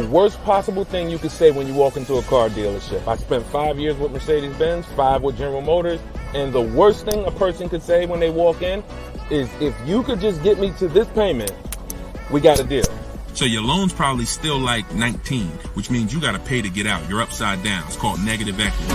worst possible thing you could say when you walk into a car dealership. I spent 5 years with Mercedes-Benz, 5 with General Motors, and the worst thing a person could say when they walk in is, if you could just get me to this payment, we got a deal. So your loan's probably still like 19, which means you got to pay to get out. You're upside down. It's called negative equity.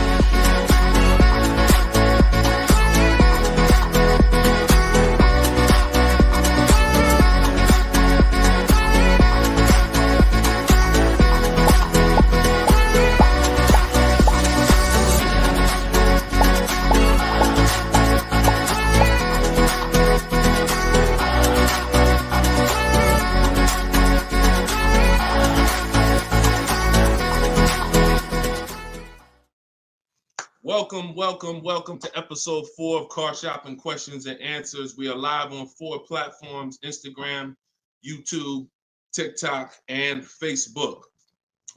Welcome to episode 4 of Car Shopping Questions and Answers. We are live on 4 platforms: Instagram, YouTube, TikTok, and Facebook.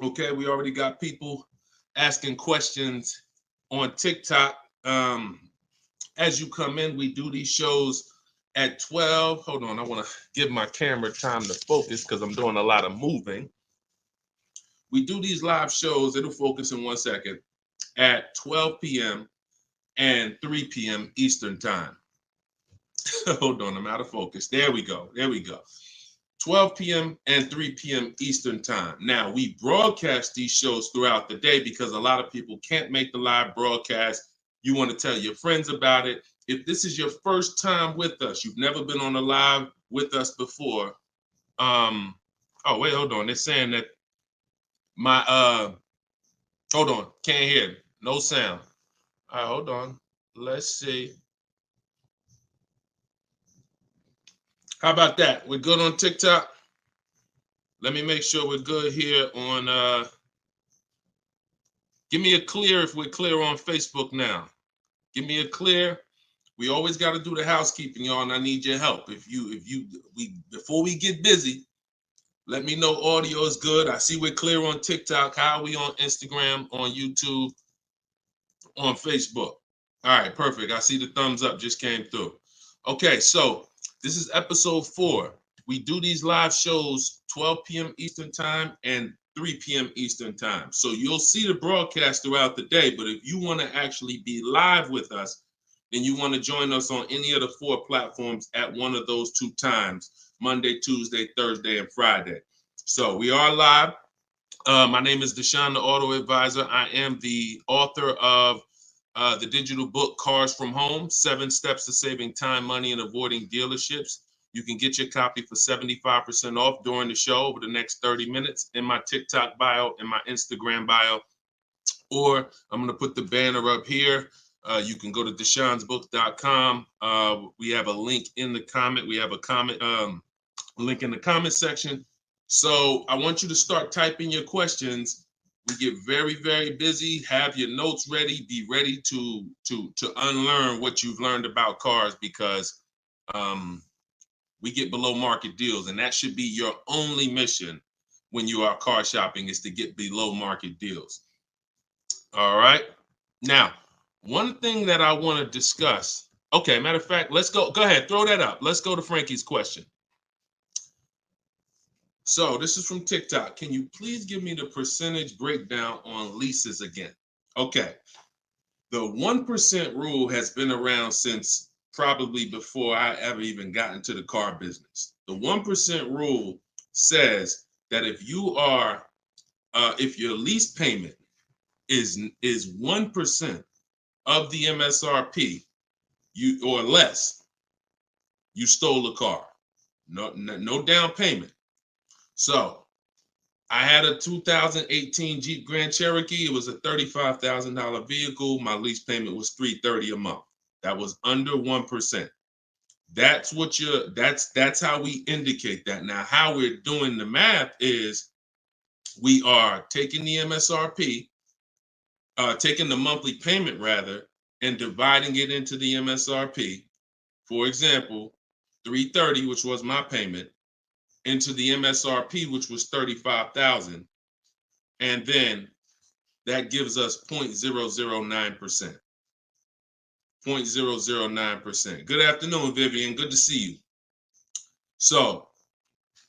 Okay, we already got people asking questions on TikTok. As you come in, we do these shows at 12. Hold on, I want to give my camera time to focus because I'm doing a lot of moving. We do these live shows, it'll focus in 1 second, at 12 p.m. and 3 p.m. Eastern time. Hold on, I'm out of focus. There we go. 12 p.m. and 3 p.m. Eastern time. Now, we broadcast these shows throughout the day because a lot of people can't make the live broadcast. You want to tell your friends about it. If this is your first time with us, you've never been on a live with us before. Oh, wait, hold on. They're saying that hold on, can't hear me. No sound. All right, hold on. Let's see. How about that? We're good on TikTok? Let me make sure we're good here on, give me a clear if we're clear on Facebook now. Give me a clear. We always got to do the housekeeping, y'all, and I need your help. Before we get busy, let me know audio is good. I see we're clear on TikTok. How are we on Instagram, on YouTube, on Facebook? All right, perfect. I see the thumbs up just came through. Okay, so this is episode 4. We do these live shows 12 p.m. Eastern time and 3 p.m. Eastern time. So you'll see the broadcast throughout the day, but if you want to actually be live with us, then you want to join us on any of the 4 platforms at one of those 2 times: Monday, Tuesday, Thursday, and Friday. So we are live. My name is Deshone the Auto Advisor. I am the author of the digital book, Cars from Home, 7 Steps to Saving Time, Money, and Avoiding Dealerships. You can get your copy for 75% off during the show over the next 30 minutes in my TikTok bio, in my Instagram bio, or I'm going to put the banner up here. You can go to deshonsbook.com. We have a link in the comment. We have a comment link in the comment section. So I want you to start typing your questions. We get very, very busy. Have your notes ready. Be ready to unlearn what you've learned about cars, because we get below market deals, and that should be your only mission when you are car shopping, is to get below market deals. All right. Now, one thing that I want to discuss. Okay, matter of fact, let's go. Go ahead, throw that up. Let's go to Frankie's question. So this is from TikTok. Can you please give me the percentage breakdown on leases again? Okay. The 1% rule has been around since probably before I ever even got into the car business. The 1% rule says that if your lease payment is 1% of the MSRP, or less, you stole a car. No down payment. So I had a 2018 Jeep Grand Cherokee. It was a $35,000 vehicle. My lease payment was $330 a month. That was under 1%. That's how we indicate that. Now, how we're doing the math is we are taking the MSRP, taking the monthly payment rather, and dividing it into the MSRP. For example, $330, which was my payment, into the MSRP, which was $35,000, and then that gives us 0.009%. 0.009%. Good afternoon, Vivian. Good to see you. So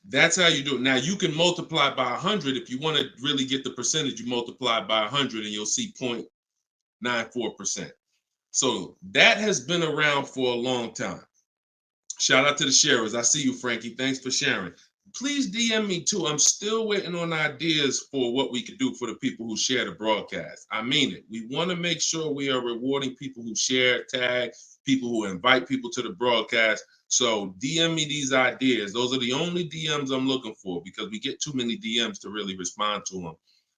That's how you do it. Now you can multiply by 100 if you want to really get the percentage. You multiply by 100 and you'll see 0.94%. So that has been around for a long time. Shout out to the sharers. I see you, Frankie. Thanks for sharing. Please DM me too. I'm still waiting on ideas for what we could do for the people who share the broadcast. I mean it. We want to make sure we are rewarding people who share, tag, people who invite people to the broadcast. So DM me these ideas. Those are the only DMs I'm looking for because we get too many DMs to really respond to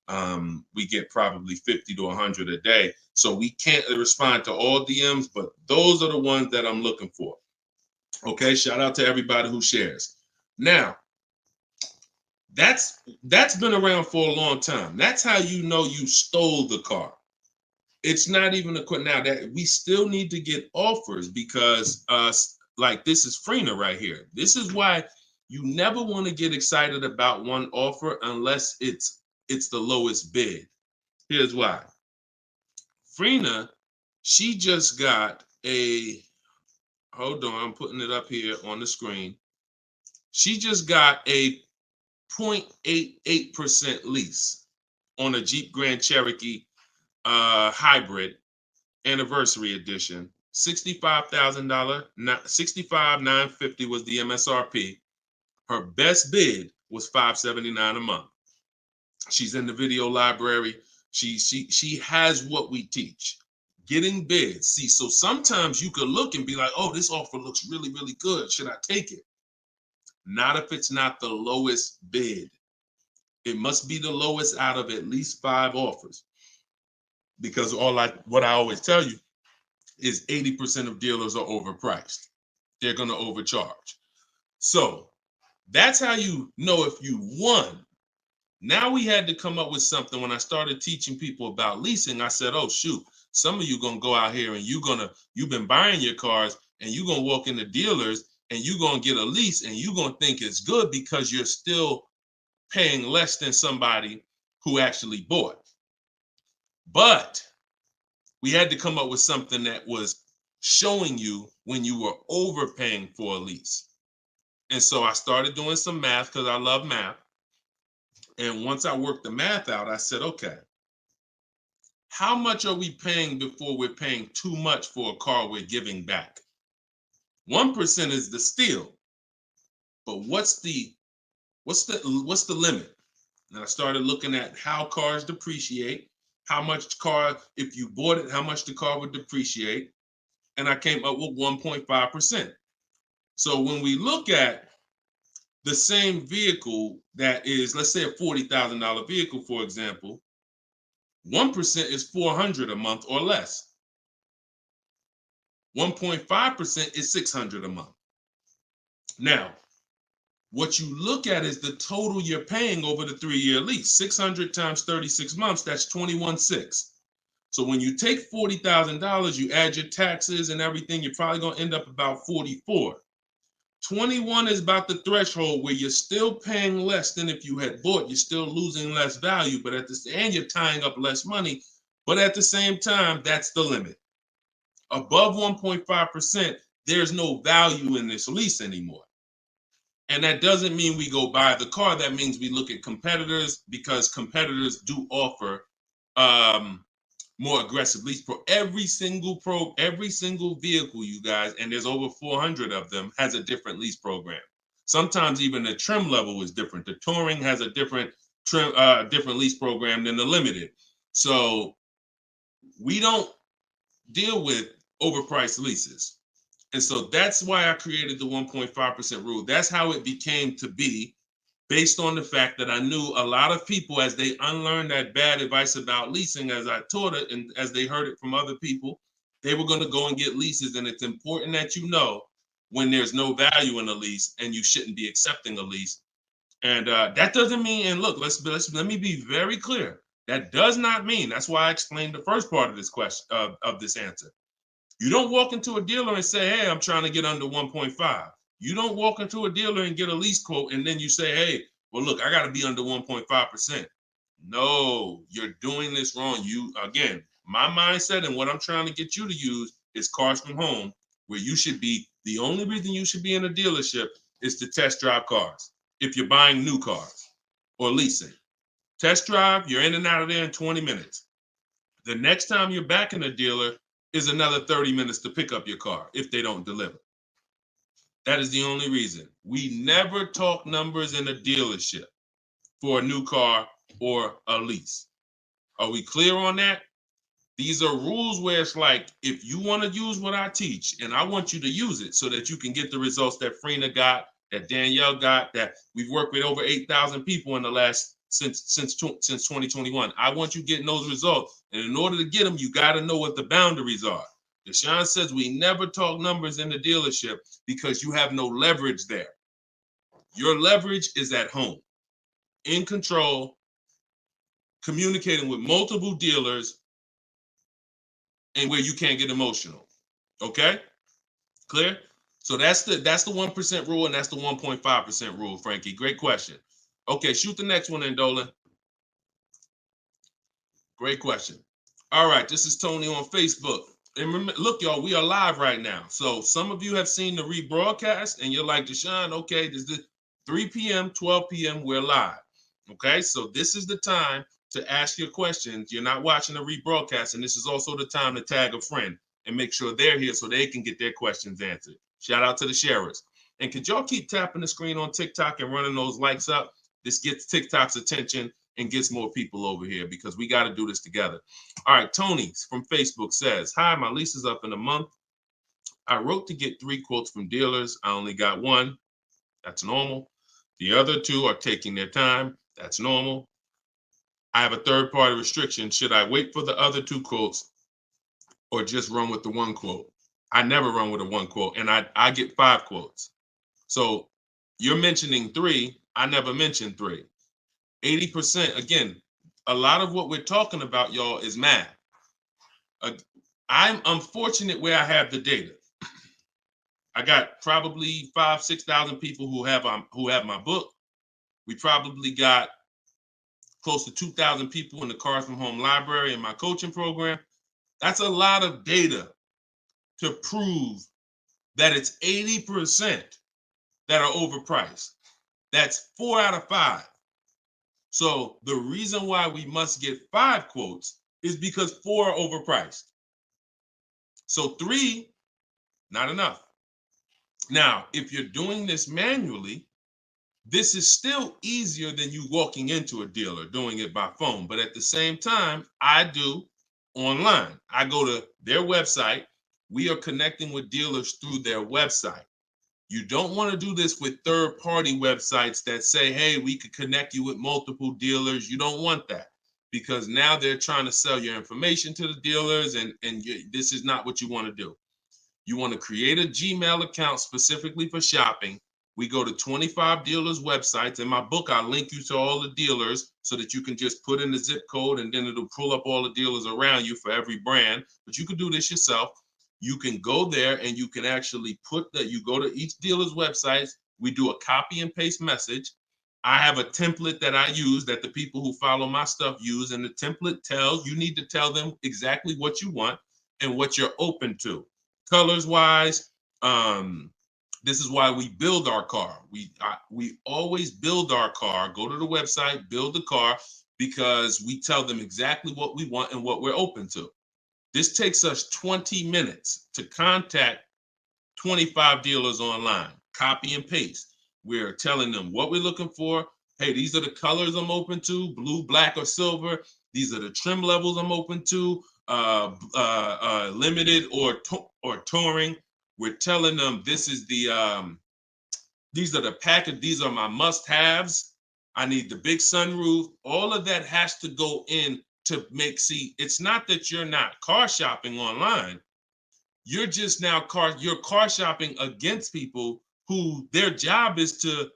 them. We get probably 50 to 100 a day. So we can't respond to all DMs, but those are the ones that I'm looking for. Okay, shout out to everybody who shares. Now, that's been around for a long time. That's how you know you stole the car. It's not even a question now that we still need to get offers because like this is Freener right here. This is why you never want to get excited about one offer unless it's the lowest bid. Here's why. Freener, she just got a, hold on, I'm putting it up here on the screen. She just got a 0.88% lease on a Jeep Grand Cherokee hybrid anniversary edition. $65,000, $65,950 was the MSRP. Her best bid was $579 a month. She's in the video library. She has what we teach. Getting bids. See, so sometimes you could look and be like, oh, this offer looks really, really good. Should I take it? Not if it's not the lowest bid. It must be the lowest out of at least 5 offers. Because what I always tell you is 80% of dealers are overpriced. They're going to overcharge. So that's how you know if you won. Now we had to come up with something. When I started teaching people about leasing, I said, oh, shoot, some of you going to go out here and you've been buying your cars and you're going to walk into dealers and you're going to get a lease and you're going to think it's good because you're still paying less than somebody who actually bought. But we had to come up with something that was showing you when you were overpaying for a lease. And so I started doing some math because I love math. And once I worked the math out, I said, okay, how much are we paying before we're paying too much for a car we're giving back? 1% is the steal. But what's the limit? And I started looking at how cars depreciate, how much car, if you bought it, how much the car would depreciate. And I came up with 1.5%. So when we look at the same vehicle that is, let's say a $40,000 vehicle, for example, 1% is $400 a month or less. 1.5% is $600 a month. Now, what you look at is the total you're paying over the 3-year lease. 600 times 36 months, that's 21.6. So when you take $40,000, you add your taxes and everything, you're probably going to end up about 44. 21 is about the threshold where you're still paying less than if you had bought. You're still losing less value, but and you're tying up less money. But at the same time, that's the limit. Above 1.5%, there's no value in this lease anymore. And that doesn't mean we go buy the car. That means we look at competitors because competitors do offer more aggressive lease pro. Every single vehicle, you guys, and there's over 400 of them, has a different lease program. Sometimes even the trim level is different. The Touring has a different lease program than the Limited. So we don't deal with overpriced leases. And so that's why I created the 1.5% rule. That's how it became to be, based on the fact that I knew a lot of people, as they unlearned that bad advice about leasing, as I taught it and as they heard it from other people, they were going to go and get leases. And it's important that you know when there's no value in a lease and you shouldn't be accepting a lease. And that doesn't mean, and look, let me be very clear. That does not mean, that's why I explained the first part of this question, of this answer. You don't walk into a dealer and say, hey, I'm trying to get under 1.5. You don't walk into a dealer and get a lease quote and then you say, hey, well, look, I got to be under 1.5%. No, you're doing this wrong. Again, my mindset and what I'm trying to get you to use is Cars from Home, where you should be, the only reason you should be in a dealership is to test drive cars. if you're buying new cars or leasing. Test drive, you're in and out of there in 20 minutes. The next time you're back in a dealer is another 30 minutes to pick up your car if they don't deliver. That is the only reason. We never talk numbers in a dealership for a new car or a lease. Are we clear on that? These are rules where it's like, if you want to use what I teach, and I want you to use it so that you can get the results that Frina got, that Danielle got, that we've worked with over 8,000 people in the last since 2021. I want you getting those results. And in order to get them, you got to know what the boundaries are. Deshone says we never talk numbers in the dealership because you have no leverage there. Your leverage is at home, in control, communicating with multiple dealers, and where you can't get emotional. Okay? Clear? So that's the 1% rule, and that's the 1.5% rule, Frankie. Great question. Okay, shoot the next one in, Dolan. Great question. All right, this is Tony on Facebook. And remember, look, y'all, we are live right now. So some of you have seen the rebroadcast, and you're like, Deshone, okay, this is 3 p.m., 12 p.m., we're live. Okay, so this is the time to ask your questions. You're not watching the rebroadcast, and this is also the time to tag a friend and make sure they're here so they can get their questions answered. Shout out to the sharers. And could y'all keep tapping the screen on TikTok and running those likes up? This gets TikTok's attention and gets more people over here because we got to do this together. All right, Tony from Facebook says, hi, my lease is up in a month. I wrote to get 3 quotes from dealers. I only got 1. That's normal. The other 2 are taking their time. That's normal. I have a third-party restriction. Should I wait for the other 2 quotes or just run with the 1 quote? I never run with a 1 quote, and I get 5 quotes. So you're mentioning 3. I never mentioned 3. 80%, again, a lot of what we're talking about, y'all, is math. I'm unfortunate where I have the data. I got probably 5,000-6,000 people who have my book. We probably got close to 2,000 people in the Cars from Home library in my coaching program. That's a lot of data to prove that it's 80% that are overpriced. That's 4 out of 5. So the reason why we must get 5 quotes is because 4 are overpriced. So 3, not enough. Now, if you're doing this manually, this is still easier than you walking into a dealer doing it by phone. But at the same time, I do online. I go to their website. We are connecting with dealers through their website. You don't want to do this with third-party websites that say, hey, we could connect you with multiple dealers. You don't want that because now they're trying to sell your information to the dealers, and this is not what you want to do. You want to create a Gmail account specifically for shopping. We go to 25 dealers' websites. In my book, I link you to all the dealers so that you can just put in the zip code, and then it'll pull up all the dealers around you for every brand. But you can do this yourself. You can go there and you can actually you go to each dealer's websites. We do a copy and paste message. I have a template that I use that the people who follow my stuff use. And the template you need to tell them exactly what you want and what you're open to. Colors wise, this is why we build our car. We always build our car, go to the website, build the car, because we tell them exactly what we want and what we're open to. This takes us 20 minutes to contact 25 dealers online, copy and paste. We're telling them what we're looking for. Hey, these are the colors I'm open to, blue, black, or silver. These are the trim levels I'm open to, limited or touring. We're telling them this is these are the package, these are my must-haves. I need the big sunroof. All of that has to go in to it's not that you're not car shopping online. You're just now you're car shopping against people who their job is to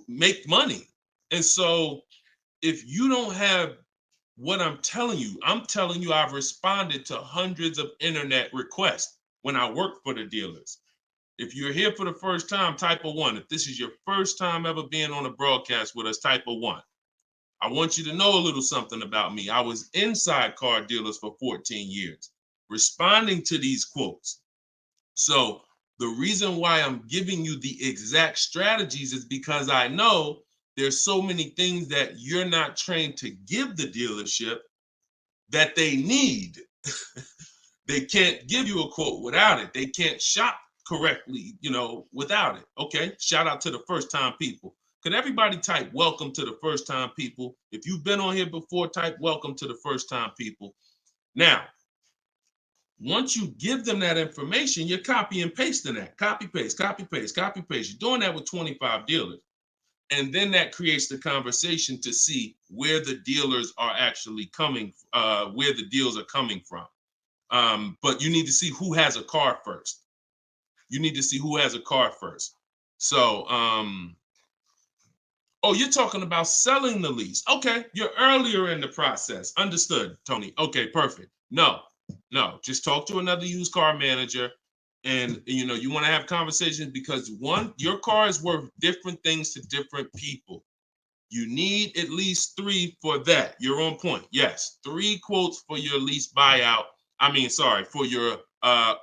make money. And so if you don't have what I'm telling you I've responded to hundreds of internet requests when I work for the dealers. If you're here for the first time, type a 1. If this is your first time ever being on a broadcast with us, type a 1. I want you to know a little something about me. I was inside car dealers for 14 years, responding to these quotes. So The reason why I'm giving you the exact strategies is because I know there's so many things that you're not trained to give the dealership that they need. They can't give you a quote without it. They can't shop correctly, without it. Okay, shout out to the first time people. Could everybody type welcome to the first time people? If you've been on here before, type welcome to the first time people. Now, once you give them that information, you're copy and pasting that. Copy, paste, copy, paste, copy, paste. You're doing that with 25 dealers. And then that creates the conversation to see where the dealers are actually coming, where the deals are coming from. But you need to see who has a car first. You need to see who has a car first. So, oh, you're talking about selling the lease. Okay, you're earlier in the process. Understood, Tony. Okay, perfect. No, just talk to another used car manager. And you want to have conversations because one, your car is worth different things to different people. You need at least 3 for that. You're on point. Yes, 3 quotes for your lease buyout. For your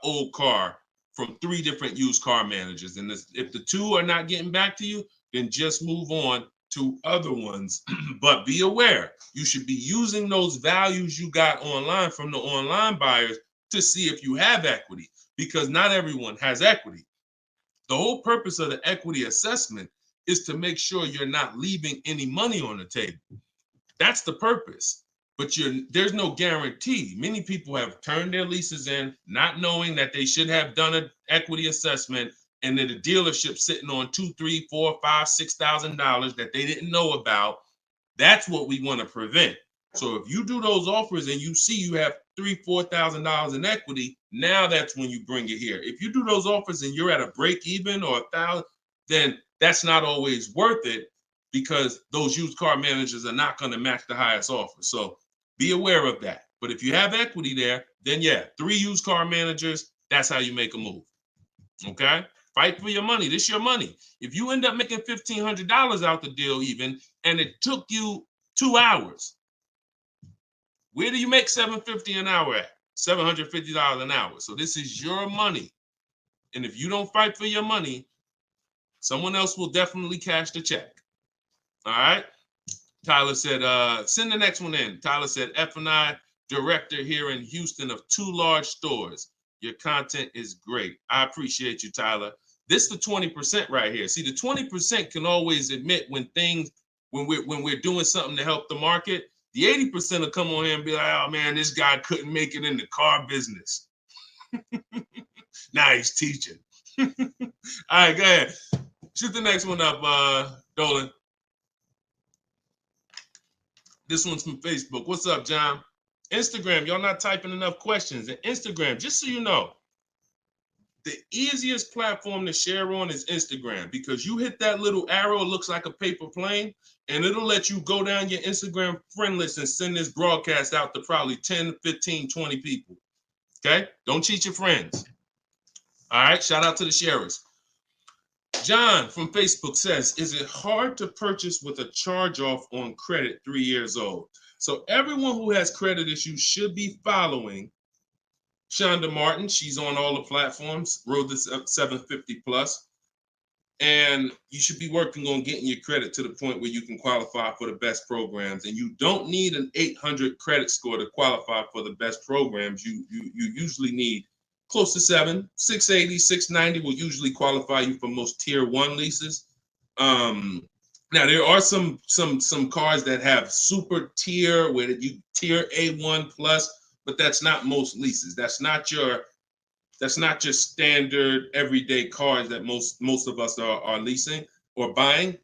old car from 3 different used car managers. And if the 2 are not getting back to you, then just move on to other ones. But be aware, you should be using those values you got online from the online buyers to see if you have equity, because not everyone has equity. The whole purpose of the equity assessment is to make sure you're not leaving any money on the table. That's the purpose. But there's no guarantee. Many people have turned their leases in not knowing that they should have done an equity assessment, and then the dealership sitting on $2,000, $3,000, $4,000, $5,000, $6,000 that they didn't know about. That's what we want to prevent. So if you do those offers and you see you have $3,000, $4,000 in equity, now that's when you bring it here. If you do those offers and you're at a break even or $1,000, then that's not always worth it, because those used car managers are not going to match the highest offer. So be aware of that. But if you have equity there, then yeah, 3 used car managers, that's how you make a move. Okay? Fight for your money. This is your money. If you end up making $1,500 out the deal even, and it took you 2 hours, where do you make $750 an hour at? $750 an hour. So this is your money. And if you don't fight for your money, someone else will definitely cash the check. All right? Tyler said, send the next one in. Tyler said, F&I director here in Houston of 2 large stores. Your content is great. I appreciate you, Tyler. This is the 20% right here. See, the 20% can always admit when we're doing something to help the market. The 80% will come on here and be like, oh man, this guy couldn't make it in the car business. Now he's teaching. All right, go ahead. Shoot the next one up, Dolan. This one's from Facebook. What's up, John? Instagram, y'all not typing enough questions. And Instagram, just so you know, the easiest platform to share on is Instagram, because you hit that little arrow, it looks like a paper plane, and it'll let you go down your Instagram friend list and send this broadcast out to probably 10, 15, 20 people. Okay? Don't cheat your friends. All right? Shout out to the sharers. John from Facebook says, is it hard to purchase with a charge-off on credit 3 years old? So everyone who has credit issues should be following Shonda Martin. She's on all the platforms, Road to 750 plus. And you should be working on getting your credit to the point where you can qualify for the best programs. And you don't need an 800 credit score to qualify for the best programs. You usually need close to 680, 690 will usually qualify you for most tier 1 leases. Now there are some cars that have super tier where you tier A1 plus, but that's not most leases. That's not your standard everyday cars that most of us are leasing or buying.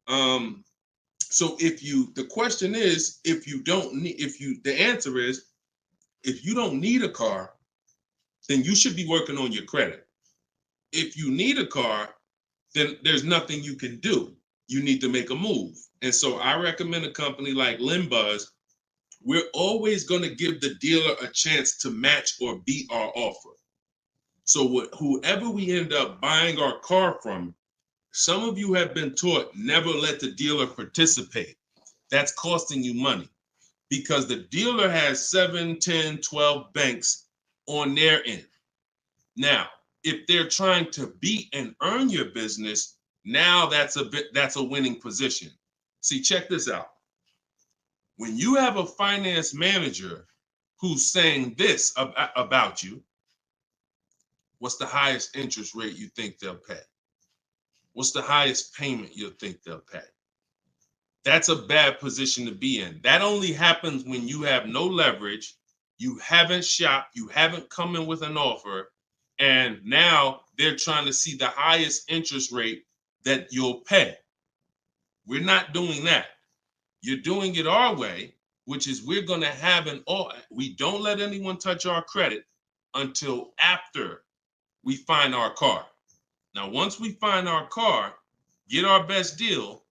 So the question is, the answer is, if you don't need a car, then you should be working on your credit. If you need a car, then there's nothing you can do. You need to make a move. And so I recommend a company like Limbuzz. We're always going to give the dealer a chance to match or beat our offer. So whoever we end up buying our car from, some of you have been taught never let the dealer participate. That's costing you money, because the dealer has 7, 10, 12 banks on their end. Now, if they're trying to beat and earn your business, now that's a winning position. See, check this out. When you have a finance manager who's saying this about you, what's the highest interest rate you think they'll pay? What's the highest payment you think they'll pay? That's a bad position to be in. That only happens when you have no leverage, you haven't shopped, you haven't come in with an offer, and now they're trying to see the highest interest rate that you'll pay. We're not doing that. You're doing it our way, which is we're going to have we don't let anyone touch our credit until after we find our car. Now, once we find our car, get our best deal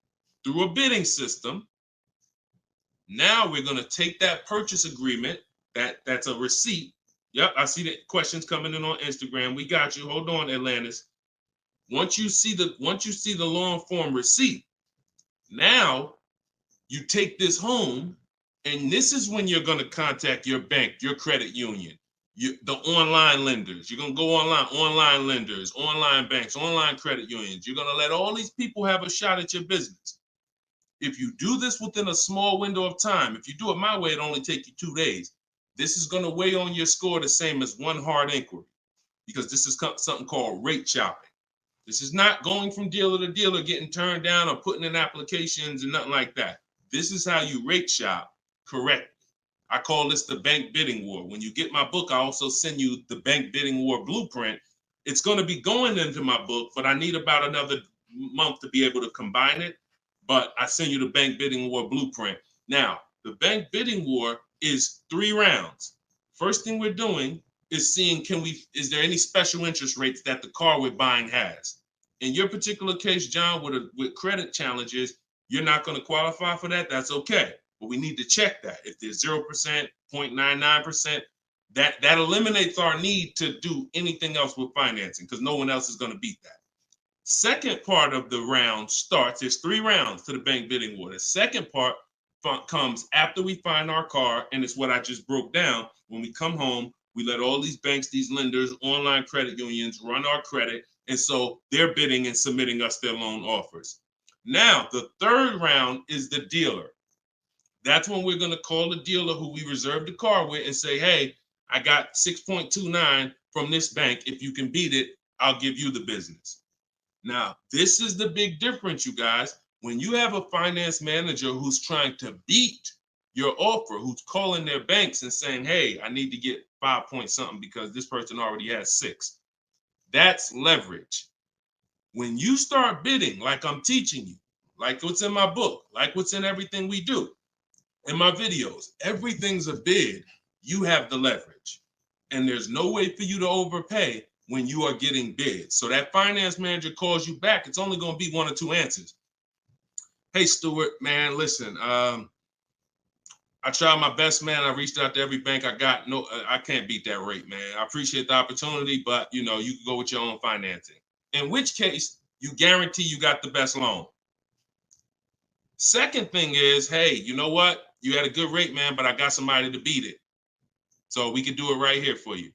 through a bidding system, now we're going to take that purchase agreement, that's a receipt. Yep, I see the questions coming in on Instagram. We got you. Hold on, Atlantis. Once you see the long form receipt, now you take this home, and this is when you're going to contact your bank, your credit union, the online lenders. You're going to go online lenders, online banks, online credit unions. You're going to let all these people have a shot at your business. If you do this within a small window of time, if you do it my way, it'll only take you 2 days. This is going to weigh on your score the same as one hard inquiry, because this is something called rate shopping. This is not going from dealer to dealer, getting turned down or putting in applications and nothing like that. This is how you rate shop correctly. I call this the bank bidding war. When you get my book, I also send you the bank bidding war blueprint. It's going to be going into my book, but I need about another month to be able to combine it. But I send you the bank bidding war blueprint. Now, the bank bidding war is 3 rounds. First thing we're doing is seeing, is there any special interest rates that the car we're buying has? In your particular case, John, with credit challenges, you're not going to qualify for that. That's okay. But we need to check that. If there's 0%, 0.99%, that eliminates our need to do anything else with financing, because no one else is going to beat that. Second part of the round starts, there's 3 rounds to the bank bidding war. The second part comes after we find our car, and it's what I just broke down. When we come home, we let all these banks, these lenders, online credit unions run our credit, and so they're bidding and submitting us their loan offers. Now, the third round is the dealer. That's when we're going to call the dealer who we reserved the car with and say, hey, I got 6.29 from this bank. If you can beat it, I'll give you the business. Now, this is the big difference, you guys. When you have a finance manager who's trying to beat your offer, who's calling their banks and saying, hey, I need to get 5 point something because this person already has 6. That's leverage. When you start bidding, like I'm teaching you, like what's in my book, like what's in everything we do, in my videos, everything's a bid. You have the leverage. And there's no way for you to overpay when you are getting bids. So that finance manager calls you back, it's only going to be 1 or 2 answers. Hey, Stuart, man, listen, I tried my best, man. I reached out to every bank I got. No, I can't beat that rate, man. I appreciate the opportunity, but you can go with your own financing. In which case, you guarantee you got the best loan. Second thing is, hey, you know what? You had a good rate, man, but I got somebody to beat it. So we can do it right here for you.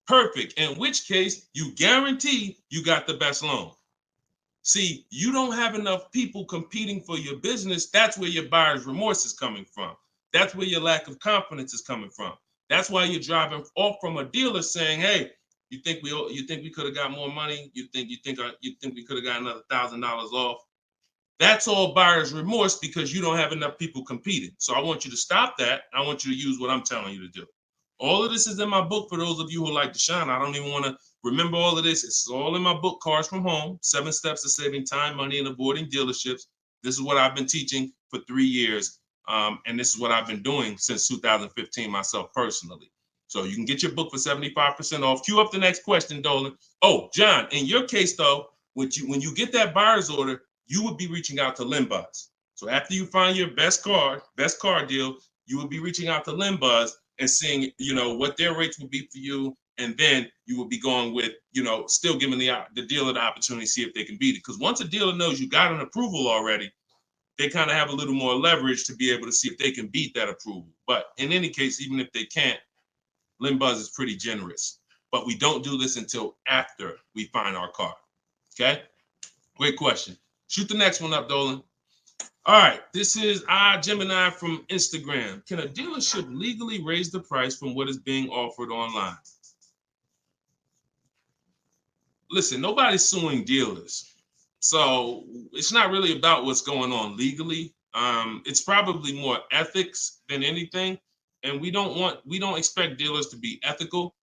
Perfect. In which case, you guarantee you got the best loan. See, you don't have enough people competing for your business. That's where your buyer's remorse is coming from. That's where your lack of confidence is coming from. That's why you're driving off from a dealer saying, hey, you think we could have got more money? You think we could have got another $1,000 off? That's all buyer's remorse because you don't have enough people competing. So I want you to stop that. I want you to use what I'm telling you to do. All of this is in my book for those of you who like Deshone. I don't even want to remember all of this. It's all in my book, Cars from Home, 7 Steps to Saving Time, Money, and Avoiding Dealerships. This is what I've been teaching for 3 years. And this is what I've been doing since 2015 myself personally. So you can get your book for 75% off. Cue up the next question, Dolan. Oh, John, in your case, though, when you get that buyer's order, you would be reaching out to Limbuzz. So after you find your best car deal, you would be reaching out to Limbuzz and seeing, what their rates would be for you. And then you would be going with, still giving the dealer the opportunity to see if they can beat it. Because once a dealer knows you got an approval already, they kind of have a little more leverage to be able to see if they can beat that approval. But in any case, even if they can't, Limbuzz is pretty generous. but we don't do this until after we find our car. Okay? Great question. Shoot the next one up, Dolan. All right, this is Gemini from Instagram. Can a dealership legally raise the price from what is being offered online? Listen, nobody's suing dealers. So it's not really about what's going on legally. It's probably more ethics than anything. And we don't expect dealers to be ethical.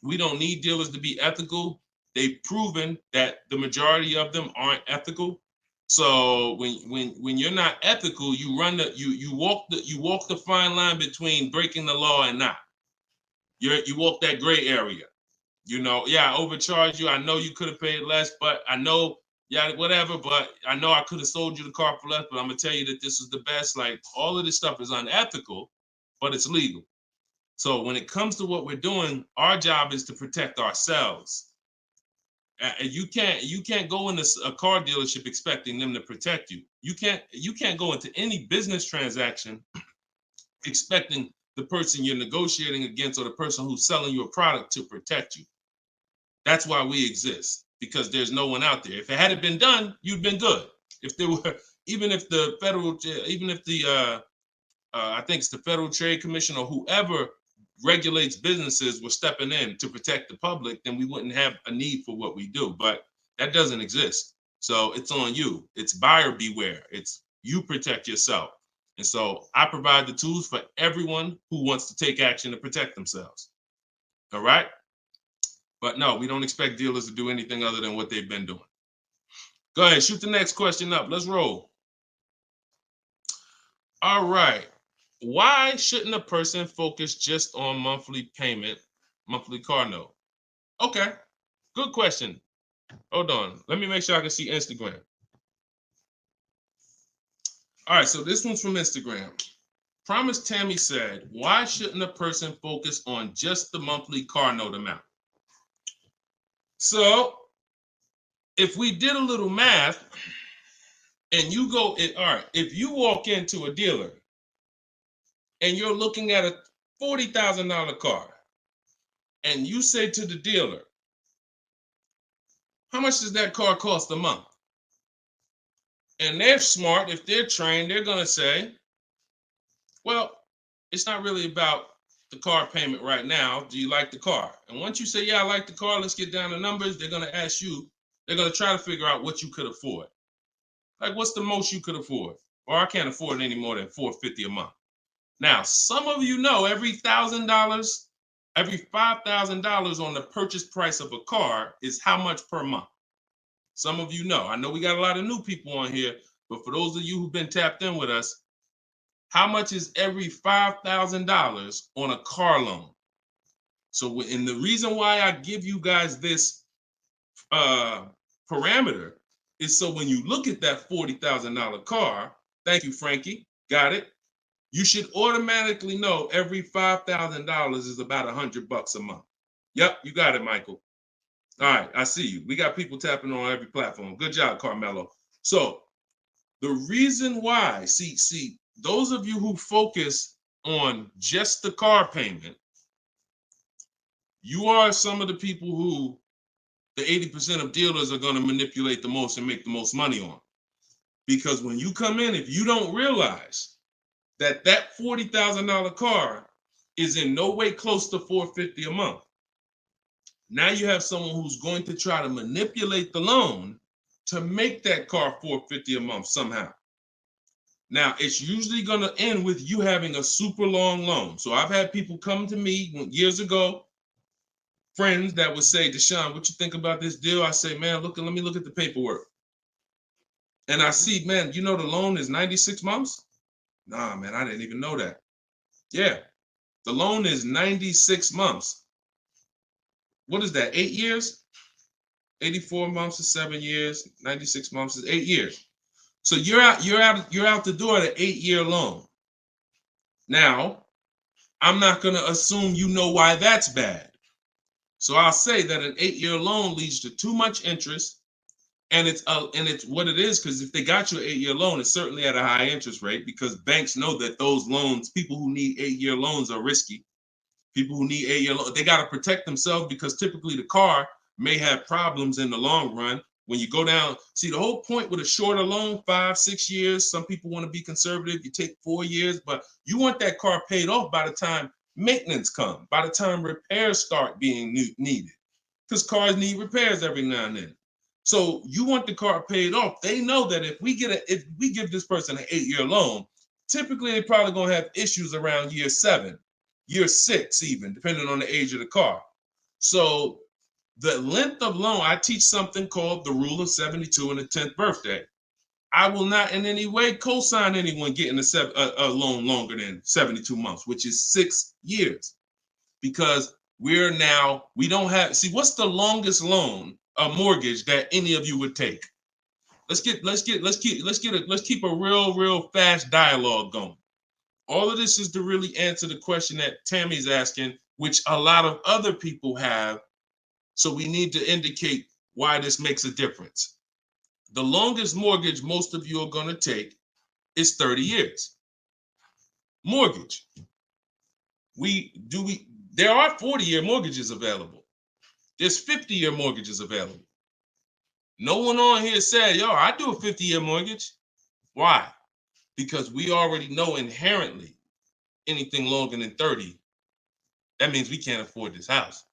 We don't need dealers to be ethical. They've proven that the majority of them aren't ethical. So when you're not ethical, you walk the fine line between breaking the law and not. You walk that gray area. I overcharged you. I know you could have paid less, but I know, whatever. But I know I could have sold you the car for less. But I'm gonna tell you that this is the best. Like, all of this stuff is unethical, but it's legal. So when it comes to what we're doing, our job is to protect ourselves. You can't go into a car dealership expecting them to protect you. You can't go into any business transaction expecting the person you're negotiating against or the person who's selling you a product to protect you. That's why we exist, because there's no one out there. If it hadn't been done, you'd been good. If there were, even if the I think it's the Federal Trade Commission or whoever regulates businesses were stepping in to protect the public, then we wouldn't have a need for what we do. But that doesn't exist. So it's on you. It's buyer beware. It's you protect yourself. And so I provide the tools for everyone who wants to take action to protect themselves. All right? But no, we don't expect dealers to do anything other than what they've been doing. Go ahead, shoot the next question up. Let's roll. All right. Why shouldn't a person focus just on monthly payment, monthly car note? Okay, good question. Hold on. Let me make sure I can see Instagram. All right, so this one's from Instagram. Promise Tammy said, why shouldn't a person focus on just the monthly car note amount? So if we did a little math and you go, all right, if you walk into a dealer and you're looking at a $40,000 car, and you say to the dealer, how much does that car cost a month? And they're smart, if they're trained, they're gonna say, well, it's not really about the car payment right now. Do you like the car? And once you say, yeah, I like the car, let's get down to numbers, they're gonna ask you, they're gonna try to figure out what you could afford. Like, what's the most you could afford? Or I can't afford any more than $450 a month. Now, some of you know every $1,000, every $5,000 on the purchase price of a car is how much per month. Some of you know. I know we got a lot of new people on here, but for those of you who've been tapped in with us, how much is every $5,000 on a car loan? So, and the reason why I give you guys this parameter is so when you look at that $40,000 car, thank you, Frankie, got it. You should automatically know every $5,000 is about $100 a month. Yep, you got it, Michael. All right, I see you. We got people tapping on every platform. Good job, Carmelo. So the reason why, see, those of you who focus on just the car payment, you are some of the people who the 80% of dealers are going to manipulate the most and make the most money on. Because when you come in, if you don't realize that $40,000 car is in no way close to $450 a month, now you have someone who's going to try to manipulate the loan to make that car $450 a month somehow. Now, it's usually going to end with you having a super long loan. So I've had people come to me years ago, friends that would say, Deshone, what you think about this deal? I say, man, let me look at the paperwork. And I see, man, you know the loan is 96 months? Nah, man, I didn't even know that. Yeah, the loan is 96 months. What is that, 8 years? 84 months is 7 years, 96 months is 8 years. So you're out the door at an 8-year loan. Now, I'm not gonna assume you know why that's bad. So I'll say that an 8-year loan leads to too much interest, and it's what it is, because if they got you an 8-year loan, it's certainly at a high interest rate, because banks know that those loans, people who need 8-year loans, are risky. People who need 8-year loan, they got to protect themselves because typically the car may have problems in the long run. When you go down, see the whole point with a shorter loan, 5-6 years. Some people want to be conservative. You take 4 years, but you want that car paid off by the time maintenance comes, by the time repairs start being needed, because cars need repairs every now and then. So you want the car paid off. They know that if we give this person an 8-year loan, typically they're probably gonna have issues around year 7, year 6, even depending on the age of the car. So the length of loan, I teach something called the rule of 72 and the 10th birthday. I will not in any way co-sign anyone getting a loan longer than 72 months, which is 6 years, because we don't have, see, what's the longest loan, a mortgage that any of you would take? Let's keep a real fast dialogue going. All of this is to really answer the question that Tammy's asking, which a lot of other people have. So we need to indicate why this makes a difference. The longest mortgage most of you are going to take is 30 years. Mortgage. There are 40-year mortgages available. There's 50-year mortgages available. No one on here said, yo, I do a 50-year mortgage. Why? Because we already know inherently anything longer than 30, that means we can't afford this house.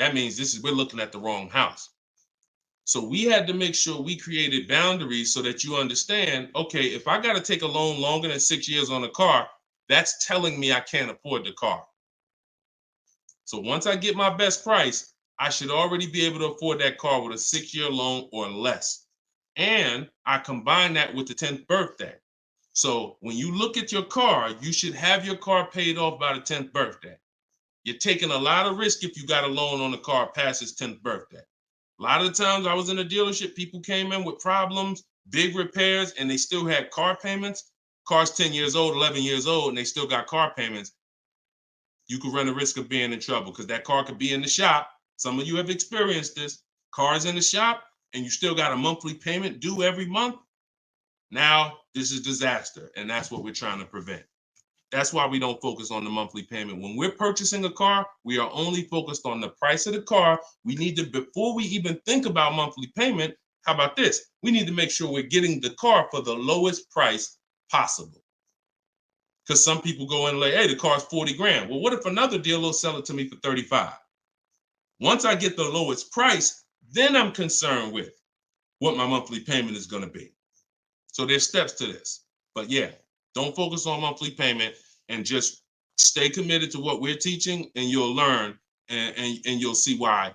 That means we're looking at the wrong house. So we had to make sure we created boundaries so that you understand, okay, if I got to take a loan longer than 6 years on a car, that's telling me I can't afford the car. So once I get my best price, I should already be able to afford that car with a 6-year loan or less. And I combine that with the 10th birthday. So when you look at your car, you should have your car paid off by the 10th birthday. You're taking a lot of risk if you got a loan on the car past its 10th birthday. A lot of the times I was in a dealership, people came in with problems, big repairs, and they still had car payments. Car's 10 years old, 11 years old, and they still got car payments. You could run the risk of being in trouble because that car could be in the shop. Some of you have experienced this. Car's in the shop, and you still got a monthly payment due every month. Now, this is disaster, and that's what we're trying to prevent. That's why we don't focus on the monthly payment. When we're purchasing a car, we are only focused on the price of the car. We need to, before we even think about monthly payment, how about this? We need to make sure we're getting the car for the lowest price possible. Because some people go in and like, hey, the car's 40 grand. Well, what if another dealer will sell it to me for 35? Once I get the lowest price, then I'm concerned with what my monthly payment is going to be. So there's steps to this. But yeah, don't focus on monthly payment and just stay committed to what we're teaching, and you'll learn and you'll see why,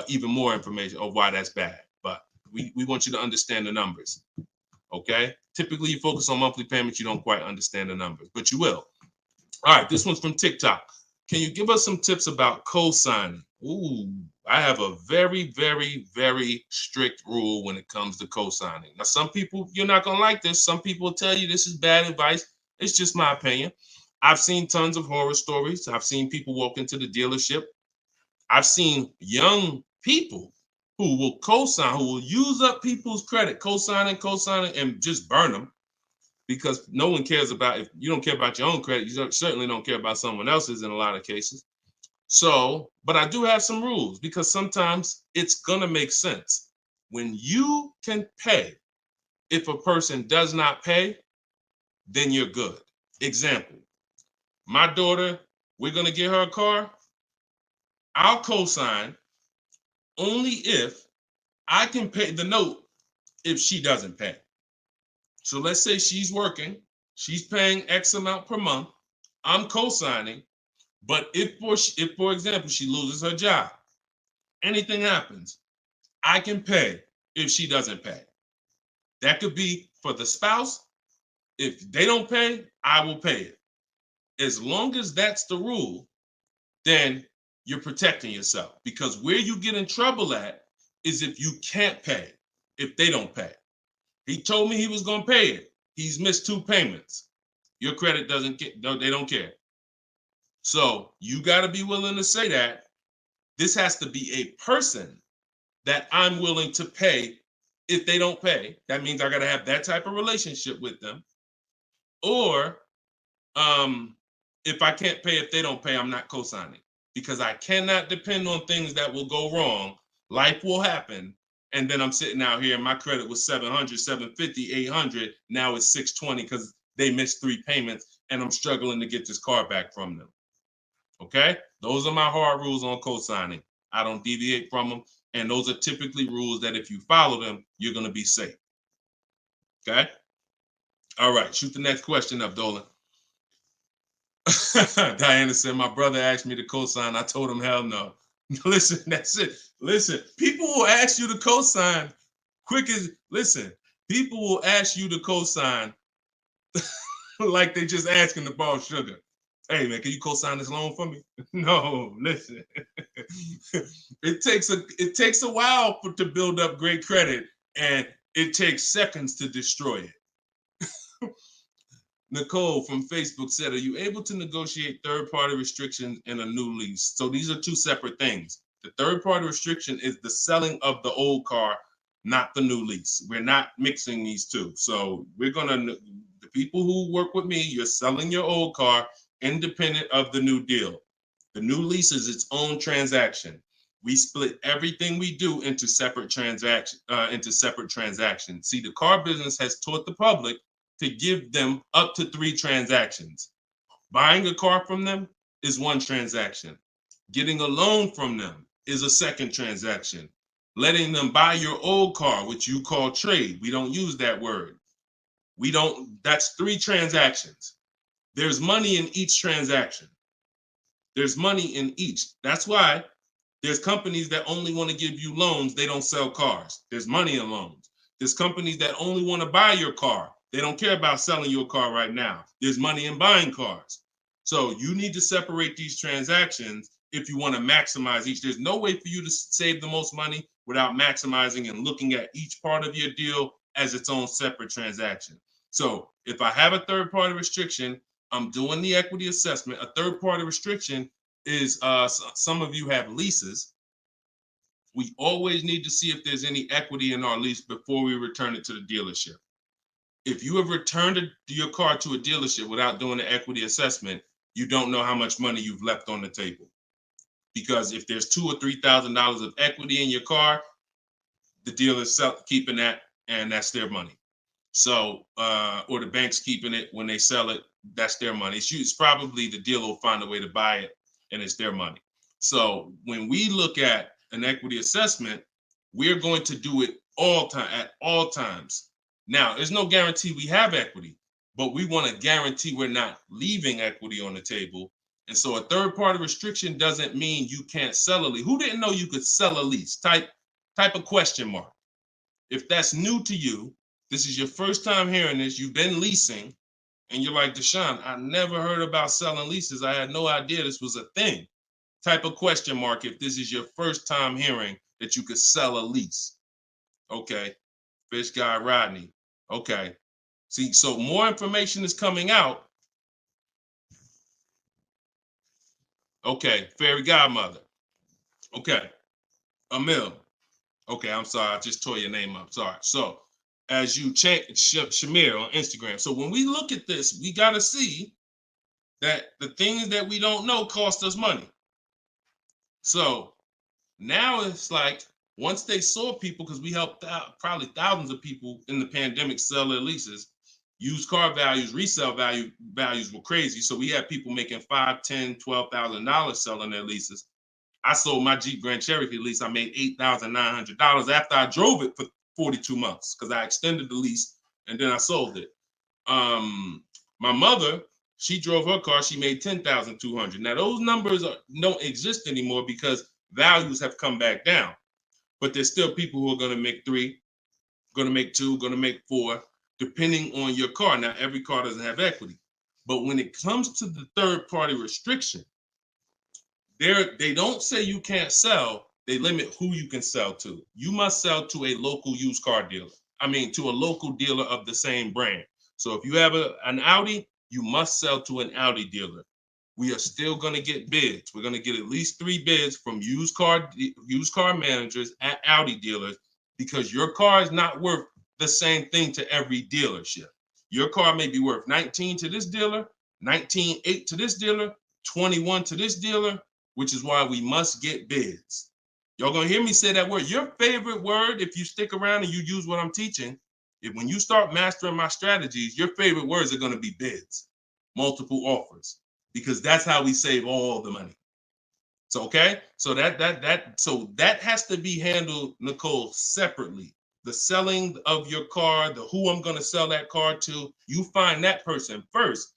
even more information of why that's bad. But we want you to understand the numbers, okay? Typically, you focus on monthly payments, you don't quite understand the numbers, but you will. All right, this one's from TikTok. Can you give us some tips about co-signing? Ooh, I have a very, very, very strict rule when it comes to co-signing. Now, some people, you're not going to like this. Some people will tell you this is bad advice. It's just my opinion. I've seen tons of horror stories. I've seen people walk into the dealership. I've seen young people who will co-sign, who will use up people's credit, co-signing, and just burn them, because no one cares about, if you don't care about your own credit, you certainly don't care about someone else's in a lot of cases. So, but I do have some rules, because sometimes it's going to make sense. When you can pay, if a person does not pay, then you're good. Example, my daughter, we're going to get her a car. I'll co-sign only if I can pay the note if she doesn't pay. So let's say she's working, she's paying X amount per month, I'm co-signing, but if for example, she loses her job, anything happens, I can pay if she doesn't pay. That could be for the spouse. If they don't pay, I will pay it. As long as that's the rule, then you're protecting yourself, because where you get in trouble at is if you can't pay, if they don't pay. He told me he was going to pay it. He's missed 2 payments. Your credit doesn't get, no, they don't care. So you got to be willing to say that. This has to be a person that I'm willing to pay if they don't pay. That means I got to have that type of relationship with them. Or if I can't pay, if they don't pay, I'm not co-signing, because I cannot depend on things that will go wrong. Life will happen. And then I'm sitting out here and my credit was 700, 750, 800. Now it's 620 because they missed 3 payments and I'm struggling to get this car back from them. Okay? Those are my hard rules on co-signing. I don't deviate from them. And those are typically rules that if you follow them, you're going to be safe. Okay? All right. Shoot the next question up, Dolan. Diana said, my brother asked me to co-sign. I told him, hell no. Listen, that's it. Listen, people will ask you to co-sign quick as, listen, people will ask you to co-sign like they just asking to borrow sugar. Hey man, can you co-sign this loan for me? No, listen. It takes a while to build up great credit, and it takes seconds to destroy it. Nicole from Facebook said, are you able to negotiate third-party restrictions in a new lease? So these are two separate things. The third-party restriction is the selling of the old car, not the new lease. We're not mixing these two. So we're going to, the people who work with me, you're selling your old car independent of the new deal. The new lease is its own transaction. We split everything we do into separate transactions. See, the car business has taught the public to give them up to 3 transactions. Buying a car from them is 1 transaction. Getting a loan from them is a 2nd transaction. Letting them buy your old car, which you call trade. We don't use that word. That's 3 transactions. There's money in each transaction. There's money in each. That's why there's companies that only want to give you loans. They don't sell cars. There's money in loans. There's companies that only want to buy your car. They don't care about selling your car right now. There's money in buying cars. So you need to separate these transactions if you want to maximize each. There's no way for you to save the most money without maximizing and looking at each part of your deal as its own separate transaction. So if I have a third-party restriction, I'm doing the equity assessment. A third-party restriction is, some of you have leases. We always need to see if there's any equity in our lease before we return it to the dealership. If you have returned your car to a dealership without doing the equity assessment, you don't know how much money you've left on the table. Because if there's $2,000 or $3,000 of equity in your car, the dealer's keeping that, and that's their money. So, or the bank's keeping it when they sell it, that's their money. It's probably the dealer will find a way to buy it, and it's their money. So when we look at an equity assessment, we're going to do it at all times. Now, there's no guarantee we have equity, but we want to guarantee we're not leaving equity on the table. And so a third-party restriction doesn't mean you can't sell a lease. Who didn't know you could sell a lease? Type a question mark. If that's new to you, this is your first time hearing this, you've been leasing, and you're like, Deshone, I never heard about selling leases. I had no idea this was a thing. Type a question mark if this is your first time hearing that you could sell a lease. Okay. Fish Guy Rodney. Okay. See, so more information is coming out. Okay. Fairy Godmother. Okay. Emil. Okay, I'm sorry. I just tore your name up. Sorry. So as you change Shamir on Instagram. So when we look at this, we got to see that the things that we don't know cost us money. So now it's like, once they saw people, because we helped out probably thousands of people in the pandemic sell their leases, used car values, resale values were crazy. So we had people making $5,000, $10,000, $12,000 selling their leases. I sold my Jeep Grand Cherokee lease. I made $8,900 after I drove it for 42 months because I extended the lease and then I sold it. My mother, she drove her car. She made $10,200. Now those numbers don't exist anymore because values have come back down. But there's still people who are going to make 3, going to make 2, going to make 4, depending on your car. Now every car doesn't have equity, but when it comes to the third-party restriction, they don't say you can't sell. They limit who you can sell to. You must sell to a local used car dealer. I mean, to a local dealer of the same brand. So if you have an Audi, you must sell to an Audi dealer. We are still going to get bids. We're going to get at least 3 bids from used car managers at Audi dealers because your car is not worth the same thing to every dealership. Your car may be worth 19 to this dealer, 19.8 to this dealer, 21 to this dealer, which is why we must get bids. Y'all gonna hear me say that word. Your favorite word, if you stick around and you use what I'm teaching, when you start mastering my strategies, your favorite words are gonna be bids, multiple offers, because that's how we save all the money. So okay, so that has to be handled, Nicole, separately. The selling of your car, the who I'm gonna sell that car to, you find that person first,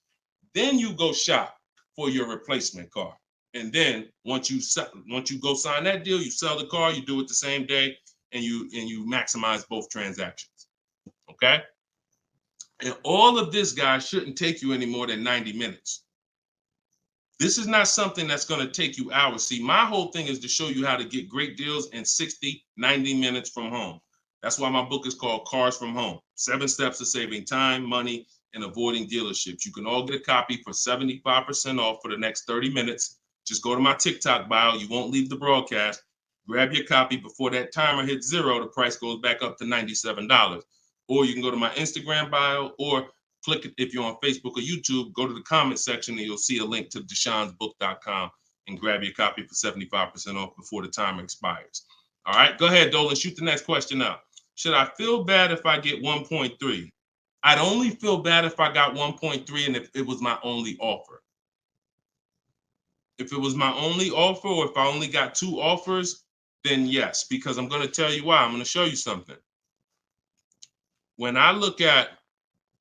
then you go shop for your replacement car. And then once you go sign that deal, you sell the car, you do it the same day, and you maximize both transactions. Okay? And all of this, guys, shouldn't take you any more than 90 minutes. This is not something that's going to take you hours. See, my whole thing is to show you how to get great deals in 60, 90 minutes from home. That's why my book is called Cars from Home, 7 Steps to Saving Time, Money, and Avoiding Dealerships. You can all get a copy for 75% off for the next 30 minutes. Just go to my TikTok bio. You won't leave the broadcast. Grab your copy before that timer hits 0. The price goes back up to $97. Or you can go to my Instagram bio, or click it if you're on Facebook or YouTube. Go to the comment section and you'll see a link to deshonsbook.com and grab your copy for 75% off before the timer expires. All right, go ahead, Dolan. Shoot the next question out. Should I feel bad if I get 1.3? I'd only feel bad if I got 1.3 and if it was my only offer. If it was my only offer, or if I only got 2 offers, then yes, because I'm going to tell you why. I'm going to show you something. When I look at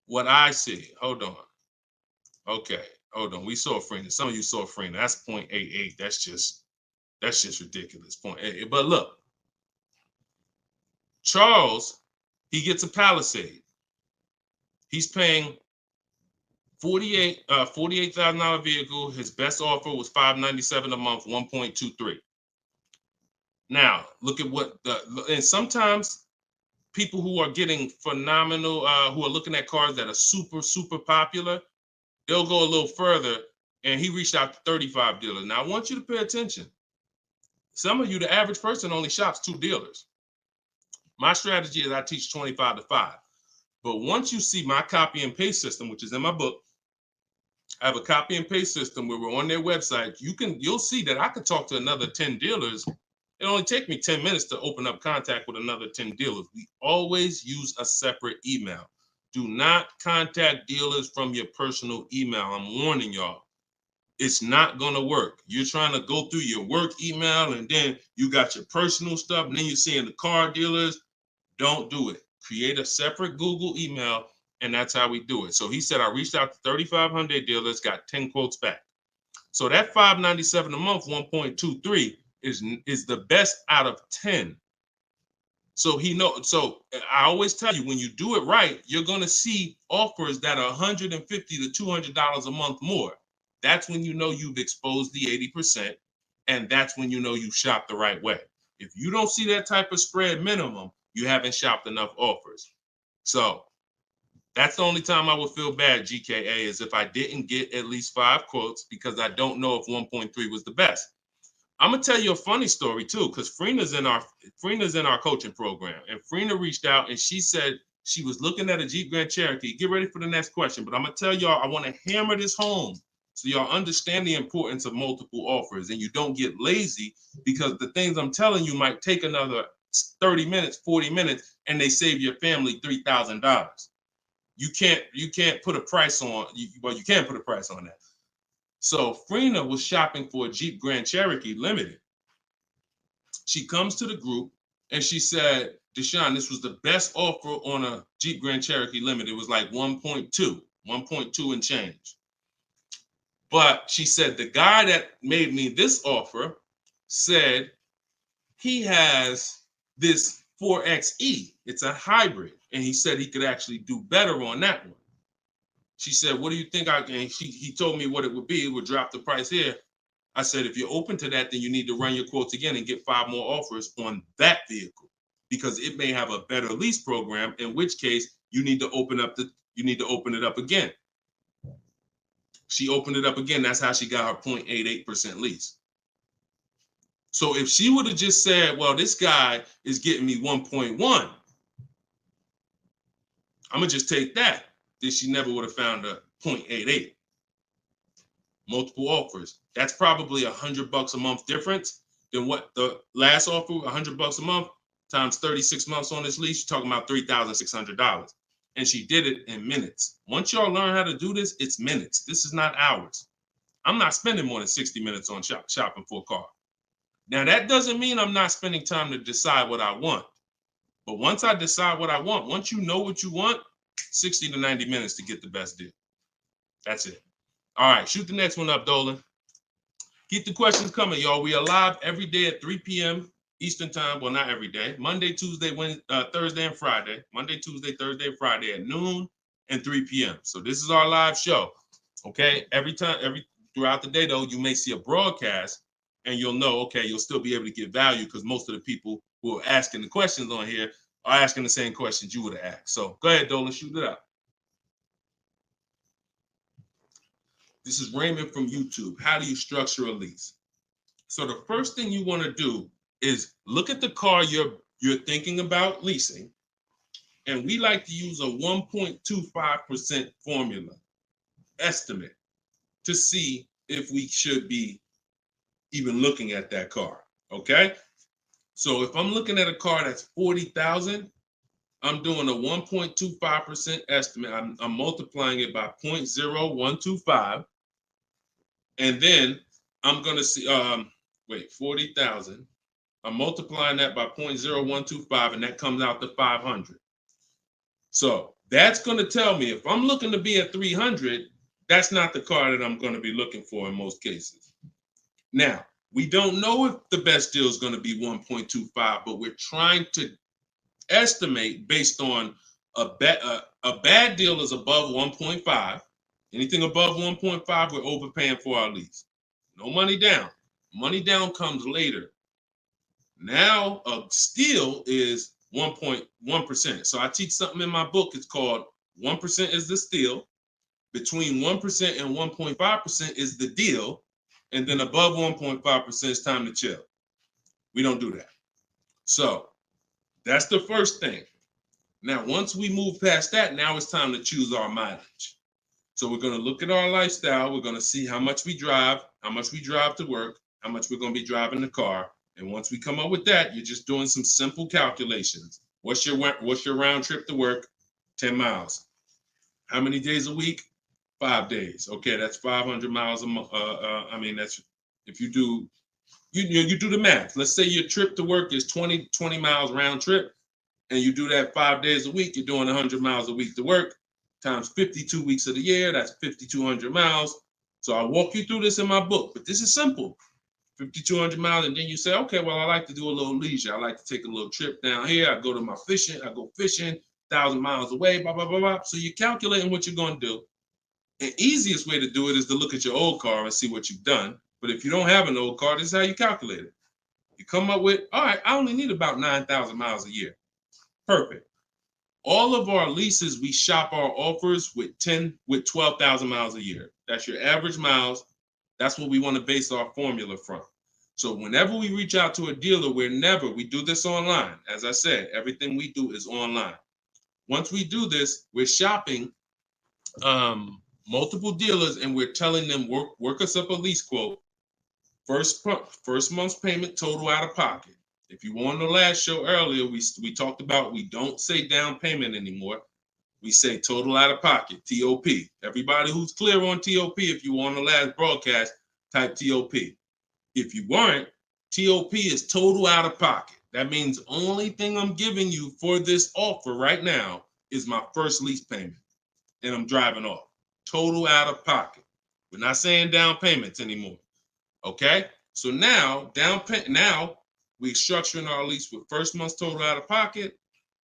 what I see, hold on. Okay, hold on. We saw Freener. Some of you saw Freener. That's 0.88. That's just ridiculous. 0.88. But look, Charles, he gets a Palisade. He's paying $48,000 vehicle. His best offer was $597 a month, 1.23. Now, look at and sometimes people who are getting phenomenal, who are looking at cars that are super, super popular, they'll go a little further, and he reached out to 35 dealers. Now, I want you to pay attention. Some of you, the average person only shops 2 dealers. My strategy is I teach 25 to 5. But once you see my copy and paste system, which is in my book, I have a copy and paste system where we're on their website. You'll see that I could talk to another 10 dealers. It only take me 10 minutes to open up contact with another 10 dealers. We always use a separate email. Do not contact dealers from your personal email. I'm warning y'all. It's not going to work. You're trying to go through your work email, and then you got your personal stuff, and then you're seeing the car dealers. Don't do it. Create a separate Google email, and that's how we do it. So he said, I reached out to 3,500 dealers, got 10 quotes back. So that $597 a month, 1.23 is the best out of 10. So so I always tell you, when you do it right, you're going to see offers that are $150 to $200 a month more. That's when you know you've exposed the 80%, and that's when you know you shopped the right way. If you don't see that type of spread minimum, you haven't shopped enough offers. So that's the only time I would feel bad, GKA, is if I didn't get at least 5 quotes, because I don't know if 1.3 was the best. I'm gonna tell you a funny story too, because Freena's in our coaching program, and Freena reached out and she said she was looking at a Jeep Grand Cherokee. Get ready for the next question, but I'm gonna tell y'all, I want to hammer this home so y'all understand the importance of multiple offers, and you don't get lazy, because the things I'm telling you might take another 30 minutes, 40 minutes, and they save your family $3,000. You can't put a price on. You can't put a price on that. So Freena was shopping for a Jeep Grand Cherokee Limited. She comes to the group and she said, Deshone, this was the best offer on a Jeep Grand Cherokee Limited. It was like 1.2 and change. But she said, the guy that made me this offer said he has this 4XE. It's a hybrid. And he said he could actually do better on that one. She said, what do you think? He told me what it would be. It would drop the price here. I said, if you're open to that, then you need to run your quotes again and get 5 more offers on that vehicle, because it may have a better lease program, in which case you need to open it up again. She opened it up again. That's how she got her 0.88% lease. So if she would have just said, well, this guy is getting me 1.1, I'm gonna just take that, then she never would have found a 0.88. multiple offers. That's probably $100 a month difference than what the last offer, $100 a month times 36 months on this lease. You're talking about $3,600. And she did it in minutes. Once y'all learn how to do this, it's minutes. This is not hours. I'm not spending more than 60 minutes on shopping for a car. Now, that doesn't mean I'm not spending time to decide what I want. But once I decide what I want, once you know what you want, 60 to 90 minutes to get the best deal. That's it. All right, shoot the next one up, Dolan. Keep the questions coming, y'all. We are live every day at 3 p.m. Eastern time. Well, not every day. Monday, Tuesday, Wednesday, Thursday, and Friday. Monday, Tuesday, Thursday, and Friday at noon and 3 p.m. So this is our live show. Okay. Throughout the day, though, you may see a broadcast and you'll know, okay, you'll still be able to get value because most of the people who are asking the questions on here are asking the same questions you would have asked. So go ahead, Dolan, shoot it up. This is Raymond from YouTube. How do you structure a lease? So the first thing you want to do is look at the car you're thinking about leasing. And we like to use a 1.25% formula estimate to see if we should be even looking at that car. Okay. So if I'm looking at a car that's $40,000, I'm doing a 1.25% estimate. I'm multiplying it by 0.0125. And then I'm going to see, 40,000. I'm multiplying that by 0.0125, and that comes out to 500. So that's going to tell me if I'm looking to be at 300, that's not the car that I'm going to be looking for in most cases. Now, we don't know if the best deal is going to be 1.25, but we're trying to estimate based on a bad deal is above 1.5. Anything above 1.5, we're overpaying for our lease. No money down. Money down comes later. Now a steal is 1.1%. So I teach something in my book. It's called 1% is the steal. Between 1% and 1.5% is the deal. And then above 1.5% is time to chill. We don't do that. So that's the first thing. Now, once we move past that, now it's time to choose our mileage. So we're going to look at our lifestyle. We're going to see how much we drive to work, how much we're going to be driving the car. And once we come up with that, you're just doing some simple calculations. What's your round trip to work? 10 miles. How many days a week? 5 days. Okay, that's 500 miles a month. That's if you do the math. Let's say your trip to work is 20 miles round trip, and you do that 5 days a week. You're doing 100 miles a week to work. Times 52 weeks of the year, that's 5,200 miles. So I walk you through this in my book, but this is simple. 5,200 miles, and then you say, okay, well, I like to do a little leisure. I like to take a little trip down here. I go to my fishing. I go fishing 1,000 miles away, blah, blah, blah, blah. So you're calculating what you're going to do. The easiest way to do it is to look at your old car and see what you've done. But if you don't have an old car, this is how you calculate it. You come up with, all right, I only need about 9,000 miles a year. Perfect. All of our leases, we shop our offers with 12,000 miles a year. That's your average miles. That's what we want to base our formula from. So whenever we reach out to a dealer, we do this online. As I said, everything we do is online. Once we do this, we're shopping multiple dealers, and we're telling them work us up a lease quote. First month's payment total out of pocket. If you were on the last show earlier, we talked about we don't say down payment anymore. We say total out of pocket, TOP. Everybody who's clear on TOP, if you were on the last broadcast, type TOP. If you weren't, TOP is total out of pocket. That means only thing I'm giving you for this offer right now is my first lease payment, and I'm driving off. Total out of pocket. We're not saying down payments anymore. Okay? So now, we're structuring our lease with first month's total out of pocket,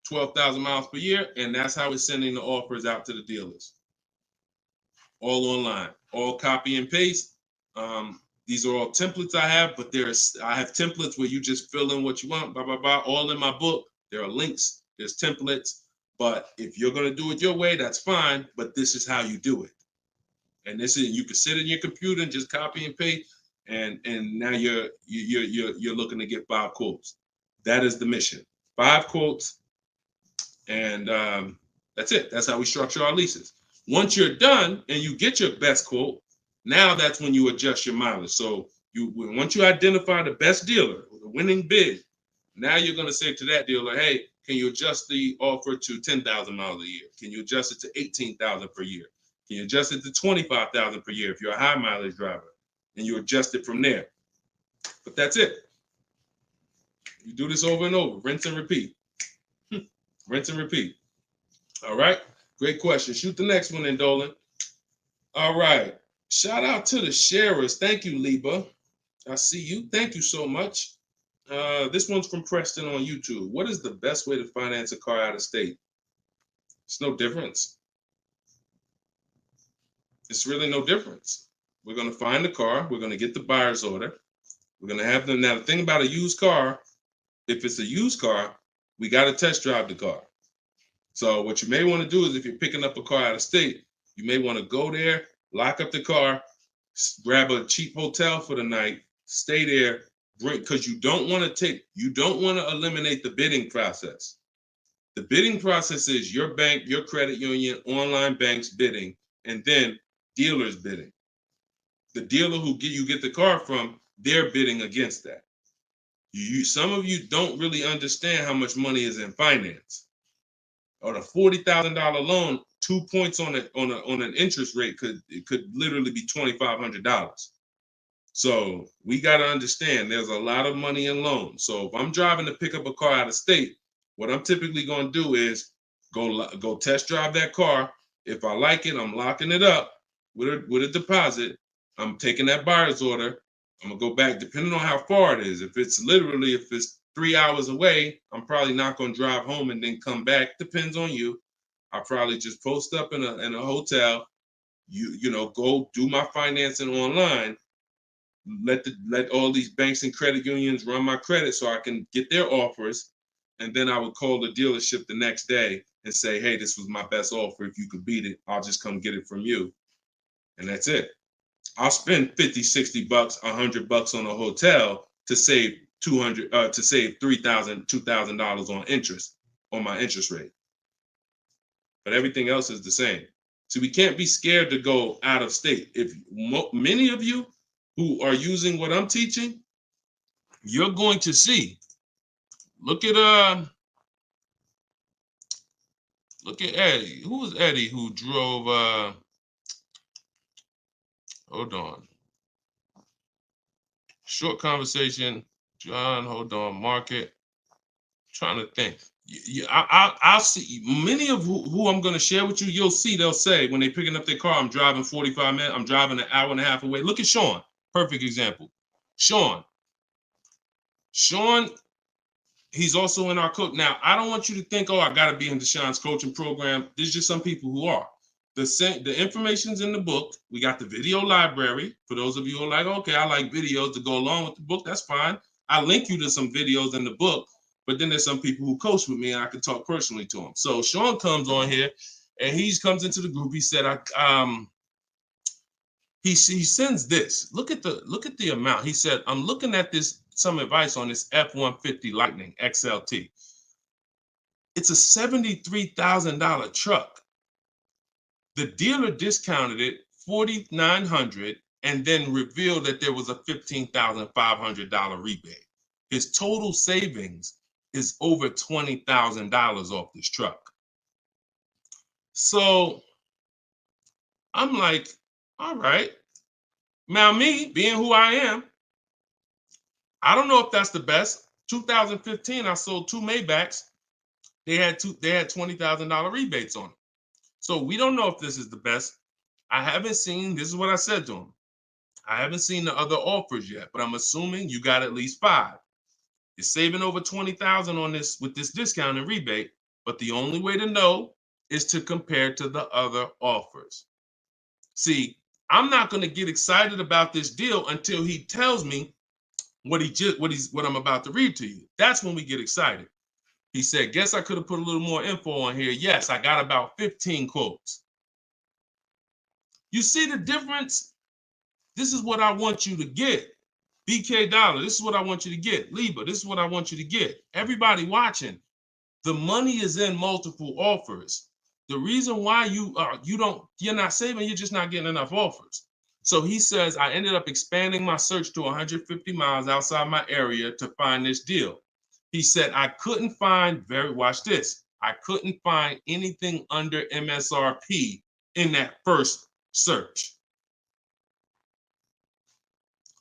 12,000 miles per year, and that's how we're sending the offers out to the dealers. All online, all copy and paste. These are all templates I have, but I have templates where you just fill in what you want, blah, blah, blah, all in my book. There are links, there's templates, but if you're going to do it your way, that's fine, but this is how you do it. And you can sit in your computer and just copy and paste, and now you're looking to get 5 quotes. That is the mission. 5 quotes, and that's it. That's how we structure our leases. Once you're done and you get your best quote, Now that's when you adjust your mileage. So once you identify the best dealer, the winning bid, now you're going to say to that dealer, hey, can you adjust the offer to 10,000 miles a year? Can you adjust it to 18,000 per year? Can you adjust it to 25,000 per year if you're a high mileage driver? And you adjust it from there. But that's it. You do this over and over, rinse and repeat. Rinse and repeat. All right. Great question. Shoot the next one in, Dolan. All right. Shout out to the sharers. Thank you, Liba. I see you. Thank you so much. This one's from Preston on YouTube. What is the best way to finance a car out of state? It's no difference. It's really no difference. We're going to find the car. We're going to get the buyer's order. We're going to have them. Now, the thing about a used car, if it's a used car, we got to test drive the car. So what you may want to do is if you're picking up a car out of state, you may want to go there, lock up the car, grab a cheap hotel for the night, stay there, because you don't want to eliminate the bidding process. The bidding process is your bank, your credit union, online banks bidding, and then dealers bidding. The dealer who you get the car from, they're bidding against that. Some of you don't really understand how much money is in finance. On a $40,000 loan, 2 points on an interest rate could literally be $2,500. So we got to understand there's a lot of money in loans. So if I'm driving to pick up a car out of state, what I'm typically going to do is go test drive that car. If I like it, I'm locking it up with a deposit. I'm taking that buyer's order. I'm gonna go back, depending on how far it is. If it's 3 hours away, I'm probably not gonna drive home and then come back. Depends on you. I'll probably just post up in a hotel. Go do my financing online. Let all these banks and credit unions run my credit so I can get their offers, and then I would call the dealership the next day and say, hey, this was my best offer. If you could beat it, I'll just come get it from you, and that's it. I'll spend $50, $60, $100 on a hotel to save $3,000, $2,000 on interest on my interest rate. But everything else is the same. So we can't be scared to go out of state. If many of you who are using what I'm teaching, you're going to see. Look at Eddie. Who was Eddie who drove? Hold on. Short conversation. John, hold on. Market. Trying to think. I'll see many of who I'm going to share with you. You'll see they'll say when they're picking up their car, I'm driving 45 minutes. I'm driving an hour and a half away. Look at Sean. Perfect example. Sean, he's also in our coach. Now, I don't want you to think, oh, I got to be in Deshaun's coaching program. There's just some people who are. The information's in the book. We got the video library. For those of you who are like, okay, I like videos to go along with the book. That's fine. I'll link you to some videos in the book. But then there's some people who coach with me and I can talk personally to them. So Sean comes on here and he comes into the group. He said, he sends this. Look at the amount. He said, I'm looking at some advice on this F-150 Lightning XLT. It's a $73,000 truck. The dealer discounted it $4,900 and then revealed that there was a $15,500 rebate. His total savings is over $20,000 off this truck. So I'm like, all right. Now me, being who I am, I don't know if that's the best. 2015, I sold 2 Maybachs. They had $20,000 rebates on them. So we don't know if this is the best. I haven't seen, this is what I said to him. I haven't seen the other offers yet, but I'm assuming you got at least 5. You're saving over $20,000 on this with this discount and rebate, but the only way to know is to compare to the other offers. See, I'm not going to get excited about this deal until he tells me what I'm about to read to you. That's when we get excited. He said, guess I could have put a little more info on here. Yes, I got about 15 quotes. You see the difference? This is what I want you to get. BK Dollar, this is what I want you to get. Liba, this is what I want you to get. Everybody watching, the money is in multiple offers. The reason why you're not saving, you're just not getting enough offers. So he says, I ended up expanding my search to 150 miles outside my area to find this deal. He said, I couldn't find watch this. I couldn't find anything under MSRP in that first search.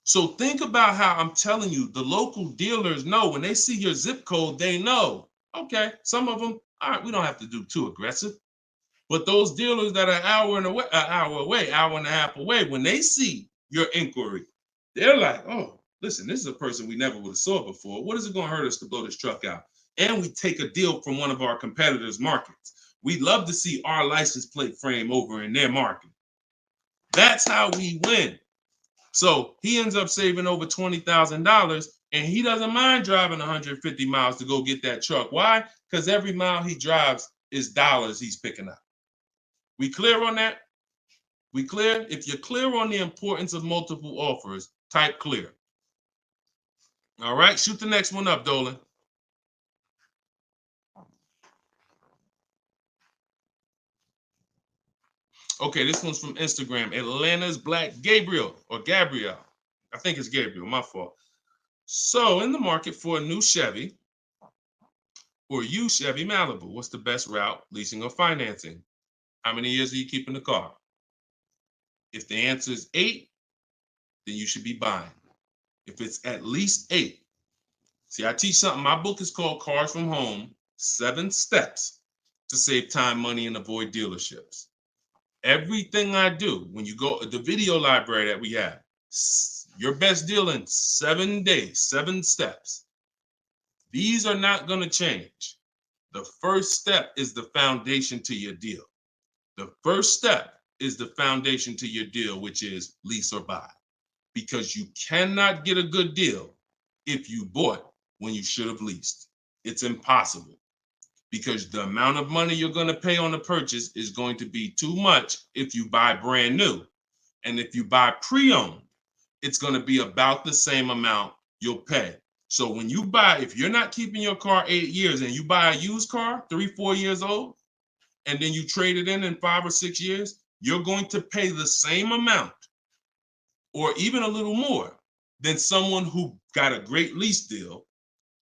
So think about how I'm telling you, the local dealers know when they see your zip code, they know, okay, some of them, all right, we don't have to do too aggressive. But those dealers that are an hour and a half away, when they see your inquiry, they're like, oh, listen, this is a person we never would have saw before. What is it going to hurt us to blow this truck out? And we take a deal from one of our competitors' markets. We'd love to see our license plate frame over in their market. That's how we win. So he ends up saving over $20,000, and he doesn't mind driving 150 miles to go get that truck. Why? Because every mile he drives is dollars he's picking up. We clear on that? We clear? If you're clear on the importance of multiple offers, type clear. All right, shoot the next one up, Dolan. Okay, this one's from Instagram. Atlanta's Black Gabriel. I think it's Gabriel, my fault. So, in the market for a new Chevy or used Chevy Malibu, what's the best route, leasing or financing? How many years are you keeping the car? If the answer is 8, then you should be buying. If it's at least 8. See, I teach something. My book is called Cars from Home, 7 Steps to Save Time, Money, and Avoid Dealerships. Everything I do, when you go, the video library that we have, your best deal in 7 days, 7 steps. These are not going to change. The first step is the foundation to your deal. The first step is the foundation to your deal, which is lease or buy. Because you cannot get a good deal if you bought when you should have leased. It's impossible. Because the amount of money you're going to pay on the purchase is going to be too much if you buy brand new. And if you buy pre-owned, it's going to be about the same amount you'll pay. So when you buy, if you're not keeping your car 8 years and you buy a used car, 3-4 years old, and then you trade it in 5 or 6 years, you're going to pay the same amount or even a little more than someone who got a great lease deal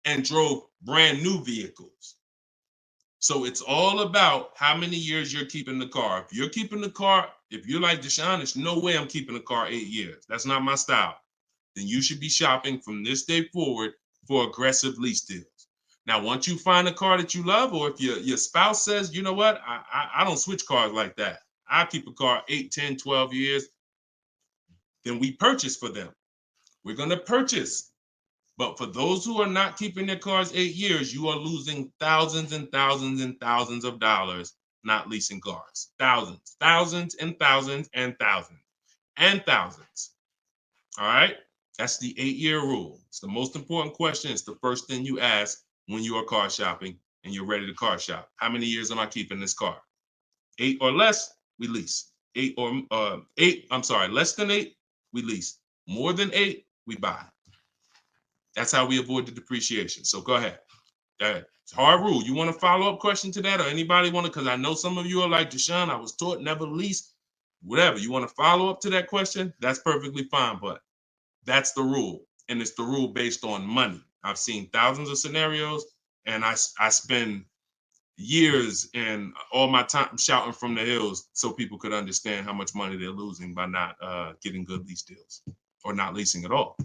and drove brand new vehicles. So it's all about how many years you're keeping the car. If you're keeping the car, if you're like Deshone, there's no way I'm keeping the car 8 years. That's not my style. Then you should be shopping from this day forward for aggressive lease deals. Now, once you find a car that you love, or if your spouse says, you know what, I don't switch cars like that. I keep a car 8, 10, 12 years. Then we purchase for them. We're going to purchase. But for those who are not keeping their cars 8 years, you are losing thousands and thousands and thousands of dollars not leasing cars. Thousands, thousands and thousands and thousands and thousands. All right? That's the 8-year rule. It's the most important question. It's the first thing you ask when you are car shopping and you're ready to car shop. How many years am I keeping this car? 8 or less, we lease. Less than 8, we lease. More than 8, we buy. That's how we avoid the depreciation. So go ahead. It's a hard rule. You want a follow-up question to that, or anybody want to? Because I know some of you are like, Deshone, I was taught never lease. Whatever. You want to follow up to that question? That's perfectly fine. But that's the rule. And it's the rule based on money. I've seen thousands of scenarios, and I spend years and all my time shouting from the hills so people could understand how much money they're losing by not getting good lease deals or not leasing at all.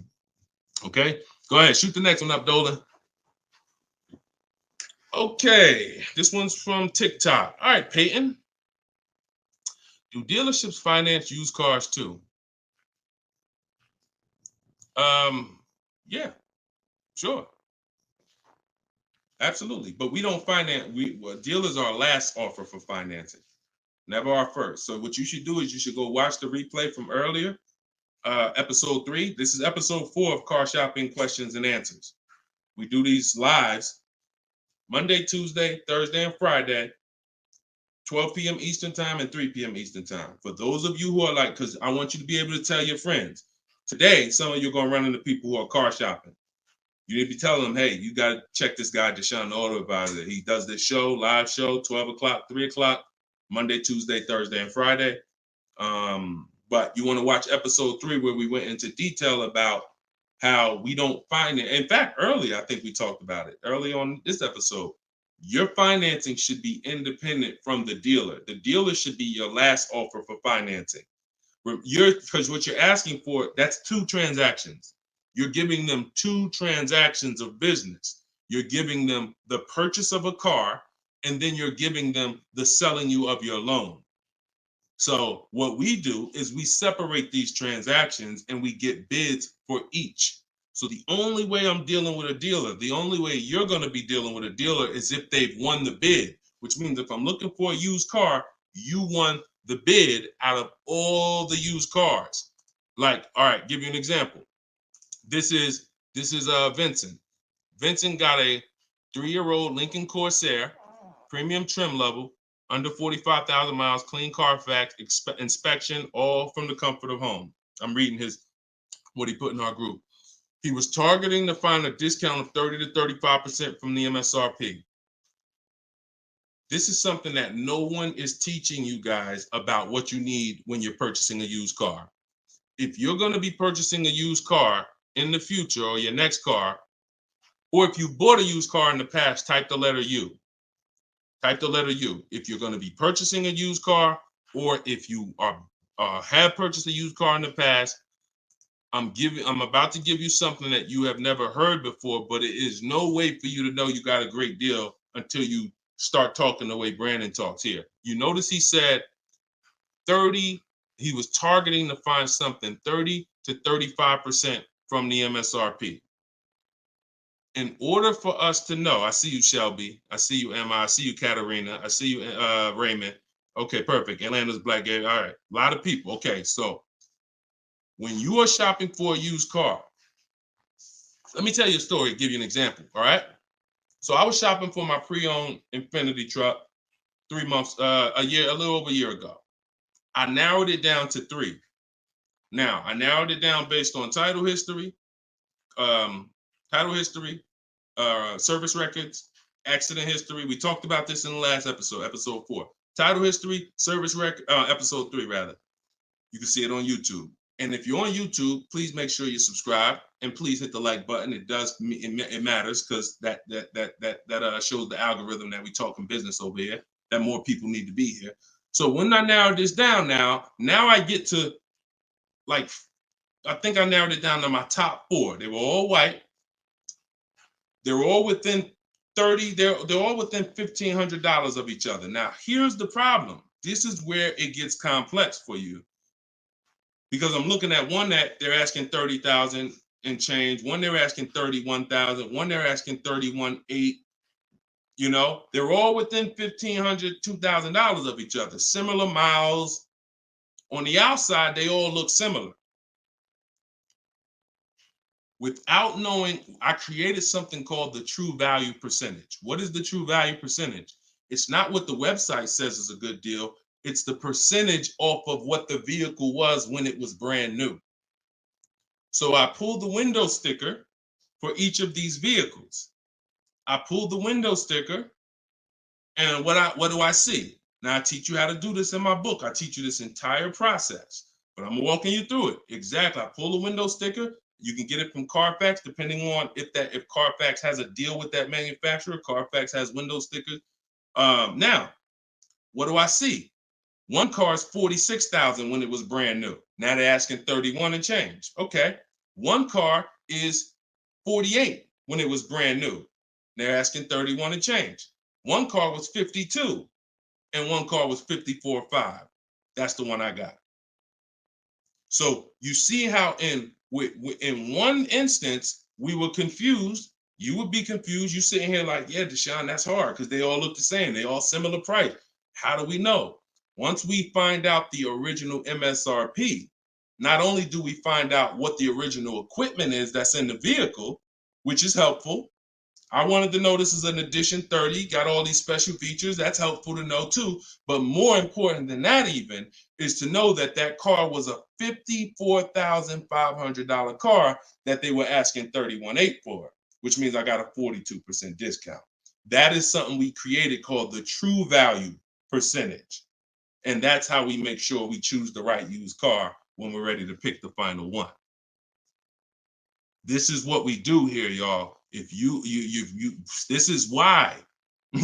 Okay, go ahead, shoot the next one up, Dolan. Okay, this one's from TikTok. All right, Peyton. Do dealerships finance used cars too? Yeah, sure. Absolutely. But we don't finance, dealers are our last offer for financing, never our first. So what you should do is you should go watch the replay from earlier, episode 3. This is episode 4 of Car Shopping Questions and Answers. We do these lives Monday, Tuesday, Thursday, and Friday, 12 p.m. Eastern time and 3 p.m. Eastern time. For those of you who are like, because I want you to be able to tell your friends. Today, some of you are going to run into people who are car shopping. You need to be telling them, hey, you got to check this guy, Deshone the Auto Advisor. He does this show, live show, 12 o'clock, 3 o'clock, Monday, Tuesday, Thursday, and Friday. But you want to watch episode 3 where we went into detail about how we don't finance. In fact, earlier, I think we talked about it early on this episode. Your financing should be independent from the dealer. The dealer should be your last offer for financing. Because what you're asking for, that's 2 transactions. You're giving them 2 transactions of business. You're giving them the purchase of a car, and then you're giving them the selling you of your loan. So what we do is we separate these transactions and we get bids for each. So the only way I'm dealing with a dealer, the only way you're going to be dealing with a dealer is if they've won the bid, which means if I'm looking for a used car, you won the bid out of all the used cars. Like, all right, give you an example. This is Vincent. Vincent got a 3-year-old Lincoln Corsair, premium trim level, under 45,000 miles, clean Carfax, inspection, all from the comfort of home. I'm reading what he put in our group. He was targeting to find a discount of 30 to 35% from the MSRP. This is something that no one is teaching you guys about what you need when you're purchasing a used car. If you're going to be purchasing a used car in the future or your next car, or if you bought a used car in the past, type the letter U. Type the letter U. If you're going to be purchasing a used car, or if you have purchased a used car in the past, I'm about to give you something that you have never heard before, but it is no way for you to know you got a great deal until you start talking the way Brandon talks here. You notice he said 30, he was targeting to find something 30 to 35% from the MSRP. In order for us to know, I see you, Shelby. I see you, Emma. I see you, Katarina. I see you, Raymond. Okay, perfect. Atlanta's Black Gay. All right, a lot of people. Okay, so when you are shopping for a used car, let me tell you a story, give you an example, all right? So I was shopping for my pre-owned Infiniti truck 3 months, a little over a year ago. I narrowed it down to 3. Now, I narrowed it down based on title history, service records, accident history. We talked about this in the last episode, episode 4. Title history, service record, episode 3 rather. You can see it on YouTube. And if you're on YouTube, please make sure you subscribe and please hit the like button. It matters because that shows the algorithm that we talking business over here, that more people need to be here. So when I narrowed this down now I get to, like, I think I narrowed it down to my top 4. They were all white. They were all within 30, they're all within $1,500 of each other. Now, here's the problem. This is where it gets complex for you. Because I'm looking at one that they're asking 30,000 and change, one they're asking 31,000, one they're asking 31,800. You know, they're all within $1,500, $2,000 of each other. Similar miles. On the outside, they all look similar. Without knowing, I created something called the true value percentage. What is the true value percentage? It's not what the website says is a good deal. It's the percentage off of what the vehicle was when it was brand new. So I pulled the window sticker for each of these vehicles. I pulled the window sticker, and what do I see? Now, I teach you how to do this in my book. I teach you this entire process, but I'm walking you through it. Exactly. I pull the window sticker. You can get it from Carfax, depending on if Carfax has a deal with that manufacturer. Carfax has window stickers. Now, what do I see? One car is 46,000 when it was brand new. Now they're asking 31 and change. Okay. One car is 48 when it was brand new. They're asking 31 and change. One car was 52 and one car was 54.5. That's the one I got. So you see how in one instance we were confused. You would be confused. You sitting here like, yeah, Deshone, that's hard because they all look the same. They all similar price. How do we know? Once we find out the original MSRP, not only do we find out what the original equipment is that's in the vehicle, which is helpful. I wanted to know this is an edition 30, got all these special features. That's helpful to know too. But more important than that even is to know that that car was a $54,500 car that they were asking $31,800 for, which means I got a 42% discount. That is something we created called the true value percentage. And that's how we make sure we choose the right used car when we're ready to pick the final one. This is what we do here, y'all. If you this is why,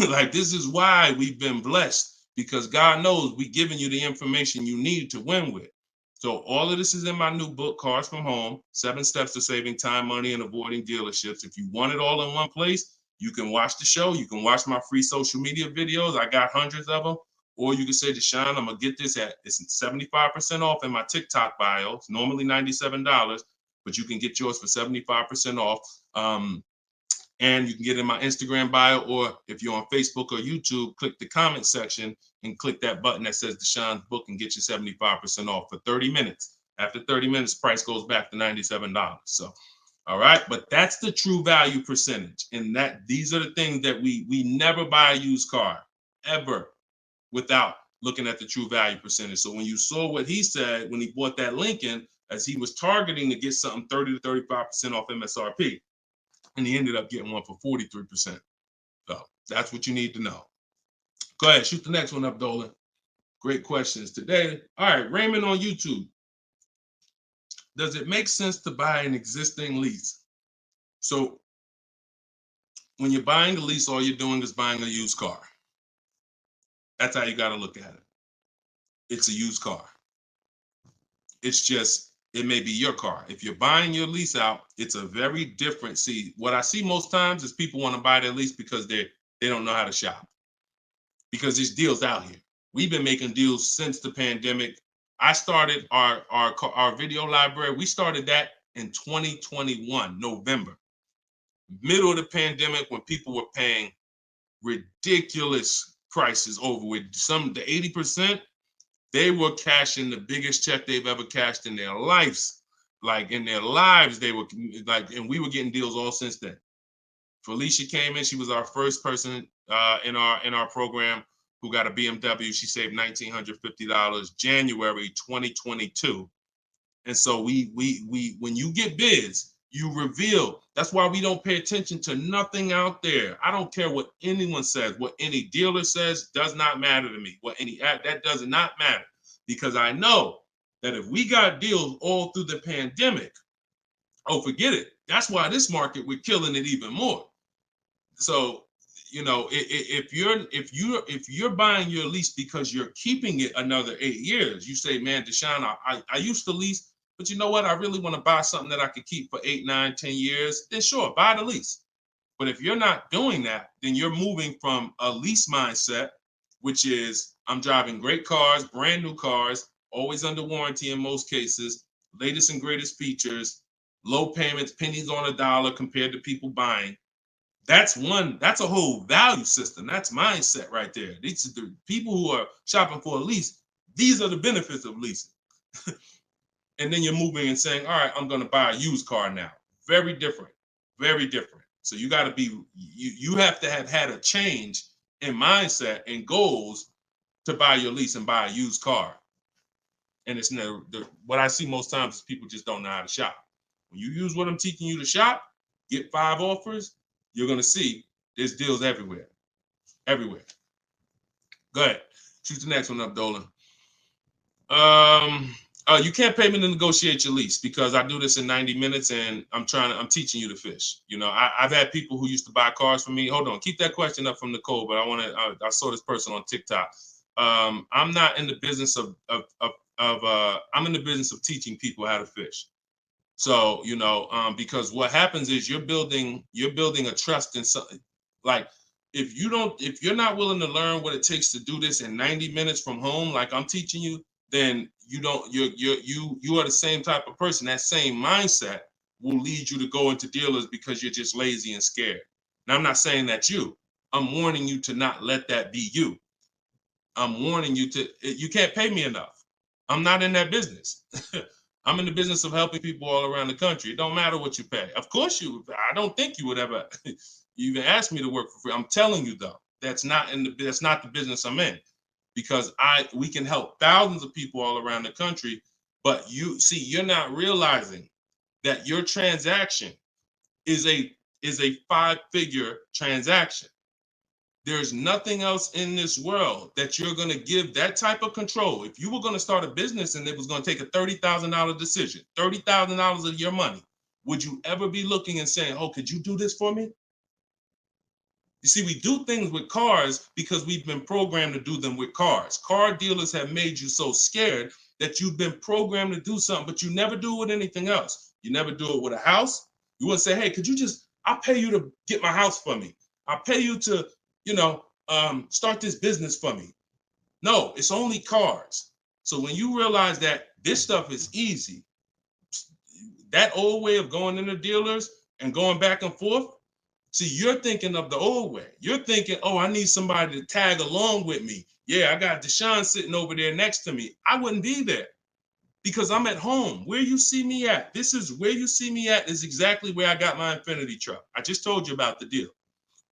like, this is why we've been blessed, because God knows we're giving you the information you need to win with. So all of this is in my new book, Cars from Home, 7 Steps to Saving Time, Money, and Avoiding Dealerships. If you want it all in one place, you can watch the show. You can watch my free social media videos. I got hundreds of them. Or you can say, Deshone, I'm going to get this at, it's 75% off in my TikTok bio. It's normally $97, but you can get yours for 75% off. And you can get in my Instagram bio, or if you're on Facebook or YouTube, click the comment section and click that button that says Deshone's book and get you 75% off for 30 minutes. After 30 minutes, price goes back to $97. So, all right, but that's the true value percentage. And that these are the things that we never buy a used car ever without looking at the true value percentage. So when you saw what he said when he bought that Lincoln, as he was targeting to get something 30 to 35% off MSRP, and he ended up getting one for 43%. So that's what you need to know. Go ahead, shoot the next one up, Dolan. Great questions today. All right, Raymond on YouTube. Does it make sense to buy an existing lease? So when you're buying a lease, all you're doing is buying a used car. That's how you got to look at it. It's a used car. It's just, it may be your car. If you're buying your lease out, it's a very different. See, what I see most times is people want to buy their lease because they don't know how to shop. Because there's deals out here. We've been making deals since the pandemic. I started our video library. We started that in 2021, November. Middle of the pandemic, when people were paying ridiculous prices over with some, the 80%, they were cashing the biggest check they've ever cashed in their lives. Like in their lives, they were like, and we were getting deals all since then. Felicia came in. She was our first person in our program who got a BMW. She saved $1,950 January 2022. And so we when you get bids, you reveal. That's why we don't pay attention to nothing out there. I don't care what anyone says, what any dealer says does not matter to me. That does not matter, because I know that if we got deals all through the pandemic, oh, forget it. That's why this market, we're killing it even more. So, you know, if you're buying your lease because you're keeping it another 8 years, you say, man, Deshone, I used to lease, but you know what? I really want to buy something that I could keep for 8, 9, 10 years. Then sure, buy the lease. But if you're not doing that, then you're moving from a lease mindset, which is I'm driving great cars, brand new cars, always under warranty in most cases, latest and greatest features, low payments, pennies on a dollar compared to people buying. That's a whole value system. That's mindset right there. These are the people who are shopping for a lease. These are the benefits of leasing. And then you're moving and saying, all right, I'm going to buy a used car now. Very different, very different. So you got to be, you have to have had a change in mindset and goals to buy your lease and buy a used car. And it's never, what I see most times is people just don't know how to shop. When you use what I'm teaching you to shop, get 5 offers, you're going to see there's deals everywhere. Everywhere. Go ahead. Shoot the next one up, Dolan. You can't pay me to negotiate your lease, because I do this in 90 minutes and I'm teaching you to fish. You know, I've had people who used to buy cars from me. Hold on, keep that question up from Nicole, but I saw this person on TikTok. I'm not in the business I'm in the business of teaching people how to fish. So, you know, because what happens is you're building a trust in something. Like if you're not willing to learn what it takes to do this in 90 minutes from home, like I'm teaching you, then you are the same type of person. That same mindset will lead you to go into dealers because you're just lazy and scared. Now, I'm not saying that's you. I'm warning you to not let that be you. I'm warning you you can't pay me enough. I'm not in that business. I'm in the business of helping people all around the country. It don't matter what you pay. Of course I don't think you would ever even ask me to work for free. I'm telling you though, that's not the business I'm in, because we can help thousands of people all around the country, but you're not realizing that your transaction is a 5-figure transaction. There's nothing else in this world that you're going to give that type of control. If you were going to start a business and it was going to take a $30,000 decision, $30,000 of your money, would you ever be looking and saying, oh, could you do this for me? You see, we do things with cars because we've been programmed to do them with cars. Car dealers have made you so scared that you've been programmed to do something, but you never do it with anything else. You never do it with a house. You wouldn't say, hey, could you just, I'll pay you to get my house for me. I'll pay you to, start this business for me. No, it's only cars. So when you realize that this stuff is easy, that old way of going into dealers and going back and forth, see, you're thinking of the old way. You're thinking, oh, I need somebody to tag along with me. Yeah, I got Deshone sitting over there next to me. I wouldn't be there because I'm at home. Where you see me at, this is where you see me at is exactly where I got my Infinity truck. I just told you about the deal.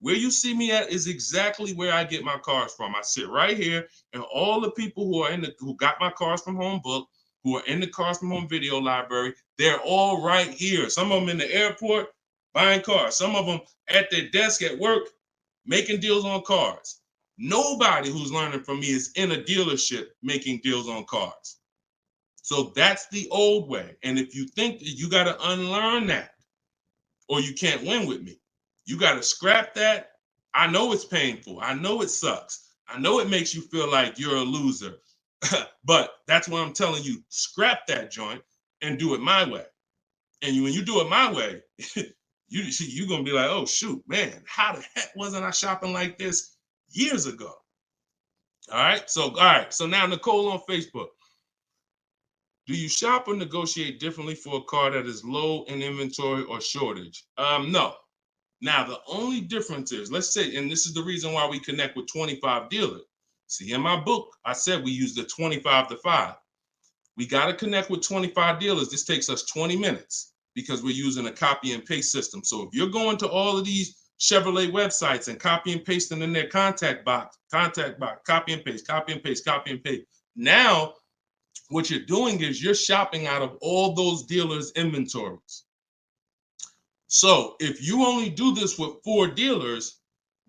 Where you see me at is exactly where I get my cars from. I sit right here, and all the people who got my cars from Home Book, who are in the Cars from Home video library, they're all right here. Some of them in the airport buying cars. Some of them at their desk at work making deals on cars. Nobody who's learning from me is in a dealership making deals on cars. So that's the old way. And if you think that you got to unlearn that or you can't win with me, you got to scrap that. I know it's painful. I know it sucks. I know it makes you feel like you're a loser. But that's what I'm telling you. Scrap that joint and do it my way. And when you do it my way, you're going to be like, oh, shoot, man, how the heck wasn't I shopping like this years ago? All right. So now Nicole on Facebook. Do you shop or negotiate differently for a car that is low in inventory or shortage? No. Now, the only difference is, let's say, and this is the reason why we connect with 25 dealers. See, in my book, I said we use the 25 to 5. We got to connect with 25 dealers. This takes us 20 minutes because we're using a copy and paste system. So if you're going to all of these Chevrolet websites and copy and pasting in their contact box, copy and paste, copy and paste, copy and paste. Now, what you're doing is you're shopping out of all those dealers' inventories. So if you only do this with 4 dealers,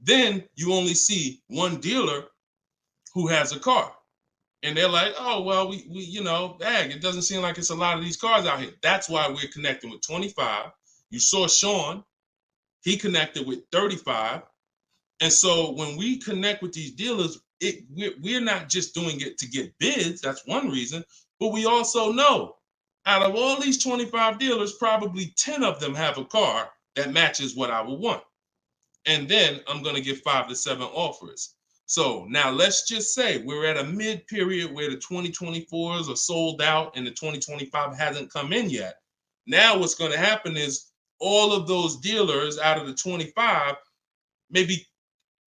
then you only see one dealer who has a car. And they're like, oh, well, we it doesn't seem like it's a lot of these cars out here. That's why we're connecting with 25. You saw Sean, he connected with 35. And so when we connect with these dealers, we're not just doing it to get bids. That's one reason. But we also know out of all these 25 dealers, probably 10 of them have a car that matches what I would want. And then I'm going to give 5 to 7 offers. So now let's just say we're at a mid period where the 2024s are sold out and the 2025 hasn't come in yet. Now what's going to happen is all of those dealers out of the 25, maybe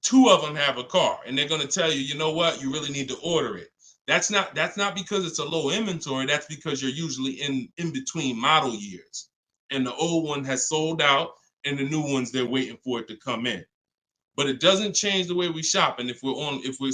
2 of them have a car, and they're going to tell you, you know what, you really need to order it. That's not because it's a low inventory. That's because you're usually in between model years, and the old one has sold out, and the new ones they're waiting for it to come in. But it doesn't change the way we shop. And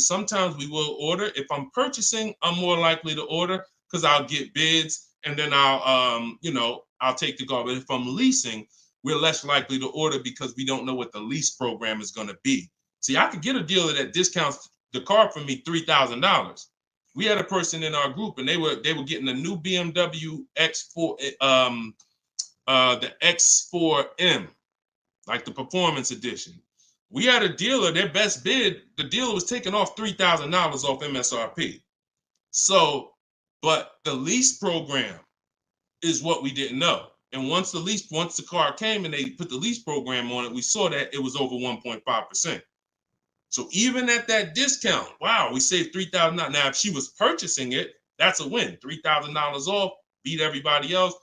sometimes we will order. If I'm purchasing, I'm more likely to order because I'll get bids, and then I'll take the car. But if I'm leasing, we're less likely to order because we don't know what the lease program is going to be. See, I could get a dealer that discounts the car for me $3,000. We had a person in our group, and they were getting a new BMW X4, the X4M, like the performance edition. We had a dealer, their best bid, the dealer was taking off $3,000 off MSRP. So, but the lease program is what we didn't know. And once the car came and they put the lease program on it, we saw that it was over 1.5%. So even at that discount, wow, we saved $3,000. Now, if she was purchasing it, that's a win. $3,000 off, beat everybody else.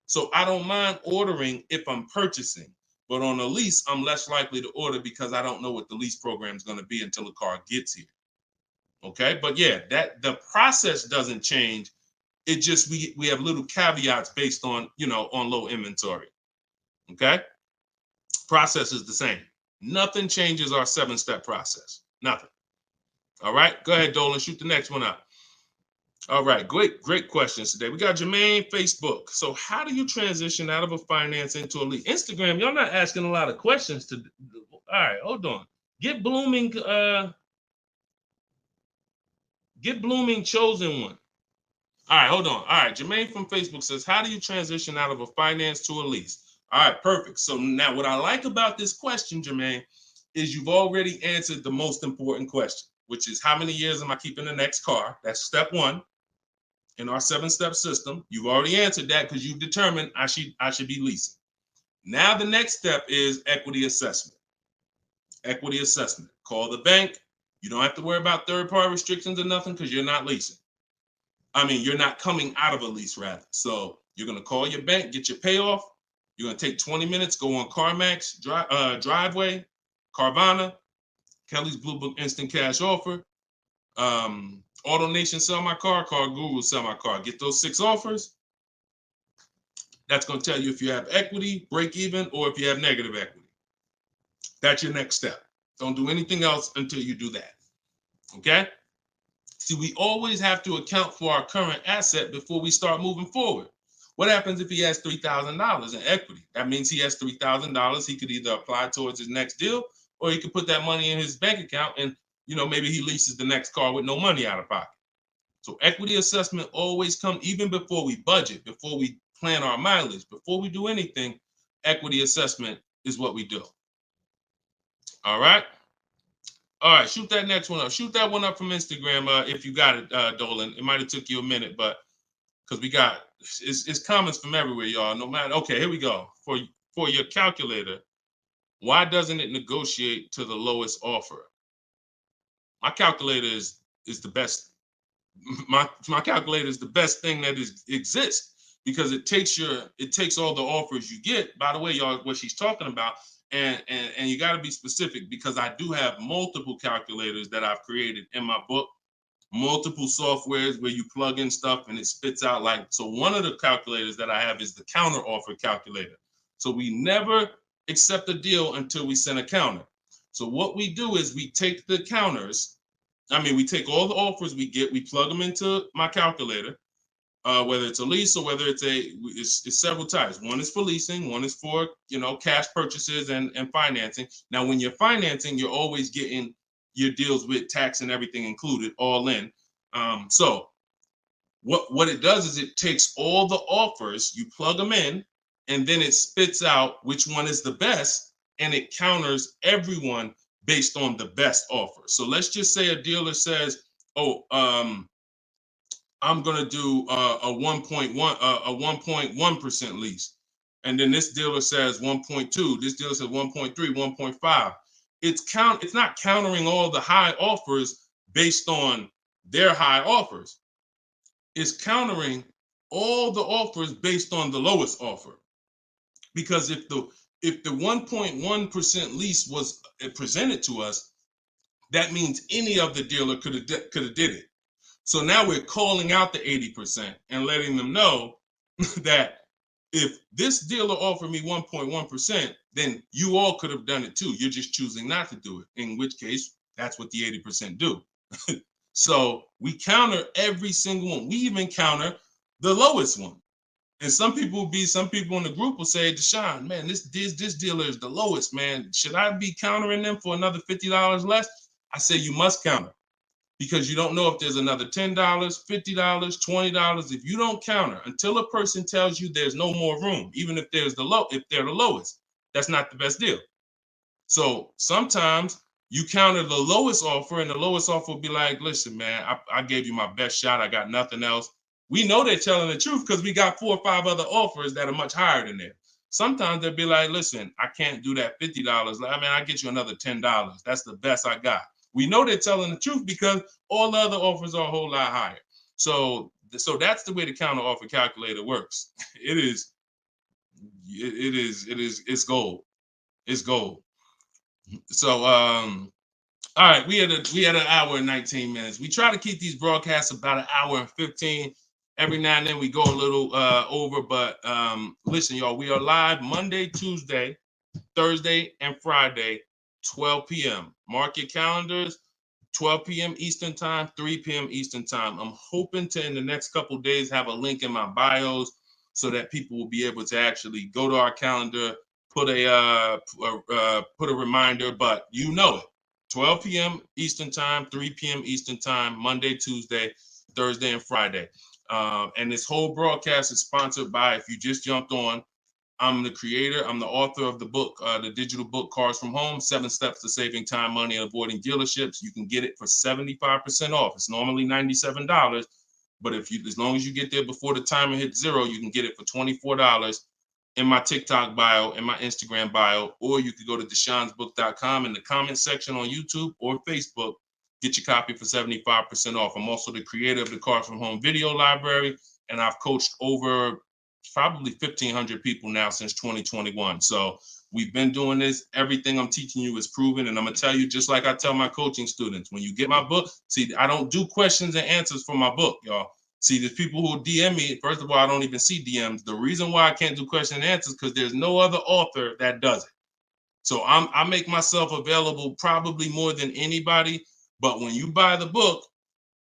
So I don't mind ordering if I'm purchasing. But on a lease, I'm less likely to order because I don't know what the lease program is going to be until the car gets here. Okay, but yeah, that the process doesn't change. It just we have little caveats based on on low inventory. Okay, process is the same. Nothing changes our 7-step process. Nothing. All right, go ahead, Dolan. Shoot the next one up. All right, great questions today. We got Jermaine, Facebook. So how do you transition out of a finance into a lease? Instagram, y'all not asking a lot of questions. All right, hold on. Get blooming chosen one. All right, hold on. All right, Jermaine from Facebook says, how do you transition out of a finance to a lease? All right, perfect. So now what I like about this question, Jermaine, is you've already answered the most important question, which is how many years am I keeping the next car? That's step one in our 7-step system. You've already answered that because you've determined I should be leasing. Now the next step is equity assessment. Equity assessment. Call the bank. You don't have to worry about third-party restrictions or nothing because you're not leasing. I mean, you're not coming out of a lease, rather. So you're going to call your bank, get your payoff. You're going to take 20 minutes, go on CarMax, Driveway, Carvana, Kelly's Blue Book Instant Cash Offer, AutoNation Sell My Car, Car Guru Sell My Car. Get those 6 offers. That's going to tell you if you have equity, break even, or if you have negative equity. That's your next step. Don't do anything else until you do that. Okay? See, we always have to account for our current asset before we start moving forward. What happens if he has $3,000 in equity? That means he has $3,000. He could either apply towards his next deal, or he could put that money in his bank account and, maybe he leases the next car with no money out of pocket. So equity assessment always comes even before we budget, before we plan our mileage, before we do anything. Equity assessment is what we do. All right. All right, shoot that next one up. Shoot that one up from Instagram if you got it, Dolan. It might have took you a minute, but because we got it's comments from everywhere, y'all. No matter. Okay, here we go. For your calculator, why doesn't it negotiate to the lowest offer? My calculator is the best. My calculator is the best thing that exists because it takes all the offers you get. By the way, y'all, what she's talking about. And you got to be specific because I do have multiple calculators that I've created in my book, multiple softwares where you plug in stuff and it spits out so one of the calculators that I have is the counter offer calculator. So we never accept a deal until we send a counter. So what we do is we take the counters. We take all the offers we get, we plug them into my calculator. Whether it's a lease or whether it's several types. One is for leasing, one is for cash purchases and financing. Now, when you're financing, you're always getting your deals with tax and everything included, all in. So what it does is it takes all the offers, you plug them in, and then it spits out which one is the best, and it counters everyone based on the best offer. So let's just say a dealer says, I'm gonna do a 1.1% lease, and then this dealer says 1.2. This dealer says 1.3, 1.5. It's not countering all the high offers based on their high offers. It's countering all the offers based on the lowest offer. Because if the 1.1% lease was presented to us, that means any of the dealer could have did it. So now we're calling out the 80% and letting them know that if this dealer offered me 1.1%, then you all could have done it too. You're just choosing not to do it, in which case that's what the 80% do. So we counter every single one. We even counter the lowest one. And some people in the group will say, Deshone, man, this dealer is the lowest, man. Should I be countering them for another $50 less? I say you must counter. Because you don't know if there's another $10, $50, $20. If you don't counter until a person tells you there's no more room, even if they're the lowest, that's not the best deal. So sometimes you counter the lowest offer, and the lowest offer will be like, listen, man, I gave you my best shot. I got nothing else. We know they're telling the truth because we got 4 or 5 other offers that are much higher than that. Sometimes they'll be like, listen, I can't do that $50. I'll get you another $10. That's the best I got. We know they're telling the truth because all the other offers are a whole lot higher. So that's the way the counter offer calculator works. It's gold. It's gold. So all right, we had an hour and 19 minutes. We try to keep these broadcasts about an hour and 15. Every now and then we go a little over, but listen, y'all, we are live Monday, Tuesday, Thursday, and Friday, 12 p.m. Mark your calendars, 12 p.m. Eastern time, 3 p.m. Eastern time. I'm hoping to, in the next couple of days, have a link in my bios so that people will be able to actually go to our calendar, put a reminder, but you know it. 12 p.m. Eastern time, 3 p.m. Eastern time, Monday, Tuesday, Thursday, and Friday. And this whole broadcast is sponsored by, if you just jumped on, I'm the creator, I'm the author of the book, the digital book, Cars from Home, 7 Steps to Saving Time, Money, and Avoiding Dealerships. You can get it for 75% off. It's normally $97, but as long as you get there before the timer hits 0, you can get it for $24 in my TikTok bio, in my Instagram bio, or you could go to deshonesbook.com in the comment section on YouTube or Facebook. Get your copy for 75% off. I'm also the creator of the Cars from Home video library, and I've coached over probably 1,500 people now since 2021. So we've been doing this. Everything I'm teaching you is proven. And I'm going to tell you, just like I tell my coaching students, when you get my book, see, I don't do questions and answers for my book, y'all. See, there's people who DM me. First of all, I don't even see DMs. The reason why I can't do question and answers because there's no other author that does it. So I make myself available probably more than anybody. But when you buy the book,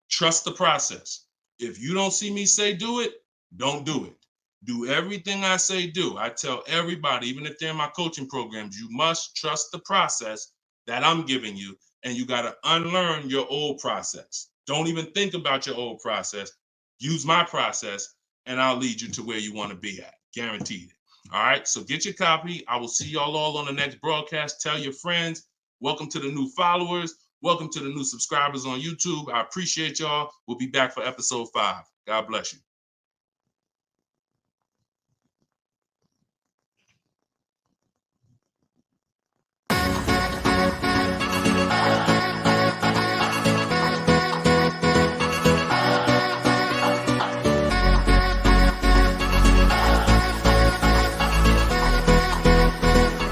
trust the process. If you don't see me say do it, don't do it. Do everything I say do. I tell everybody, even if they're in my coaching programs, you must trust the process that I'm giving you, and you got to unlearn your old process. Don't even think about your old process. Use my process, and I'll lead you to where you want to be at. Guaranteed. All right, so get your copy. I will see y'all all on the next broadcast. Tell your friends. Welcome to the new followers. Welcome to the new subscribers on YouTube. I appreciate y'all. We'll be back for episode 5. God bless you.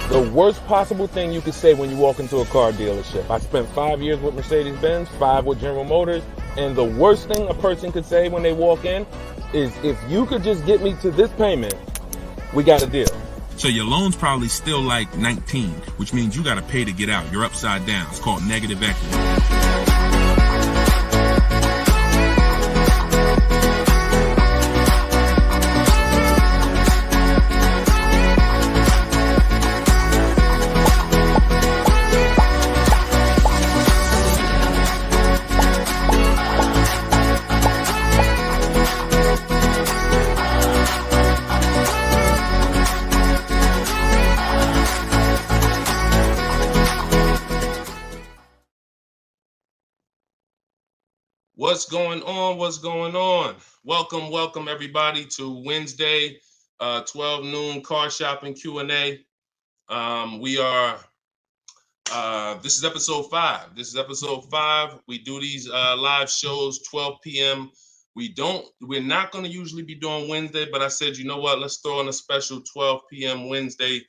The worst possible thing you could say when you walk into a car dealership. I spent 5 years with Mercedes-Benz, 5 with General Motors, and the worst thing a person could say when they walk in is, if you could just get me to this payment, we got a deal. So your loan's probably still like 19, which means you got to pay to get out. You're upside down. It's called negative equity. What's going on? What's going on? Welcome everybody to Wednesday, 12 noon car shopping Q&A. This is episode 5. We do these live shows 12 p.m. We're not going to usually be doing Wednesday, but I said, you know what? Let's throw in a special 12 p.m. Wednesday.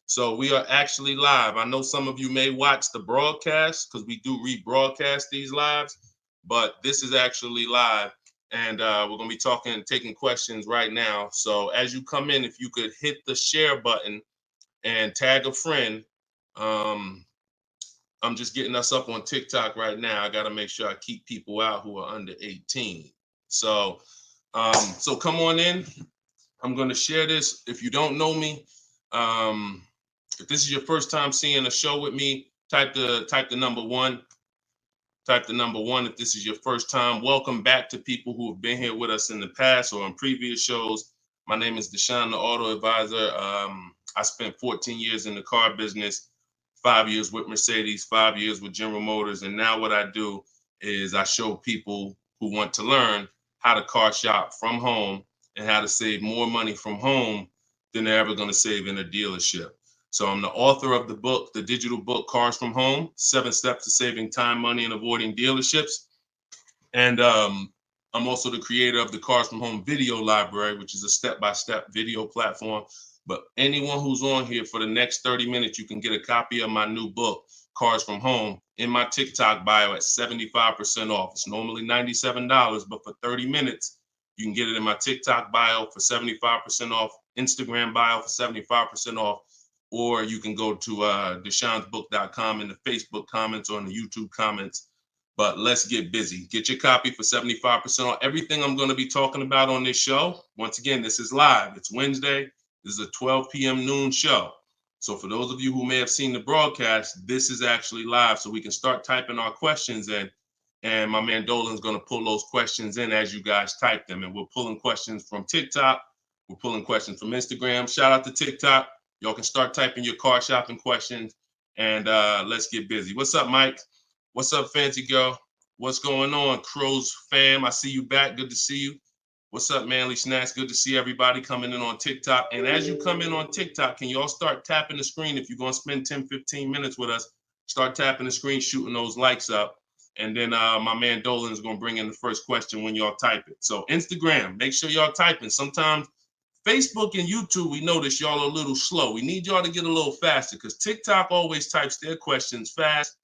So we are actually live. I know some of you may watch the broadcast because we do rebroadcast these lives, but this is actually live, and we're going to be talking and taking questions right now. So as you come in, if you could hit the share button and tag a friend. I'm just getting us up on TikTok right now. I got to make sure I keep people out who are under 18. So come on in. I'm going to share this. If you don't know me, if this is your first time seeing a show with me, type the number 1. Type the number 1 if this is your first time. Welcome back to people who have been here with us in the past or on previous shows. My name is Deshone the Auto Advisor. I spent 14 years in the car business, 5 years with Mercedes, 5 years with General Motors. And now what I do is I show people who want to learn how to car shop from home and how to save more money from home than they're ever going to save in a dealership. So I'm the author of the book, the digital book, Cars from Home, 7 Steps to Saving Time, Money, and Avoiding Dealerships. And I'm also the creator of the Cars from Home video library, which is a step-by-step video platform. But anyone who's on here for the next 30 minutes, you can get a copy of my new book, Cars from Home, in my TikTok bio at 75% off. It's normally $97, but for 30 minutes, you can get it in my TikTok bio for 75% off, Instagram bio for 75% off. Or you can go to deshonesbook.com in the Facebook comments or in the YouTube comments. But let's get busy. Get your copy for 75% off. Everything I'm going to be talking about on this show, once again, this is live. It's Wednesday. This is a 12 p.m. noon show. So for those of you who may have seen the broadcast, this is actually live, so we can start typing our questions in. And my man Dolan's going to pull those questions in as you guys type them. And we're pulling questions from TikTok. We're pulling questions from Instagram. Shout out to TikTok. Y'all can start typing your car shopping questions, and let's get busy. What's up, Mike? What's up, Fancy Girl? What's going on, Crows fam? I see you back. Good to see you. What's up, Manly Snacks? Good to see everybody coming in on TikTok. And as you come in on TikTok, can y'all start tapping the screen? If you're going to spend 10, 15 minutes with us, start tapping the screen, shooting those likes up. And then my man Dolan is going to bring in the first question when y'all type it. So Instagram, make sure y'all typing. Sometimes Facebook and YouTube, we notice y'all are a little slow. We need y'all to get a little faster because TikTok always types their questions fast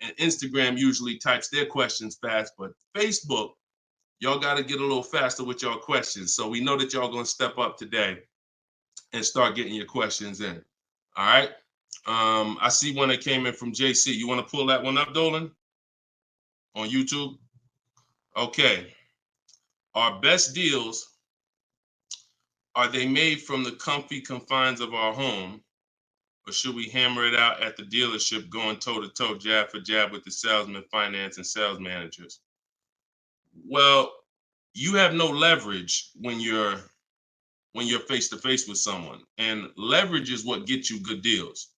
and Instagram usually types their questions fast. But Facebook, y'all got to get a little faster with y'all questions. So we know that y'all going to step up today and start getting your questions in. All right. I see one that came in from JC. You want to pull that one up, Dolan? On YouTube? Okay. Our best deals, are they made from the comfy confines of our home, or should we hammer it out at the dealership going toe-to-toe, jab for jab with the salesman, finance, and sales managers? Well, you have no leverage when you're face-to-face with someone. And leverage is what gets you good deals.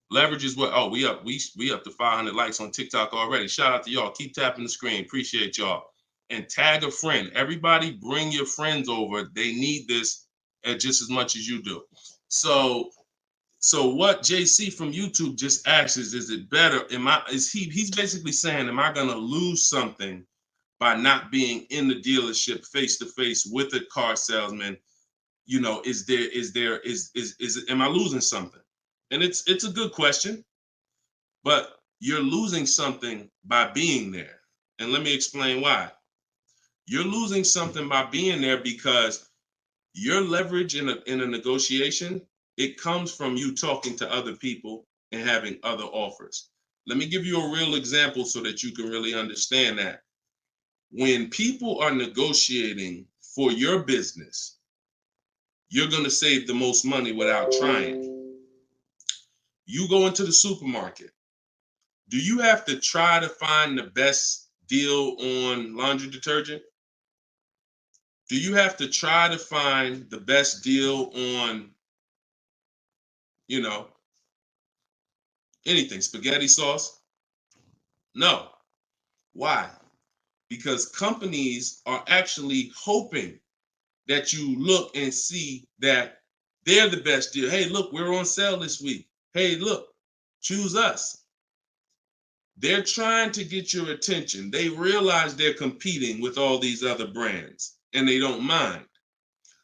Leverage is what, oh, we up to 500 likes on TikTok already. Shout out to y'all. Keep tapping the screen. Appreciate y'all. And tag a friend. Everybody bring your friends over. They need this just as much as you do. So what JC from YouTube just asks is it better? He's basically saying, am I gonna lose something by not being in the dealership face to face with a car salesman? You know, am I losing something? And it's a good question, but you're losing something by being there. And let me explain why. You're losing something by being there because your leverage in a negotiation, it comes from you talking to other people and having other offers. Let me give you a real example so that you can really understand that. When people are negotiating for your business, you're going to save the most money without trying. You go into the supermarket. Do you have to try to find the best deal on laundry detergent? Do you have to try to find the best deal on, anything, spaghetti sauce? No. Why? Because companies are actually hoping that you look and see that they're the best deal. Hey, look, we're on sale this week. Hey, look, choose us. They're trying to get your attention. They realize they're competing with all these other brands and they don't mind.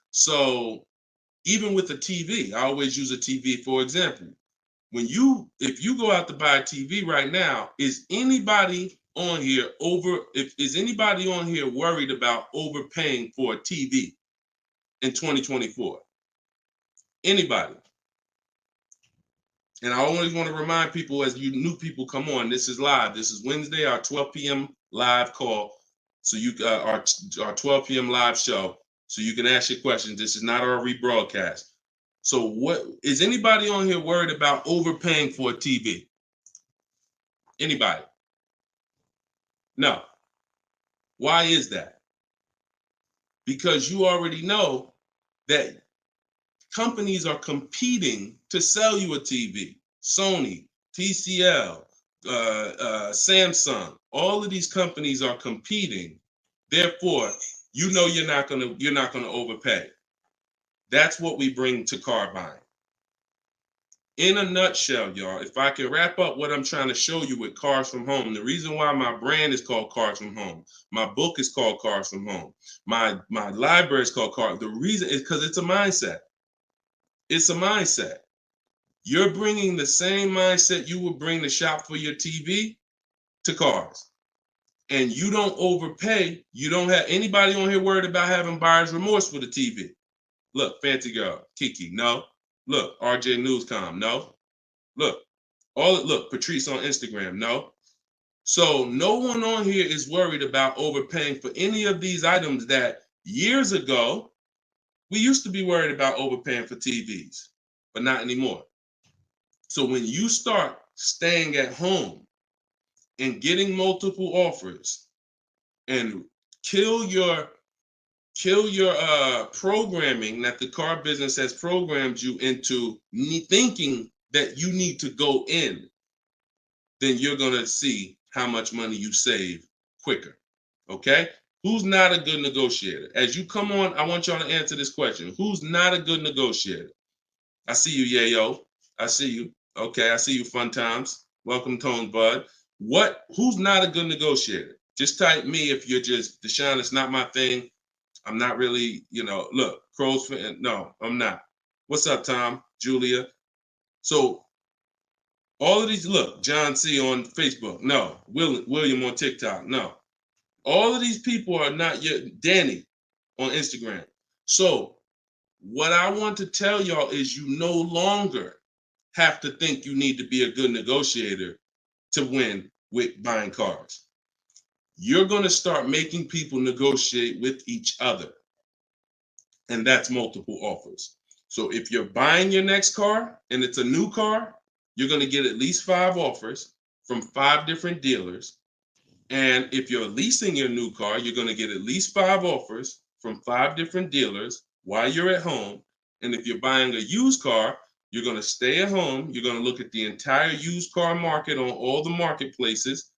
So even with a TV, I always use a TV for example. If you go out to buy a TV right now, is anybody on here worried about overpaying for a TV in 2024? Anybody? And I always want to remind people, as you new people come on, this is live. This is Wednesday, our 12 p.m. live call. So our 12 p.m. live show. So you can ask your questions. This is not our rebroadcast. So what is anybody on here worried about overpaying for a TV? Anybody? No. Why is that? Because you already know that companies are competing to sell you a TV. Sony, TCL, Samsung, all of these companies are competing. Therefore, you're not gonna overpay. That's what we bring to car buying. In a nutshell, y'all, if I can wrap up what I'm trying to show you with Cars From Home, the reason why my brand is called Cars From Home, my book is called Cars From Home, my library is called Cars. The reason is because it's a mindset. It's a mindset. You're bringing the same mindset you would bring to shop for your TV to cars. And you don't overpay. You don't have anybody on here worried about having buyer's remorse for the TV. Look, Fancy Girl, Kiki, no. Look, RJ Newscom, no. Look, Patrice on Instagram, no. So no one on here is worried about overpaying for any of these items that years ago, we used to be worried about overpaying for TVs, but not anymore. So when you start staying at home and getting multiple offers and kill your programming that the car business has programmed you into thinking that you need to go in, then you're going to see how much money you save quicker. Okay? Who's not a good negotiator? As you come on, I want y'all to answer this question. Who's not a good negotiator? I see you, Yayo. I see you. Okay, I see you, Fun Times. Welcome, Tone Bud. Who's not a good negotiator? Just type me if you're just, Deshone, it's not my thing. I'm not really, look, Crow's fan. No, I'm not. What's up, Tom? Julia? So all of these, look, John C on Facebook. No. William on TikTok. No. All of these people are not yet. Danny on Instagram. So what I want to tell y'all is you no longer have to think you need to be a good negotiator to win with buying cars. You're going to start making people negotiate with each other. And that's multiple offers. So if you're buying your next car and it's a new car, you're going to get at least 5 offers from 5 different dealers. And if you're leasing your new car, you're going to get at least 5 offers from 5 different dealers while you're at home. And if you're buying a used car, you're going to stay at home. You're going to look at the entire used car market on all the marketplaces.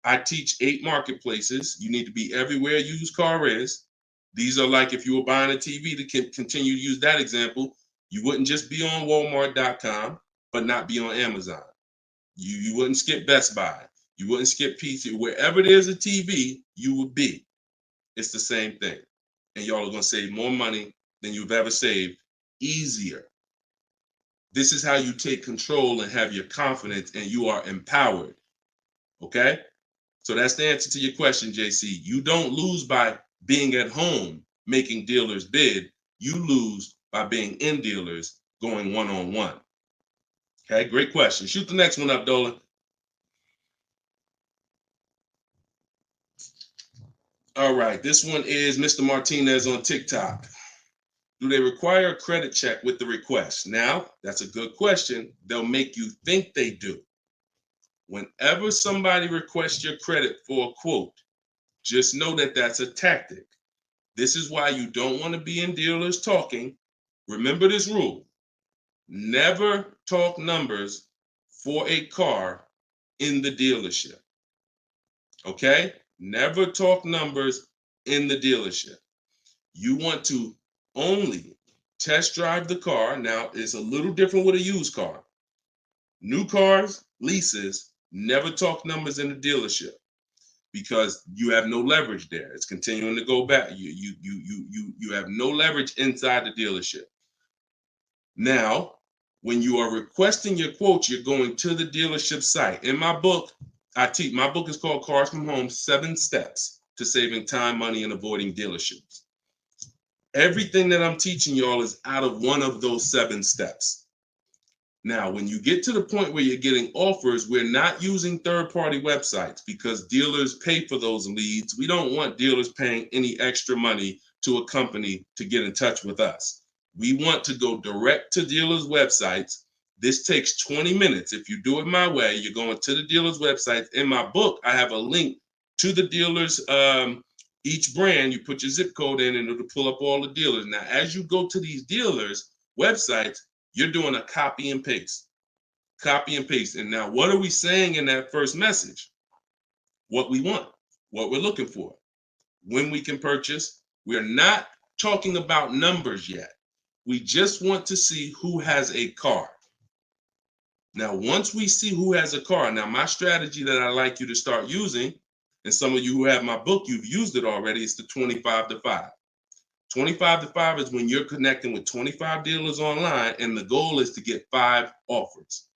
I teach 8 marketplaces. You need to be everywhere a used car is. These are like if you were buying a TV, to continue to use that example, you wouldn't just be on Walmart.com, but not be on Amazon. You wouldn't skip Best Buy. You wouldn't skip PC. Wherever there's a TV, you would be. It's the same thing. And y'all are going to save more money than you've ever saved, easier. This is how you take control and have your confidence, and you are empowered. Okay? So that's the answer to your question, JC. You don't lose by being at home making dealers bid. You lose by being in dealers going one-on-one. Okay, great question. Shoot the next one up, Dolan. All right, this one is Mr. Martinez on TikTok. Do they require a credit check with the request? Now, that's a good question. They'll make you think they do. Whenever somebody requests your credit for a quote, just know that that's a tactic. This is why you don't want to be in dealers talking. Remember this rule. Never talk numbers for a car in the dealership. Okay? Never talk numbers in the dealership. You want to only test drive the car. Now, it's a little different with a used car. New cars, leases, never talk numbers in the dealership because you have no leverage there. It's continuing to go back. You have no leverage inside the dealership. Now, when you are requesting your quotes, you're going to the dealership site. In my book, my book is called Cars from Home, 7 Steps to Saving Time, Money, and Avoiding Dealerships. Everything that I'm teaching y'all is out of one of those 7 steps. Now, when you get to the point where you're getting offers, we're not using third-party websites because dealers pay for those leads. We don't want dealers paying any extra money to a company to get in touch with us. We want to go direct to dealers' websites. This takes 20 minutes. If you do it my way, you're going to the dealer's website. In my book, I have a link to the dealers, each brand. You put your zip code in and it'll pull up all the dealers. Now, as you go to these dealers' websites, you're doing a copy and paste. Copy and paste. And now, what are we saying in that first message? What we want, what we're looking for, when we can purchase. We're not talking about numbers yet. We just want to see who has a car. Now, once we see who has a car, now my strategy that I like you to start using, and some of you who have my book, you've used it already, is the 25 to 5. 25 to 5 is when you're connecting with 25 dealers online, and the goal is to get 5 offers.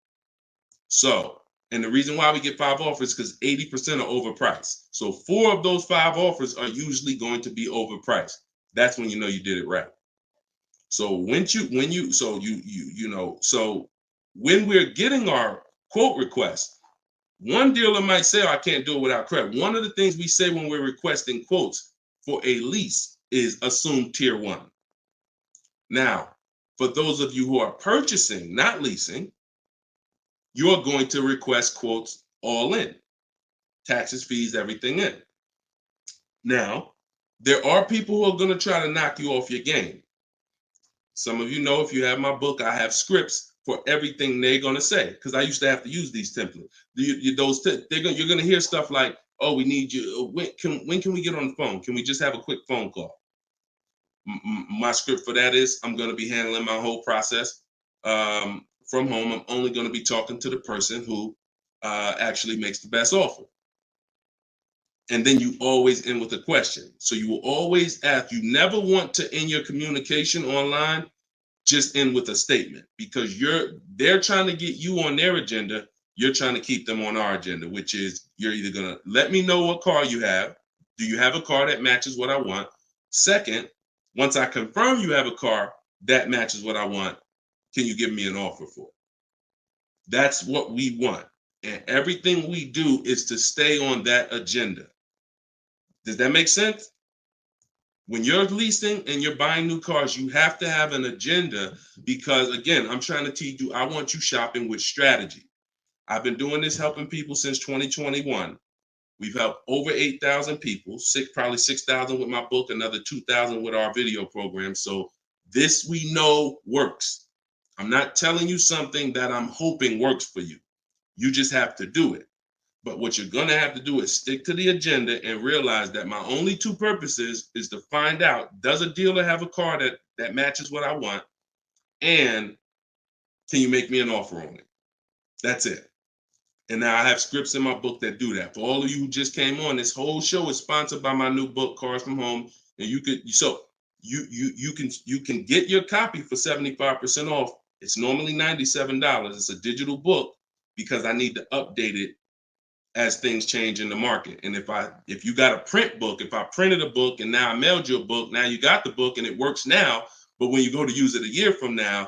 So, and the reason why we get 5 offers is because 80% are overpriced. So 4 of those 5 offers are usually going to be overpriced. That's when you know you did it right. So when we're getting our quote request, one dealer might say, oh, I can't do it without credit. One of the things we say when we're requesting quotes for a lease is assume tier 1. Now, for those of you who are purchasing, not leasing, you're going to request quotes all in, taxes, fees, everything in. Now, there are people who are going to try to knock you off your game. Some of you know, if you have my book, I have scripts for everything they're going to say, because I used to have to use these templates. You're going to hear stuff like, oh, we need you. When can we get on the phone? Can we just have a quick phone call? My script for that is, I'm going to be handling my whole process from home. I'm only going to be talking to the person who actually makes the best offer. And then you always end with a question. So you will always ask. You never want to end your communication online just end with a statement, because they're trying to get you on their agenda. You're trying to keep them on our agenda, which is, you're either going to let me know what car you have. Do you have a car that matches what I want? Second, once I confirm you have a car that matches what I want, can you give me an offer for it? That's what we want. And everything we do is to stay on that agenda. Does that make sense? When you're leasing and you're buying new cars, you have to have an agenda, because, again, I'm trying to teach you, I want you shopping with strategy. I've been doing this, helping people since 2021. We've helped over 8,000 people, probably 6,000 with my book, another 2,000 with our video program. So this, we know, works. I'm not telling you something that I'm hoping works for you. You just have to do it. But what you're going to have to do is stick to the agenda and realize that my only two purposes is to find out, does a dealer have a car that matches what I want? And can you make me an offer on it? That's it. And now I have scripts in my book that do that. For all of you who just came on, this whole show is sponsored by my new book, Cars from Home. And you can get your copy for 75% off. It's normally $97. It's a digital book, because I need to update it as things change in the market. And if you got a print book, if I printed a book and now I mailed you a book, now you got the book and it works now, but when you go to use it a year from now,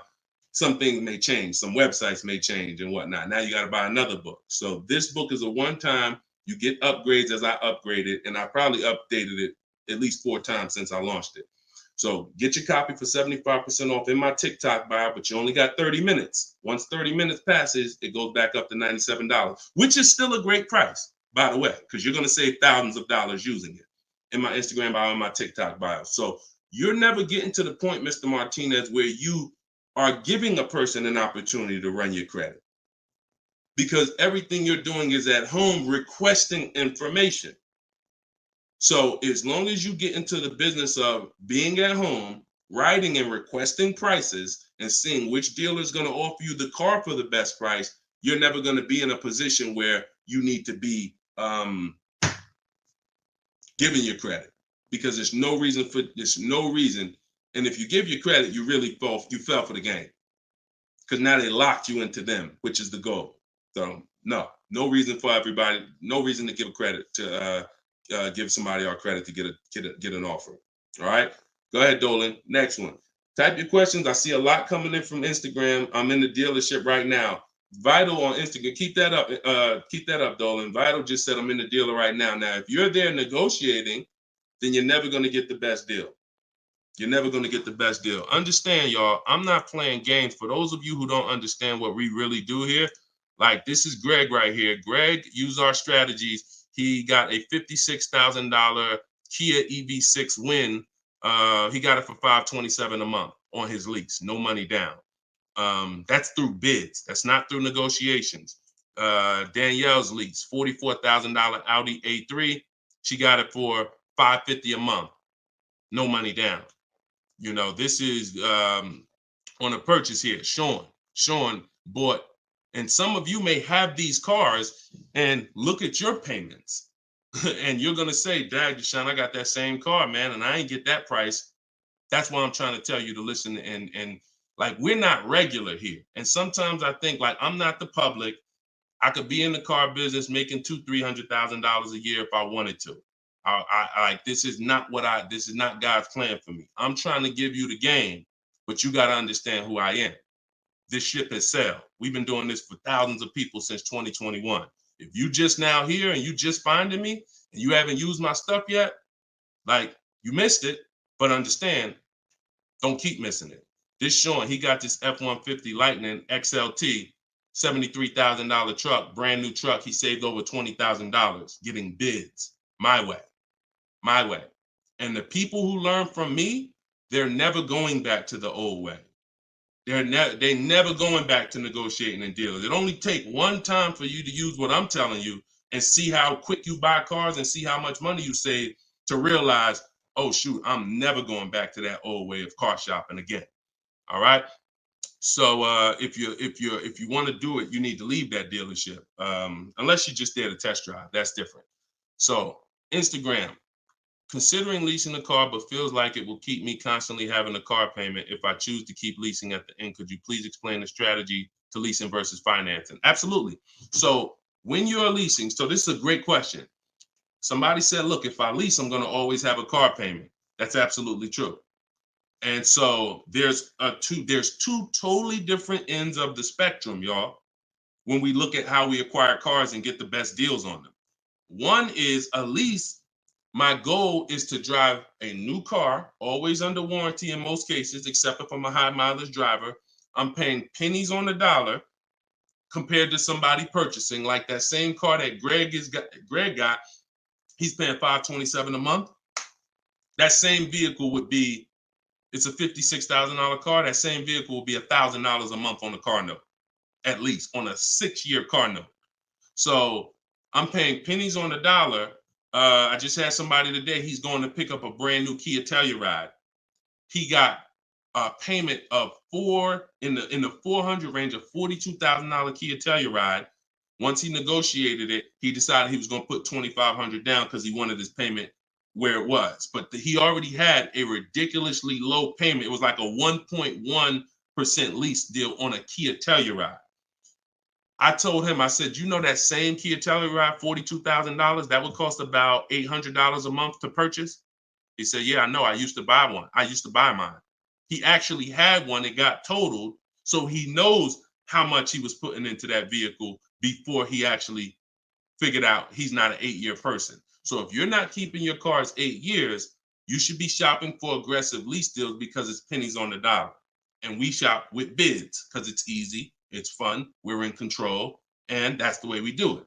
some things may change, some websites may change and whatnot. Now you got to buy another book. So this book is a one-time. You get upgrades as I upgrade it, and I probably updated it at least 4 times since I launched it. So get your copy for 75% off in my TikTok bio, but you only got 30 minutes. Once 30 minutes passes, it goes back up to $97, which is still a great price, by the way, because you're going to save thousands of dollars using it in my Instagram bio and my TikTok bio. So you're never getting to the point, Mr. Martinez, where you are giving a person an opportunity to run your credit, because everything you're doing is at home requesting information. So as long as you get into the business of being at home, writing and requesting prices, and seeing which dealer is going to offer you the car for the best price, you're never going to be in a position where you need to be giving your credit, because there's no reason. And if you give your credit, you really fell for the game, because now they locked you into them, which is the goal. So no reason for everybody, no reason to give credit to give somebody our credit to get an offer. All right, go ahead, Dolan. Next one. Type your questions. I see a lot coming in from Instagram. I'm in the dealership right now. Vital on Instagram. Keep that up. Keep that up, Dolan. Vital just said I'm in the dealer right now. Now, if you're there negotiating, then you're never going to get the best deal. You're never going to get the best deal. Understand, y'all, I'm not playing games. For those of you who don't understand what we really do here, like, this is Greg right here. Greg used our strategies. He got a $56,000 Kia EV6 win. He got it for $527 a month on his lease, no money down. That's through bids. That's not through negotiations. Danielle's lease, $44,000 Audi A3. She got it for $550 a month, no money down. You know, this is on a purchase here. Sean bought, and some of you may have these cars and look at your payments and you're going to say, Dad, Deshone, I got that same car, man, and I ain't get that price. That's why I'm trying to tell you to listen. And like, we're not regular here. And sometimes I think, like, I'm not the public. I could be in the car business making $200,000-$300,000 a year if I wanted to. This is not God's plan for me. I'm trying to give you the game, but you got to understand who I am. This ship has sailed. We've been doing this for thousands of people since 2021. If you just now here and you just finding me and you haven't used my stuff yet, like, you missed it, but understand, don't keep missing it. This Sean, he got this F-150 Lightning XLT, $73,000 truck, brand new truck. He saved over $20,000 getting bids my way. And the people who learn from me, they're never going back to the old way. They're never going back to negotiating and dealing. It only take one time for you to use what I'm telling you and see how quick you buy cars and see how much money you save to realize, oh shoot, I'm never going back to that old way of car shopping again. All right. So if you want to do it, you need to leave that dealership. Unless you're just there to test drive, that's different. So Instagram. Considering leasing a car, but feels like it will keep me constantly having a car payment if I choose to keep leasing at the end. Could you please explain the strategy to leasing versus financing? Absolutely. So when you're leasing, so this is a great question. Somebody said, look, if I lease, I'm going to always have a car payment. That's absolutely true. And so there's two totally different ends of the spectrum, y'all, when we look at how we acquire cars and get the best deals on them. One is a lease. My goal is to drive a new car, always under warranty in most cases, except if I'm a high mileage driver. I'm paying pennies on the dollar compared to somebody purchasing like that same car that Greg got. He's paying $527 a month. That same vehicle would be, it's a $56,000 car. That same vehicle will be $1,000 a month on the car note, at least on a 6-year car note. So I'm paying pennies on the dollar. I just had somebody today, he's going to pick up a brand new Kia Telluride. He got a payment of in the 400 range of $42,000 Kia Telluride. Once he negotiated it, he decided he was going to put $2,500 down because he wanted his payment where it was. But he already had a ridiculously low payment. It was like a 1.1% lease deal on a Kia Telluride. I told him, I said, you know that same Kia Telluride, $42,000, that would cost about $800 a month to purchase? He said, yeah, I know. I used to buy one. I used to buy mine. He actually had one. It got totaled. So he knows how much he was putting into that vehicle before he actually figured out he's not an 8-year person. So if you're not keeping your cars 8 years, you should be shopping for aggressive lease deals because it's pennies on the dollar. And we shop with bids because it's easy. It's fun. We're in control. And that's the way we do it.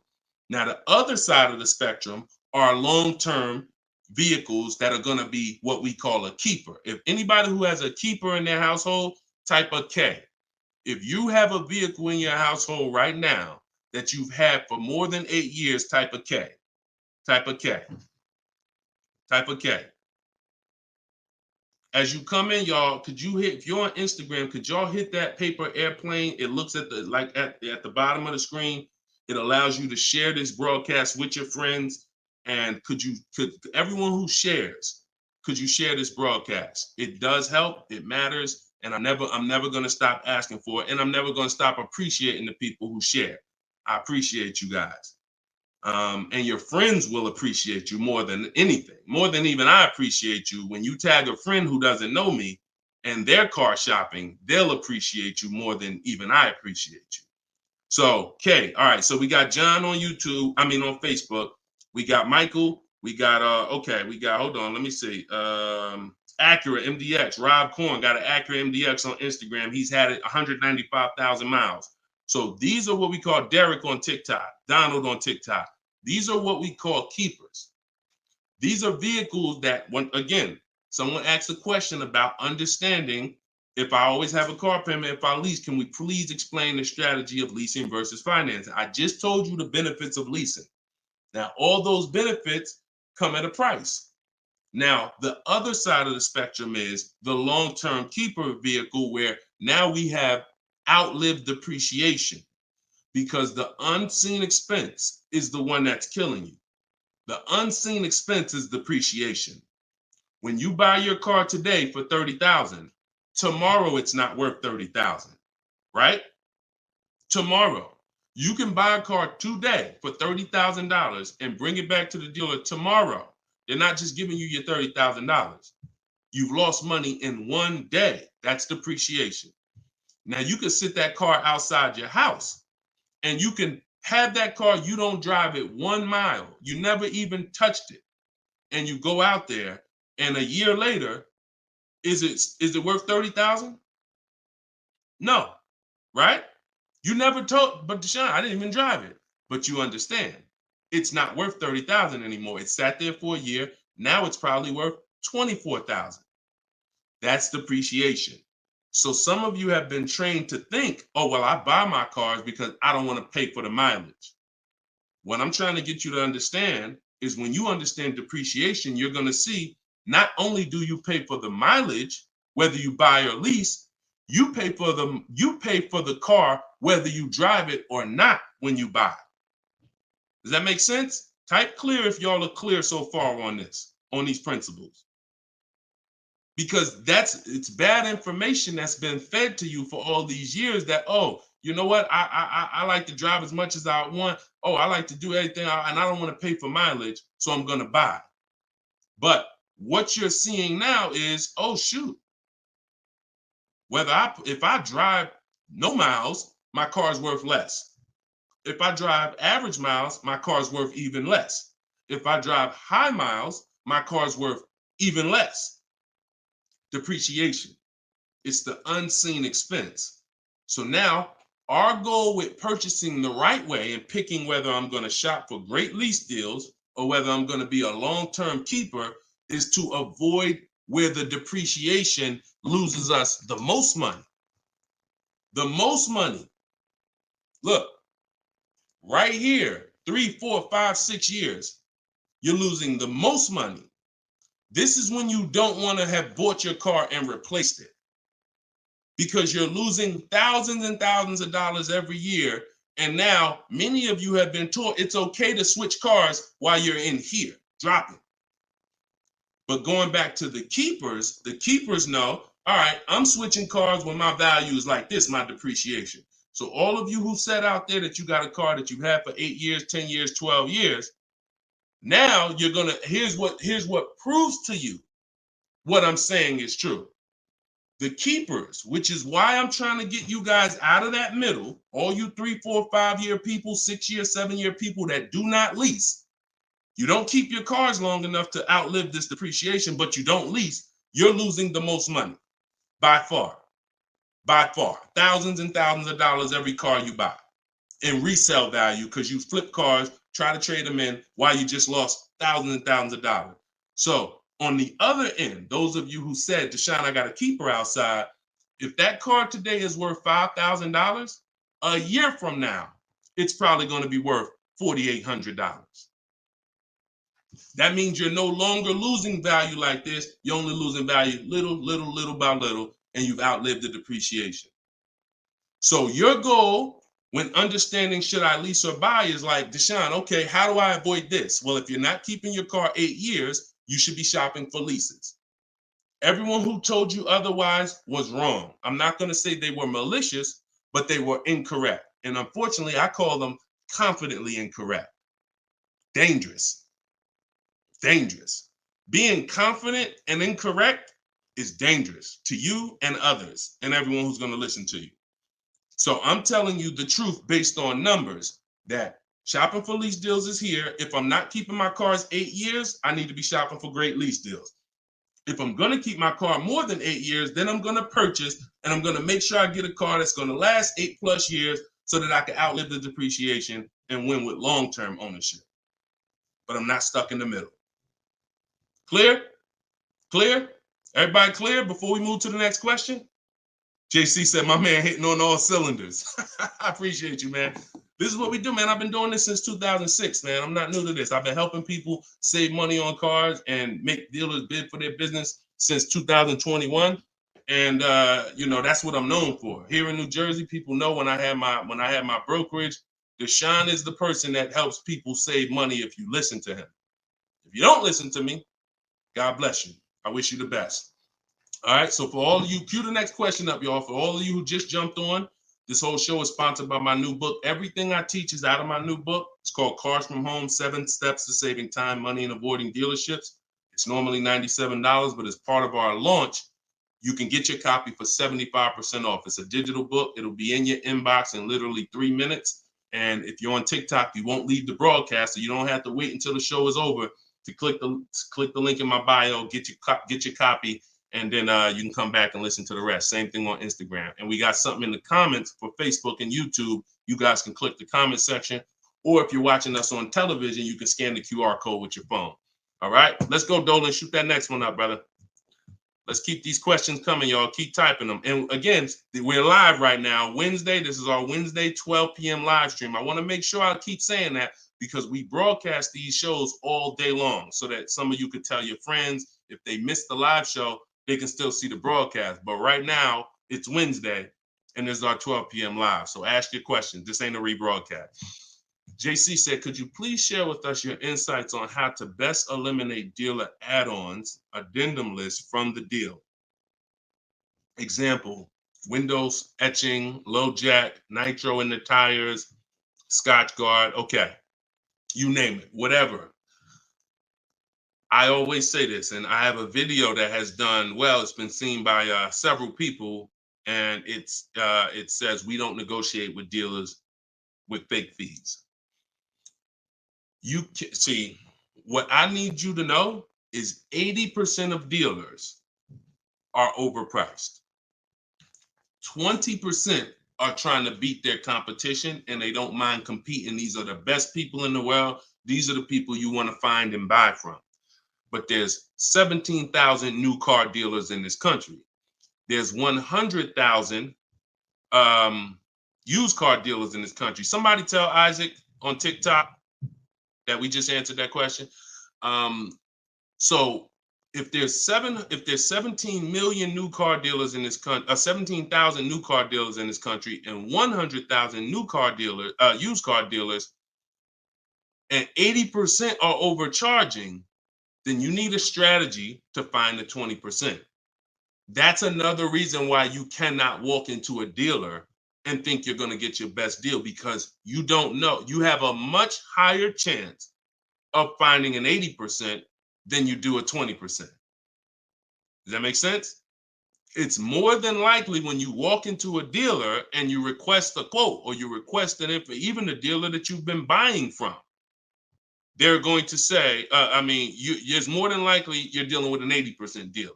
Now, the other side of the spectrum are long-term vehicles that are going to be what we call a keeper. If anybody who has a keeper in their household, type a K. If you have a vehicle in your household right now that you've had for more than 8 years, type a K. Type a K. Type a K. As you come in, y'all, if you're on Instagram, could y'all hit that paper airplane? It looks at the bottom of the screen. It allows you to share this broadcast with your friends. And could everyone who shares, could you share this broadcast? It does help. It matters. And I'm never going to stop asking for it. And I'm never going to stop appreciating the people who share. I appreciate you guys. And your friends will appreciate you more than anything, more than even I appreciate you. When you tag a friend who doesn't know me and they're car shopping, they'll appreciate you more than even I appreciate you. So, okay, all right. So we got John on on Facebook. We got Michael. We got hold on, let me see. Acura MDX. Rob Korn got an Acura MDX on Instagram. He's had it 195,000 miles. So these are what we call Derek on TikTok, Donald on TikTok. These are what we call keepers. These are vehicles that, someone asked a question about understanding if I always have a car payment, if I lease, can we please explain the strategy of leasing versus financing? I just told you the benefits of leasing. Now, all those benefits come at a price. Now, the other side of the spectrum is the long-term keeper vehicle where now we have outlived depreciation because the unseen expense is the one that's killing you. The unseen expense is depreciation. When you buy your car today for $30,000, tomorrow it's not worth $30,000, right? Tomorrow. You can buy a car today for $30,000 and bring it back to the dealer tomorrow. They're not just giving you your $30,000. You've lost money in one day. That's depreciation. Now you can sit that car outside your house and you can have that car. You don't drive it 1 mile. You never even touched it. And you go out there and a year later, is it worth $30,000? No, right? You never told, but Deshone, I didn't even drive it. But you understand, it's not worth $30,000 anymore. It sat there for a year. Now it's probably worth $24,000. That's depreciation. So some of you have been trained to think, oh, well, I buy my cars because I don't want to pay for the mileage. What I'm trying to get you to understand is when you understand depreciation, you're going to see not only do you pay for the mileage, whether you buy or lease, you pay for the car whether you drive it or not when you buy. Does that make sense? Type clear if y'all are clear so far on this, on these principles. Because it's bad information that's been fed to you for all these years that, oh, you know what? I like to drive as much as I want. Oh, I like to do everything and I don't want to pay for mileage, so I'm going to buy. But what you're seeing now is, oh, shoot. If I drive no miles, my car's worth less. If I drive average miles, my car's worth even less. If I drive high miles, my car's worth even less. Depreciation. It's the unseen expense. So now our goal with purchasing the right way and picking whether I'm going to shop for great lease deals or whether I'm going to be a long-term keeper is to avoid where the depreciation loses us the most money. The most money. Look, right here, 3, 4, 5, 6 years, you're losing the most money. This is when you don't want to have bought your car and replaced it, because you're losing thousands and thousands of dollars every year. And now many of you have been taught it's okay to switch cars while you're in here, dropping. But going back to the keepers know, all right, I'm switching cars when my value is like this, my depreciation. So all of you who said out there that you got a car that you had for 8 years, 10 years, 12 years, now you're gonna, here's what proves to you what I'm saying is true. The keepers, which is why I'm trying to get you guys out of that middle, all you 3, 4, 5 year people, 6 year, 7 year people that do not lease. You don't keep your cars long enough to outlive this depreciation, but you don't lease. You're losing the most money by far. Thousands and thousands of dollars every car you buy in resale value, because you flip cars, try to trade them in while you just lost thousands and thousands of dollars. So on the other end, those of you who said, Deshone, I got a keeper outside, if that car today is worth $5,000, a year from now, it's probably going to be worth $4,800. That means you're no longer losing value like this. You're only losing value little by little, and you've outlived the depreciation. So your goal when understanding should I lease or buy is like, Deshone, okay, how do I avoid this? Well, if you're not keeping your car 8 years, you should be shopping for leases. Everyone who told you otherwise was wrong. I'm not going to say they were malicious, but they were incorrect. And unfortunately, I call them confidently incorrect. Dangerous. Being confident and incorrect is dangerous to you and others and everyone who's going to listen to you. So I'm telling you the truth based on numbers, that shopping for lease deals is here. If I'm not keeping my cars 8 years, I need to be shopping for great lease deals. If I'm going to keep my car more than 8 years, then I'm going to purchase and I'm going to make sure I get a car that's going to last 8+ years so that I can outlive the depreciation and win with long-term ownership. But I'm not stuck in the middle. Clear? Everybody clear before we move to the next question? JC said, my man hitting on all cylinders. I appreciate you, man. This is what we do, man. I've been doing this since 2006, man. I'm not new to this. I've been helping people save money on cars and make dealers bid for their business since 2021. And that's what I'm known for. Here in New Jersey, people know when I had my brokerage, Deshone is the person that helps people save money if you listen to him. If you don't listen to me, God bless you. I wish you the best. All right. So for all of you, cue the next question up, y'all. For all of you who just jumped on, this whole show is sponsored by my new book. Everything I teach is out of my new book. It's called Cars from Home, 7 Steps to Saving Time, Money, and Avoiding Dealerships. It's normally $97, but as part of our launch, you can get your copy for 75% off. It's a digital book. It'll be in your inbox in literally 3 minutes. And if you're on TikTok, you won't leave the broadcast, so you don't have to wait until the show is over to click the link in my bio, get your copy, and then you can come back and listen to the rest. Same thing on Instagram. And we got something in the comments for Facebook and YouTube. You guys can click the comment section, or if you're watching us on television, you can scan the QR code with your phone. All right, let's go, Dolan. Shoot that next one up, brother. Let's keep these questions coming, y'all. Keep typing them. And again, we're live right now, Wednesday. This is our Wednesday 12 p.m. live stream. I want to make sure I keep saying that because we broadcast these shows all day long so that some of you could tell your friends if they missed the live show, they can still see the broadcast. But right now, it's Wednesday, and this is our 12 p.m. live. So ask your questions. This ain't a rebroadcast. JC said, could you please share with us your insights on how to best eliminate dealer add-ons, addendum lists from the deal? Example, windows etching, low jack, nitro in the tires, Scotch guard. Okay, you name it, whatever. I always say this, and I have a video that has done well. It's been seen by several people, and it says we don't negotiate with dealers with fake fees. You can see, what I need you to know is 80% of dealers are overpriced. 20% are trying to beat their competition and they don't mind competing. These are the best people in the world. These are the people you want to find and buy from. But there's 17,000 new car dealers in this country. There's 100,000 used car dealers in this country. Somebody tell Isaac on TikTok that we just answered that question. So if there's 17 million new car dealers in this country, 17,000 new car dealers in this country, and 100,000 new car dealers, used car dealers, and 80% are overcharging, then you need a strategy to find the 20%. That's another reason why you cannot walk into a dealer and think you're going to get your best deal, because you don't know. You have a much higher chance of finding an 80% than you do a 20%. Does that make sense? It's more than likely when you walk into a dealer and you request a quote or you request an info, even the dealer that you've been buying from, they're going to say, it's more than likely you're dealing with an 80% dealer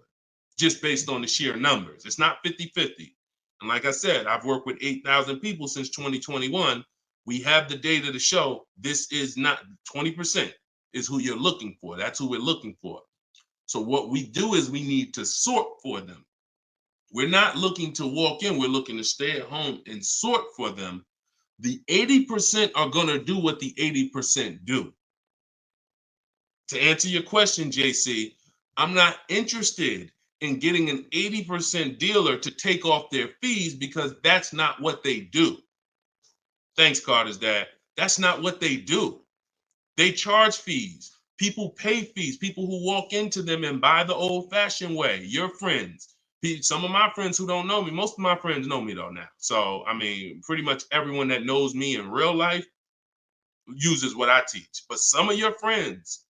just based on the sheer numbers. It's not 50-50. And like I said, I've worked with 8,000 people since 2021. We have the data to show this is not 20% is who you're looking for. That's who we're looking for. So what we do is we need to sort for them. We're not looking to walk in. We're looking to stay at home and sort for them. The 80% are going to do what the 80% do. To answer your question, JC, I'm not interested in getting an 80% dealer to take off their fees because that's not what they do. Thanks, Carter's dad. That's not what they do. They charge fees. People pay fees. People who walk into them and buy the old-fashioned way. Your friends. Some of my friends who don't know me, most of my friends know me though now. So, pretty much everyone that knows me in real life uses what I teach. But some of your friends,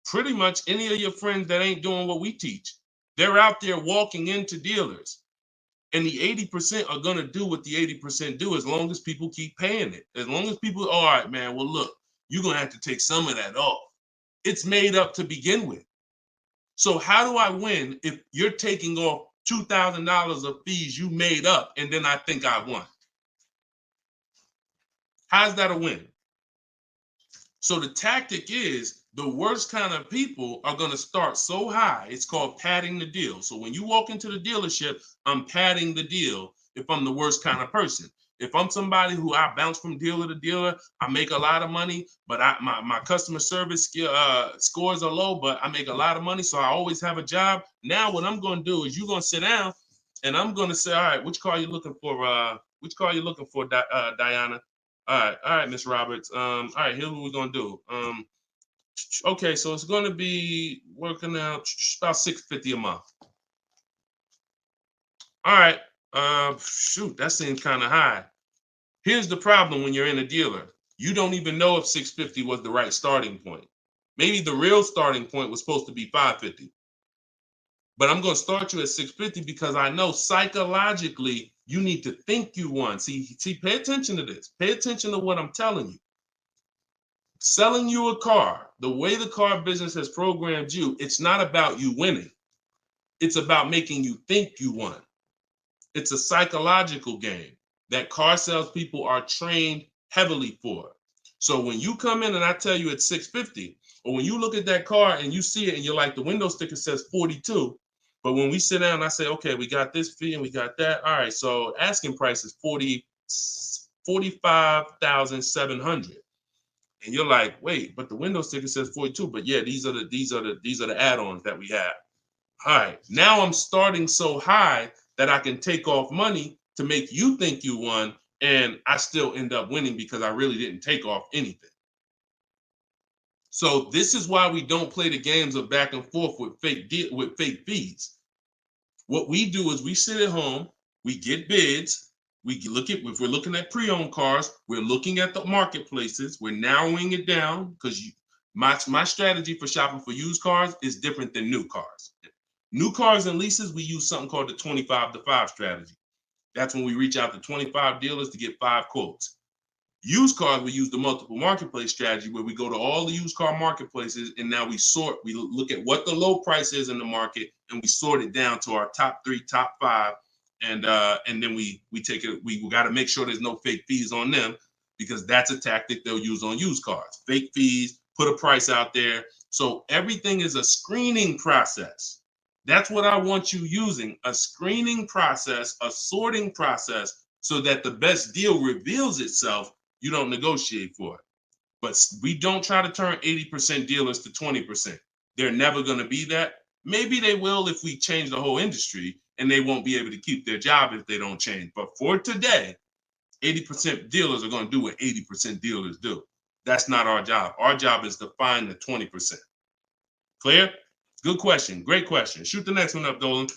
pretty much any of your friends that ain't doing what we teach, they're out there walking into dealers. And the 80% are going to do what the 80% do as long as people keep paying it. As long as people, all right, man, well, look, you're going to have to take some of that off. It's made up to begin with. So how do I win if you're taking off $2,000 of fees you made up and then I think I won? How's that a win? So the tactic is the worst kind of people are going to start so high. It's called padding the deal. So when you walk into the dealership, I'm padding the deal if I'm the worst kind of person. If I'm somebody who I bounce from dealer to dealer, I make a lot of money, but my customer service scores are low, but I make a lot of money, so I always have a job. Now what I'm going to do is you're going to sit down, and I'm going to say, all right, which car are you looking for? Which car are you looking for, Diana? All right, Miss Roberts. All right, here's what we're going to do. Okay, so it's going to be working out about $650 a month. All right. Shoot, that seems kind of high. Here's the problem when you're in a dealer. You don't even know if 650 was the right starting point. Maybe the real starting point was supposed to be 550. But I'm going to start you at 650 because I know psychologically you need to think you won. See, pay attention to this. Pay attention to what I'm telling you. Selling you a car, the way the car business has programmed you, it's not about you winning. It's about making you think you won. It's a psychological game that car salespeople are trained heavily for. So when you come in and I tell you it's $650, or when you look at that car and you see it and you're like, the window sticker says 42, but when we sit down and I say, okay, we got this fee and we got that. All right, so asking price is 45,700. And you're like, wait, but the window sticker says 42. But yeah, these are the add-ons that we have. All right, now I'm starting so high that I can take off money to make you think you won, and I still end up winning because I really didn't take off anything. So this is why we don't play the games of back and forth with fake fees. What we do is we sit at home, we get bids, if we're looking at pre-owned cars, we're looking at the marketplaces, we're narrowing it down because my strategy for shopping for used cars is different than new cars. New cars and leases, we use something called the 25 to 5 strategy. That's when we reach out to 25 dealers to get 5 quotes. Used cars, we use the multiple marketplace strategy where we go to all the used car marketplaces and now we look at what the low price is in the market and we sort it down to our top 3, top 5. And then we take it, we got to make sure there's no fake fees on them because that's a tactic they'll use on used cars. Fake fees, put a price out there. So everything is a screening process. That's what I want you using, a screening process, a sorting process, so that the best deal reveals itself. You don't negotiate for it. But we don't try to turn 80% dealers to 20%. They're never going to be that. Maybe they will if we change the whole industry, and they won't be able to keep their job if they don't change. But for today, 80% dealers are going to do what 80% dealers do. That's not our job. Our job is to find the 20%. Clear? Good question. Great question. Shoot the next one up, Dolan.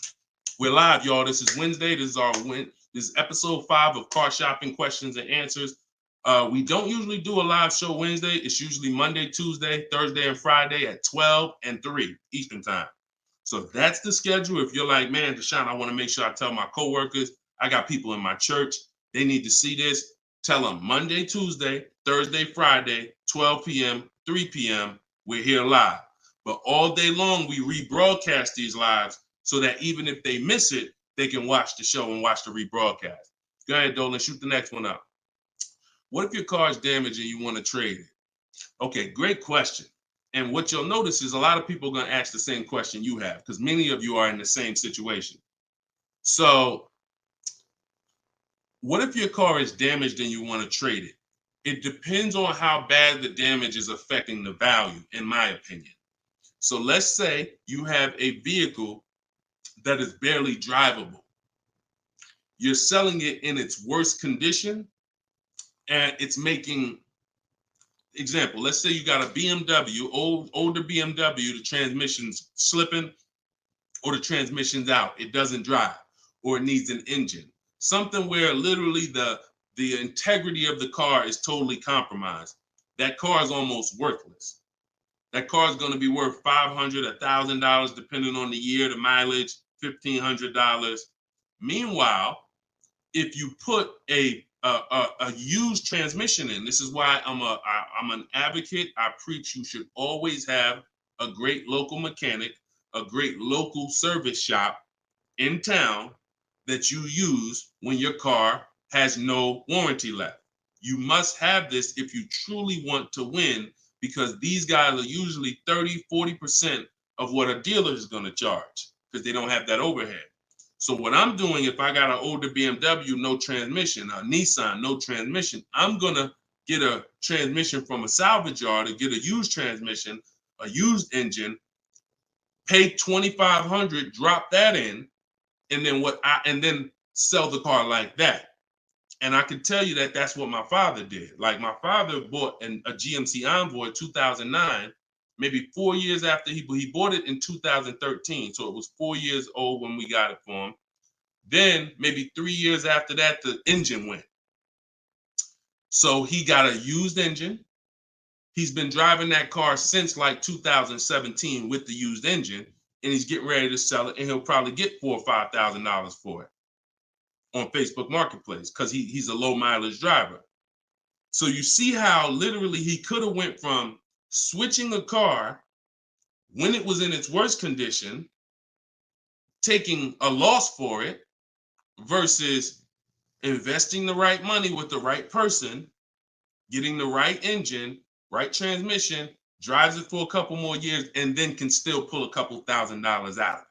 We're live, y'all. This is Wednesday. This is episode 5 of Car Shopping Questions and Answers. We don't usually do a live show Wednesday. It's usually Monday, Tuesday, Thursday, and Friday at 12 and 3 Eastern time. So that's the schedule. If you're like, man, Deshone, I want to make sure I tell my coworkers, I got people in my church, they need to see this. Tell them Monday, Tuesday, Thursday, Friday, 12 p.m., 3 p.m., we're here live. But all day long, we rebroadcast these lives so that even if they miss it, they can watch the show and watch the rebroadcast. Go ahead, Dolan, shoot the next one up. What if your car is damaged and you want to trade it? Okay, great question. And what you'll notice is a lot of people are going to ask the same question you have because many of you are in the same situation. So what if your car is damaged and you want to trade it? It depends on how bad the damage is affecting the value, in my opinion. So let's say you have a vehicle that is barely drivable. You're selling it in its worst condition and it's making, example, let's say you got a BMW, older BMW, the transmission's slipping or the transmission's out. It doesn't drive or it needs an engine. Something where literally the integrity of the car is totally compromised. That car is almost worthless. That car is going to be worth $500, $1,000, depending on the year, the mileage, $1,500. Meanwhile, if you put a used transmission in, this is why I'm an advocate. I preach you should always have a great local mechanic, a great local service shop in town that you use when your car has no warranty left. You must have this if you truly want to win, because these guys are usually 30, 40% of what a dealer is going to charge because they don't have that overhead. So what I'm doing, if I got an older BMW, no transmission, a Nissan, no transmission, I'm going to get a transmission from a salvage yard to get a used transmission, a used engine, pay $2,500, drop that in, and then sell the car like that. And I can tell you that that's what my father did. Like my father bought a GMC Envoy in 2009, maybe 4 years after he bought it in 2013. So it was 4 years old when we got it for him. Then maybe 3 years after that, the engine went. So he got a used engine. He's been driving that car since like 2017 with the used engine, and he's getting ready to sell it, and he'll probably get $4,000 or $5,000 for it on Facebook Marketplace because he's a low mileage driver. So you see how literally he could have went from switching a car when it was in its worst condition taking a loss for it versus investing the right money with the right person, getting the right engine, right transmission, drives it for a couple more years, and then can still pull a couple $1,000s out of it.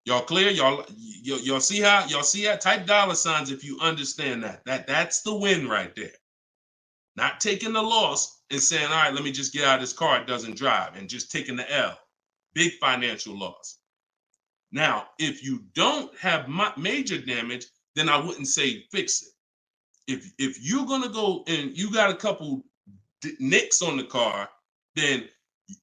Y'all clear? Y'all see how y'all see that? Type dollar signs if you understand that. That's the win right there. Not taking the loss and saying, all right, let me just get out of this car, it doesn't drive, and just taking the L. Big financial loss. Now, if you don't have major damage, then I wouldn't say fix it. If you're gonna go and you got a couple nicks on the car, then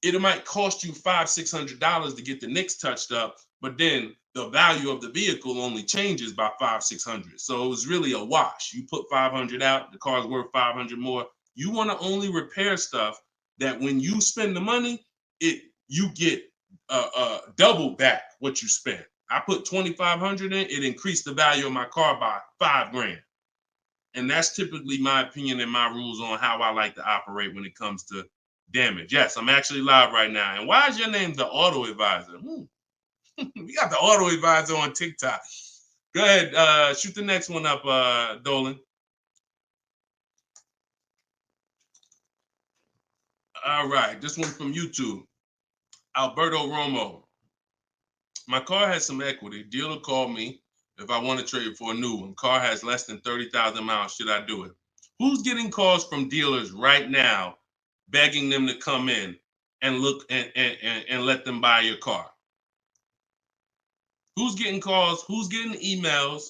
it might cost you $500-600 to get the nicks touched up, but then the value of the vehicle only changes by $500-600. So it was really a wash. You put 500 out, the car's worth 500 more. You want to only repair stuff that when you spend the money, you get double back what you spent. I put 2,500 in, it increased the value of my car by $5,000. And that's typically my opinion and my rules on how I like to operate when it comes to damage. Yes, I'm actually live right now. And why is your name the Auto Advisor? We got the Auto Advisor on TikTok. Go ahead, shoot the next one up, Dolan. All right, this one from YouTube. Alberto Romo. My car has some equity. Dealer called me if I want to trade for a new one. Car has less than 30,000 miles. Should I do it? Who's getting calls from dealers right now begging them to come in and look and let them buy your car? Who's getting calls? Who's getting emails?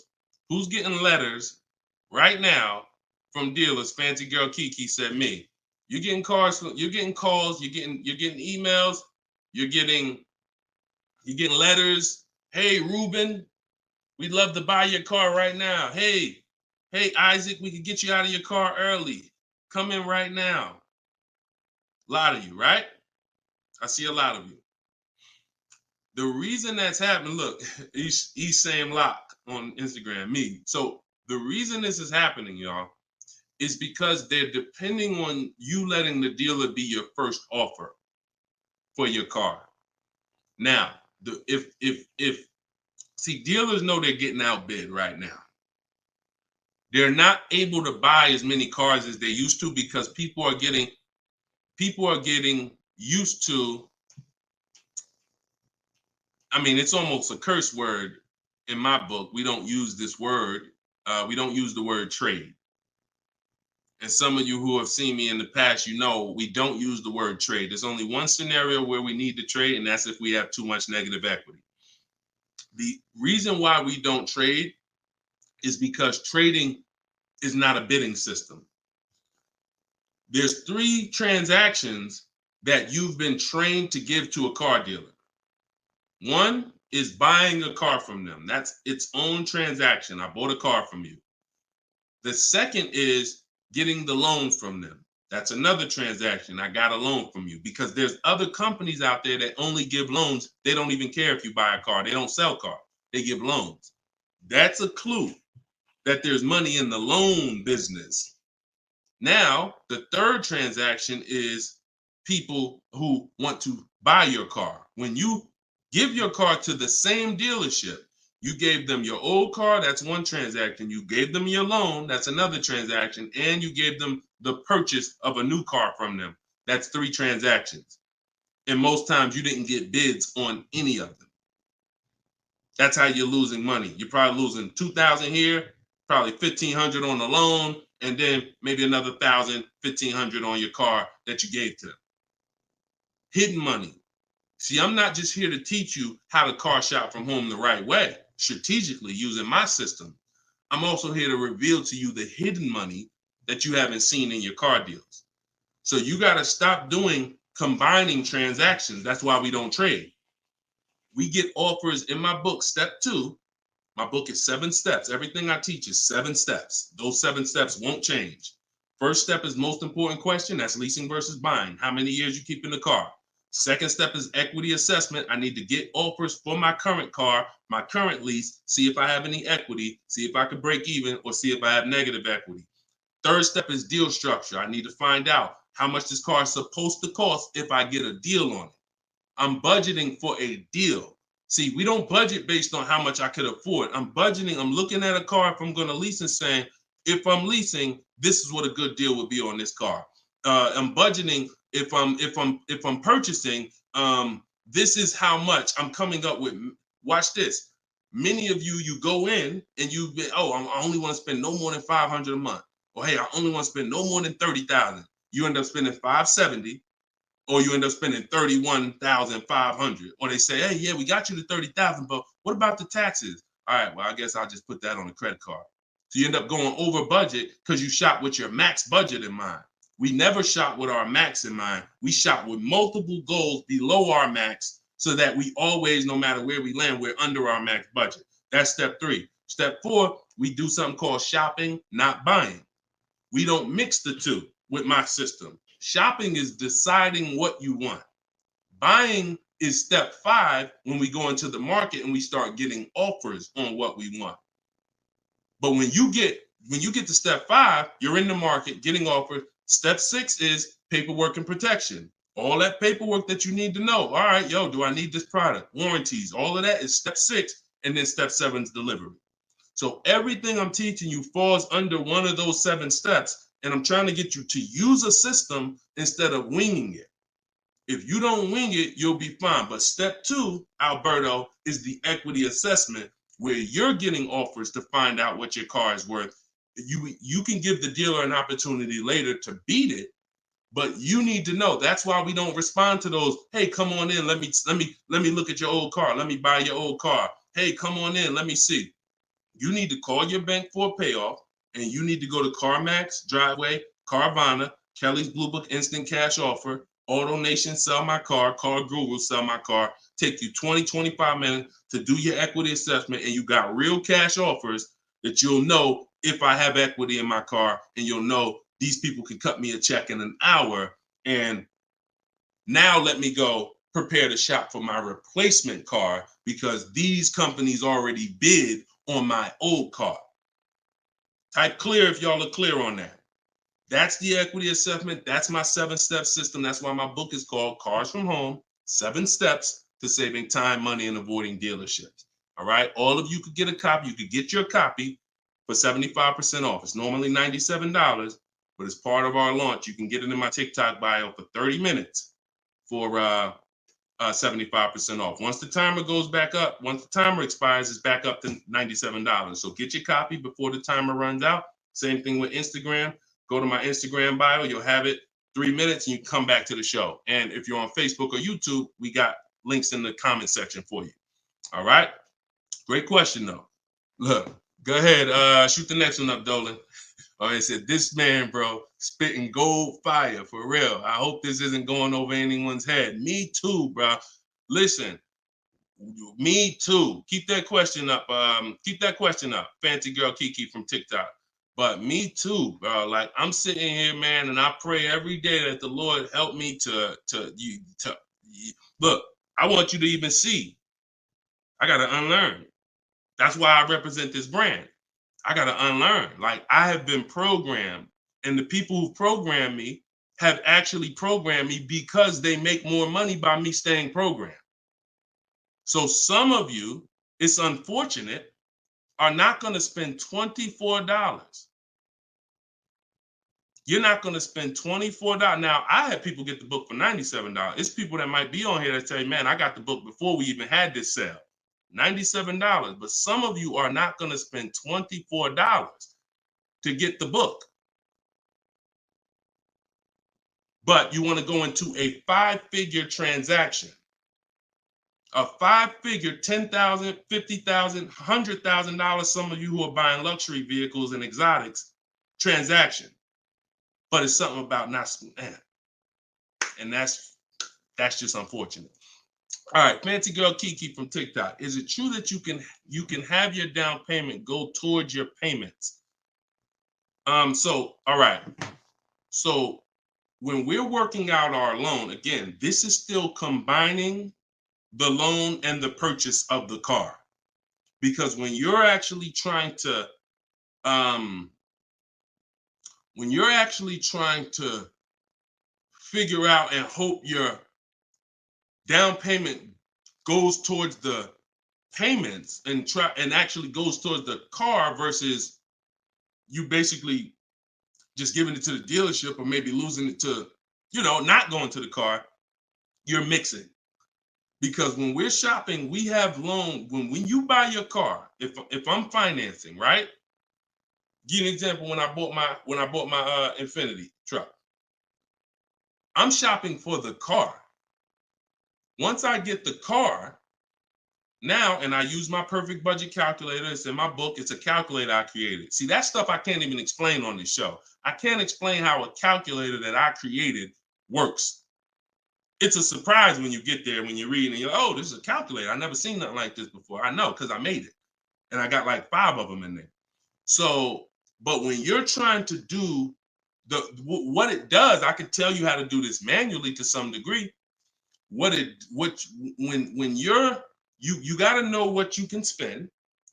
Who's getting letters right now from dealers? Fancy Girl Kiki said me. You're getting calls. You're getting calls. You're getting emails. You're getting letters. Hey, Ruben, we'd love to buy your car right now. Hey, Isaac, we could get you out of your car early. Come in right now. A lot of you, right? I see a lot of you. The reason that's happening, look, he's saying lock on Instagram, me. So the reason this is happening, y'all, is because they're depending on you letting the dealer be your first offer for your car. Now, see, dealers know they're getting outbid right now. They're not able to buy as many cars as they used to because people are getting used to, I mean, it's almost a curse word in my book. We don't use this word. We don't use the word trade. And some of you who have seen me in the past, you know we don't use the word trade. There's only one scenario where we need to trade, and that's if we have too much negative equity. The reason why we don't trade is because trading is not a bidding system. There's 3 transactions that you've been trained to give to a car dealer. One is buying a car from them. That's its own transaction. I bought a car from you. The second is getting the loan from them. That's another transaction. I got a loan from you, because there's other companies out there that only give loans. They don't even care if you buy a car. They don't sell cars. They give loans. That's a clue that there's money in the loan business. Now, the third transaction is people who want to buy your car. When you give your car to the same dealership, you gave them your old car, that's one transaction. You gave them your loan, that's another transaction. And you gave them the purchase of a new car from them. That's 3 transactions. And most times you didn't get bids on any of them. That's how you're losing money. You're probably losing $2,000 here, probably $1,500 on the loan, and then maybe another $1,000, $1,500 on your car that you gave to them. Hidden money. See, I'm not just here to teach you how to car shop from home the right way, strategically using my system. I'm also here to reveal to you the hidden money that you haven't seen in your car deals. So you got to stop doing combining transactions. That's why we don't trade. We get offers in my book, step 2. My book is 7 steps. Everything I teach is 7 steps. Those 7 steps won't change. First step is most important question. That's leasing versus buying. How many years you keep in the car? Second step is equity assessment. I need to get offers for my current car, my current lease, see if I have any equity, see if I can break even, or see if I have negative equity. Third step is deal structure. I need to find out how much this car is supposed to cost if I get a deal on it. I'm budgeting for a deal. See, we don't budget based on how much I could afford. I'm budgeting, I'm looking at a car if I'm going to lease and saying, if I'm leasing, this is what a good deal would be on this car. I'm budgeting if I'm purchasing, this is how much I'm coming up with. Watch this. Many of you go in and I only want to spend no more than $500 a month. Or hey, I only want to spend no more than $30,000. You end up spending $570. Or you end up spending $31,500. Or they say, hey, yeah, we got you to $30,000, but what about the taxes? All right, well, I guess I'll just put that on the credit card. So you end up going over budget because you shop with your max budget in mind. We never shop with our max in mind. We shop with multiple goals below our max so that we always, no matter where we land, we're under our max budget. That's step 3. Step 4, we do something called shopping, not buying. We don't mix the two with my system. Shopping is deciding what you want. Buying is step 5 when we go into the market and we start getting offers on what we want. But when you get to step 5, you're in the market getting offers. Step 6 is paperwork and protection. All that paperwork that you need to know. All right, do I need this product? Warranties, all of that is step 6. And then step 7 is delivery. So everything I'm teaching you falls under one of those 7 steps. And I'm trying to get you to use a system instead of winging it. If you don't wing it, you'll be fine. But step 2, Alberto, is the equity assessment, where you're getting offers to find out what your car is worth. You can give the dealer an opportunity later to beat it, but you need to know. That's why we don't respond to those. Hey, come on in. Let me look at your old car. Let me buy your old car. Hey, come on in. Let me see. You need to call your bank for a payoff. And you need to go to CarMax, Driveway, Carvana, Kelly's Blue Book Instant Cash Offer, AutoNation, Sell My Car, Car Guru, Sell My Car. Take you 20, 25 minutes to do your equity assessment, and you got real cash offers that you'll know if I have equity in my car, and you'll know these people can cut me a check in an hour. And now let me go prepare to shop for my replacement car because these companies already bid on my old car. Type clear if y'all are clear on that. That's the equity assessment. That's my 7-step system. That's why my book is called Cars from Home, 7 Steps to Saving Time, Money, and Avoiding Dealerships. All right. All of you could get a copy. You could get your copy for 75% off. It's normally $97, but as part of our launch, you can get it in my TikTok bio for 30 minutes for 75% off. Once the timer goes back up, once the timer expires, it's back up to $97. So get your copy before the timer runs out. Same thing with Instagram. Go to my Instagram bio. You'll have it 3 minutes and you come back to the show. And if you're on Facebook or YouTube, we got links in the comment section for you. All right. Great question, though. Look, go ahead. Shoot the next one up, Dolan. I said, this man, bro, spitting gold fire for real. I hope this isn't going over anyone's head. Me too, bro. Listen, me too. Keep that question up. Fancy girl Kiki from TikTok. But me too, bro. Like I'm sitting here, man, and I pray every day that the Lord help me to look. I want you to even see. I gotta unlearn. That's why I represent this brand. I got to unlearn. Like I have been programmed, and the people who programmed me have actually programmed me because they make more money by me staying programmed. So some of you, it's unfortunate, are not going to spend $24. You're not going to spend $24. Now, I had people get the book for $97. It's people that might be on here that say, man, I got the book before we even had this sale. $97, but some of you are not going to spend $24 to get the book. But you want to go into a 5-figure transaction, a 5-figure, $10,000, $50,000, $100,000. Some of you who are buying luxury vehicles and exotics transaction, but it's something about not, and that's just unfortunate. All right, fancy girl Kiki from TikTok. Is it true that you can have your down payment go towards your payments? So all right. So when we're working out our loan, again, this is still combining the loan and the purchase of the car. Because when you're actually trying to figure out and hope your down payment goes towards the payments and actually goes towards the car versus you basically just giving it to the dealership or maybe losing it to, not going to the car, you're mixing. Because when we're shopping, we have loan. When you buy your car, if I'm financing, right? Give you an example. When I bought my Infinity truck, I'm shopping for the car. Once I get the car, now, and I use my perfect budget calculator. It's in my book. It's a calculator I created. See, that stuff I can't even explain on this show. I can't explain how a calculator that I created works. It's a surprise when you get there, when you read and you're like, oh, this is a calculator. I've never seen nothing like this before. I know, because I made it. And I got like 5 of them in there. So, but when you're trying to do what it does, I can tell you how to do this manually to some degree. When you got to know what you can spend.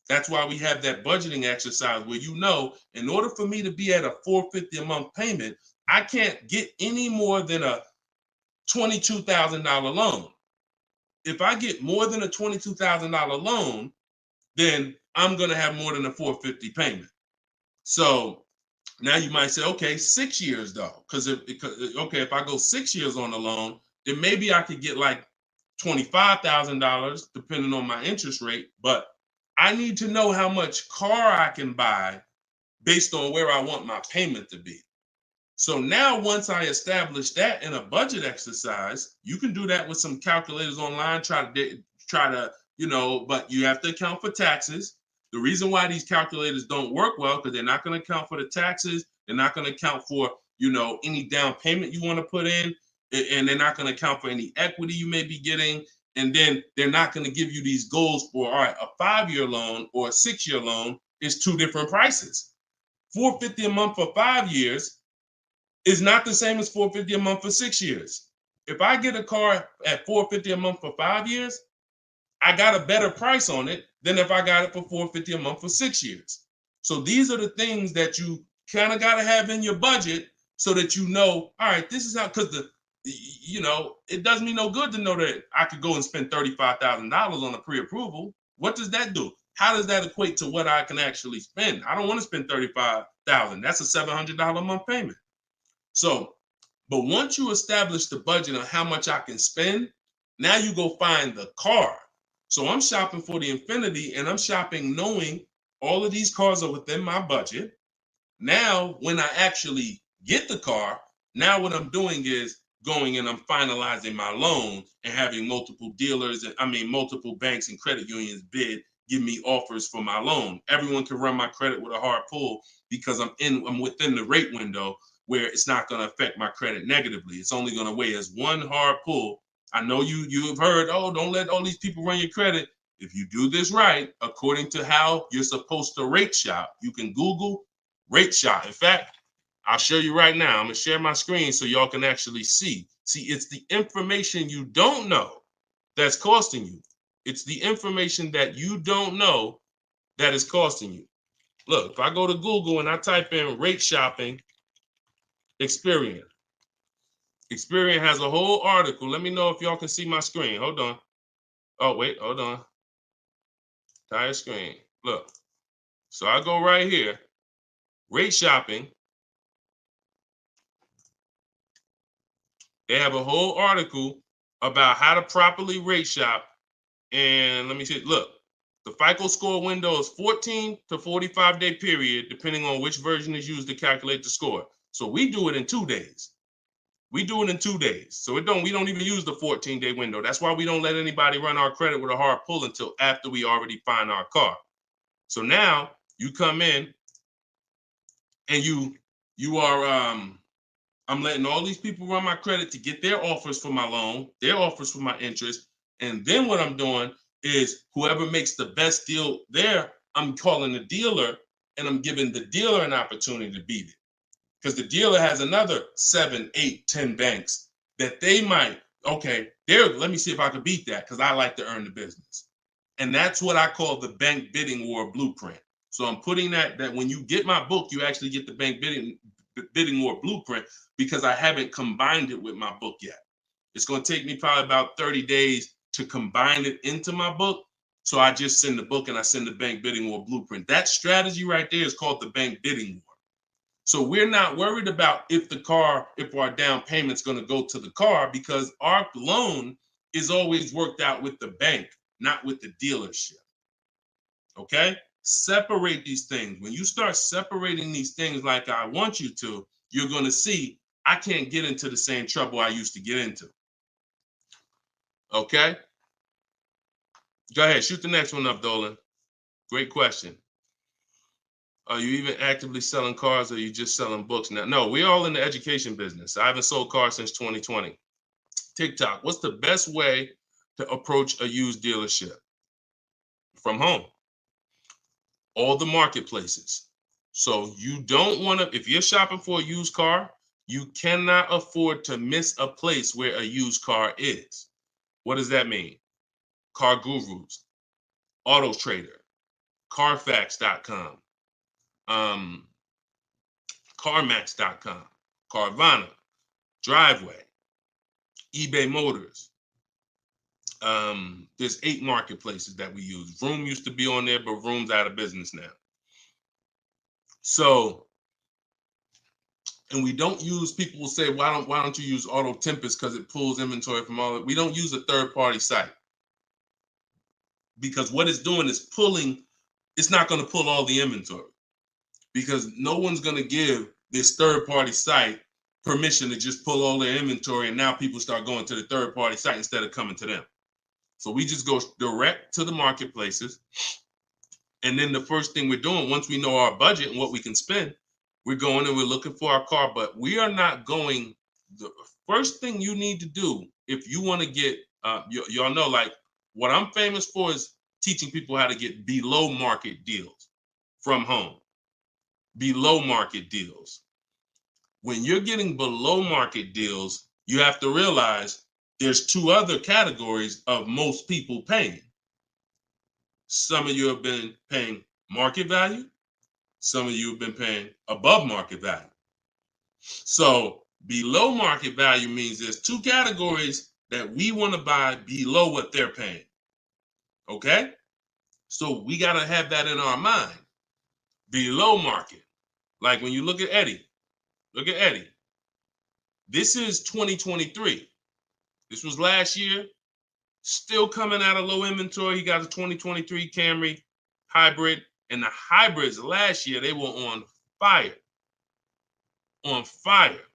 That's why we have that budgeting exercise where, in order for me to be at a $450 a month payment, I can't get any more than a $22,000 loan. If I get more than a $22,000 loan, then I'm going to have more than a $450 payment. So now you might say, okay, 6 years though, because if I go 6 years on the loan, then maybe I could get like $25,000 depending on my interest rate. But I need to know how much car I can buy based on where I want my payment to be. So now once I establish that in a budget exercise, you can do that with some calculators online, try to, but you have to account for taxes. The reason why these calculators don't work well, because they're not going to account for the taxes. They're not going to account for, any down payment you want to put in, and they're not going to account for any equity you may be getting. And then they're not going to give you these goals for, all right, a 5-year loan or a 6-year loan is 2 different prices. $450 a month for 5 years is not the same as $450 a month for 6 years. If I get a car at $450 a month for 5 years, I got a better price on it than if I got it for $450 a month for 6 years. So these are the things that you kind of got to have in your budget so that all right, this is how, because it does me no good to know that I could go and spend $35,000 on a pre-approval. What does that do? How does that equate to what I can actually spend? I don't want to spend $35,000. That's a $700 a month payment. So, but once you establish the budget on how much I can spend, now you go find the car. So I'm shopping for the Infinity, and I'm shopping knowing all of these cars are within my budget. Now, when I actually get the car, now what I'm doing is going and I'm finalizing my loan and having multiple dealers, multiple banks and credit unions give me offers for my loan. Everyone can run my credit with a hard pull because I'm within the rate window where it's not going to affect my credit negatively. It's only going to weigh as one hard pull. I know you've heard, oh, don't let all these people run your credit. If you do this right, according to how you're supposed to rate shop, you can Google rate shop. In fact, I'll show you right now. I'm going to share my screen so y'all can actually see. See, it's the information you don't know that's costing you. It's the information that you don't know that is costing you. Look, if I go to Google and I type in rate shopping, Experian has a whole article. Let me know if y'all can see my screen. Hold on. Oh, wait, hold on. Entire screen. Look. So I go right here. Rate shopping. They have a whole article about how to properly rate shop. And let me see. Look, the FICO score window is 14 to 45-day period, depending on which version is used to calculate the score. So we do it in 2 days. We do it in 2 days. So we don't even use the 14-day window. That's why we don't let anybody run our credit with a hard pull until after we already find our car. So now you come in and you are I'm letting all these people run my credit to get their offers for my loan, their offers for my interest. And then what I'm doing is whoever makes the best deal there, I'm calling the dealer and I'm giving the dealer an opportunity to beat it. Because the dealer has another 7, 8, 10 banks that they might, let me see if I can beat that because I like to earn the business. And that's what I call the bank bidding war blueprint. So I'm putting that when you get my book, you actually get the bank bidding war blueprint because I haven't combined it with my book yet. It's going to take me probably about 30 days to combine it into my book. So I just send the book and I send the bank bidding war blueprint. That strategy right there is called the bank bidding war. So we're not worried about if our down payment's going to go to the car, because our loan is always worked out with the bank, not with the dealership. Okay? Separate these things. When you start separating these things like I want you to, you're going to see I can't get into the same trouble I used to get into. Okay? Go ahead. Shoot the next one up, Dolan. Great question. Are you even actively selling cars, or are you just selling books now? No, we're all in the education business. I haven't sold cars since 2020. TikTok, what's the best way to approach a used dealership? From home. All the marketplaces. So you don't want to, if you're shopping for a used car, you cannot afford to miss a place where a used car is. What does that mean? Car Gurus, Auto Trader, Carfax.com, CarMax.com, Carvana, Driveway, eBay Motors. There's 8 marketplaces that we use. Vroom used to be on there, but Vroom's out of business now. So, and we don't use, people will say, why don't you use Auto Tempest because it pulls inventory from all of it. We don't use a third-party site, because what it's doing is pulling, it's not going to pull all the inventory, because no one's going to give this third-party site permission to just pull all their inventory, and now people start going to the third-party site instead of coming to them. So we just go direct to the marketplaces. And then the first thing we're doing, once we know our budget and what we can spend, we're going and we're looking for our car. But we are not going, the first thing you need to do if you want to get, y'all know, like, what I'm famous for is teaching people how to get below market deals from home. Below market deals. When you're getting below market deals, you have to realize there's 2 other categories of most people paying. Some of you have been paying market value. Some of you have been paying above market value. So below market value means there's 2 categories that we want to buy below what they're paying. Okay? So we got to have that in our mind. Below market. Like when you look at Eddie. Look at Eddie. This is 2023. This was last year. Still coming out of low inventory. He got a 2023 Camry hybrid. And the hybrids last year, they were on fire. On fire.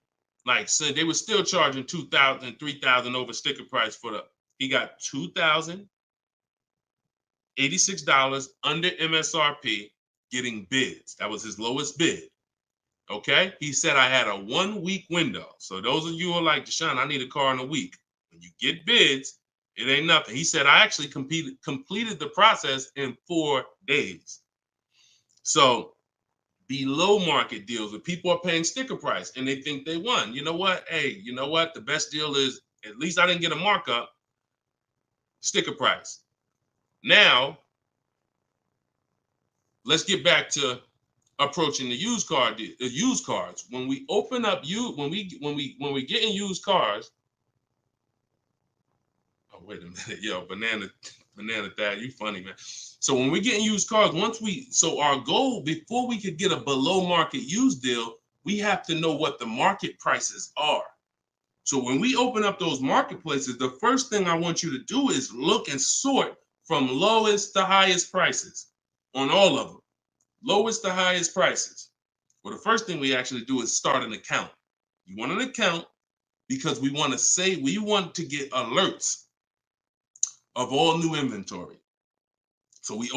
Like, so they were still charging $2,000, $3,000 over sticker price for the, he got $2,086 under MSRP getting bids. That was his lowest bid. Okay? He said I had a 1-week window. So those of you who are like, Deshone, I need a car in a week. When you get bids, it ain't nothing. He said I actually completed the process in 4 days. So below market deals where people are paying sticker price and they think they won. You know what? Hey, you know what? The best deal is, at least I didn't get a markup, sticker price. Now, let's get back to approaching the used car, the used cars. When we open up when we get in used cars. Oh, wait a minute, yo, banana Thad, you funny, man. So when we get in used cars, so our goal before we could get a below market used deal, we have to know what the market prices are. So when we open up those marketplaces, the first thing I want you to do is look and sort from lowest to highest prices on all of them. Lowest to highest prices. Well, the first thing we actually do is start an account. You want an account because we want to get alerts of all new inventory. So we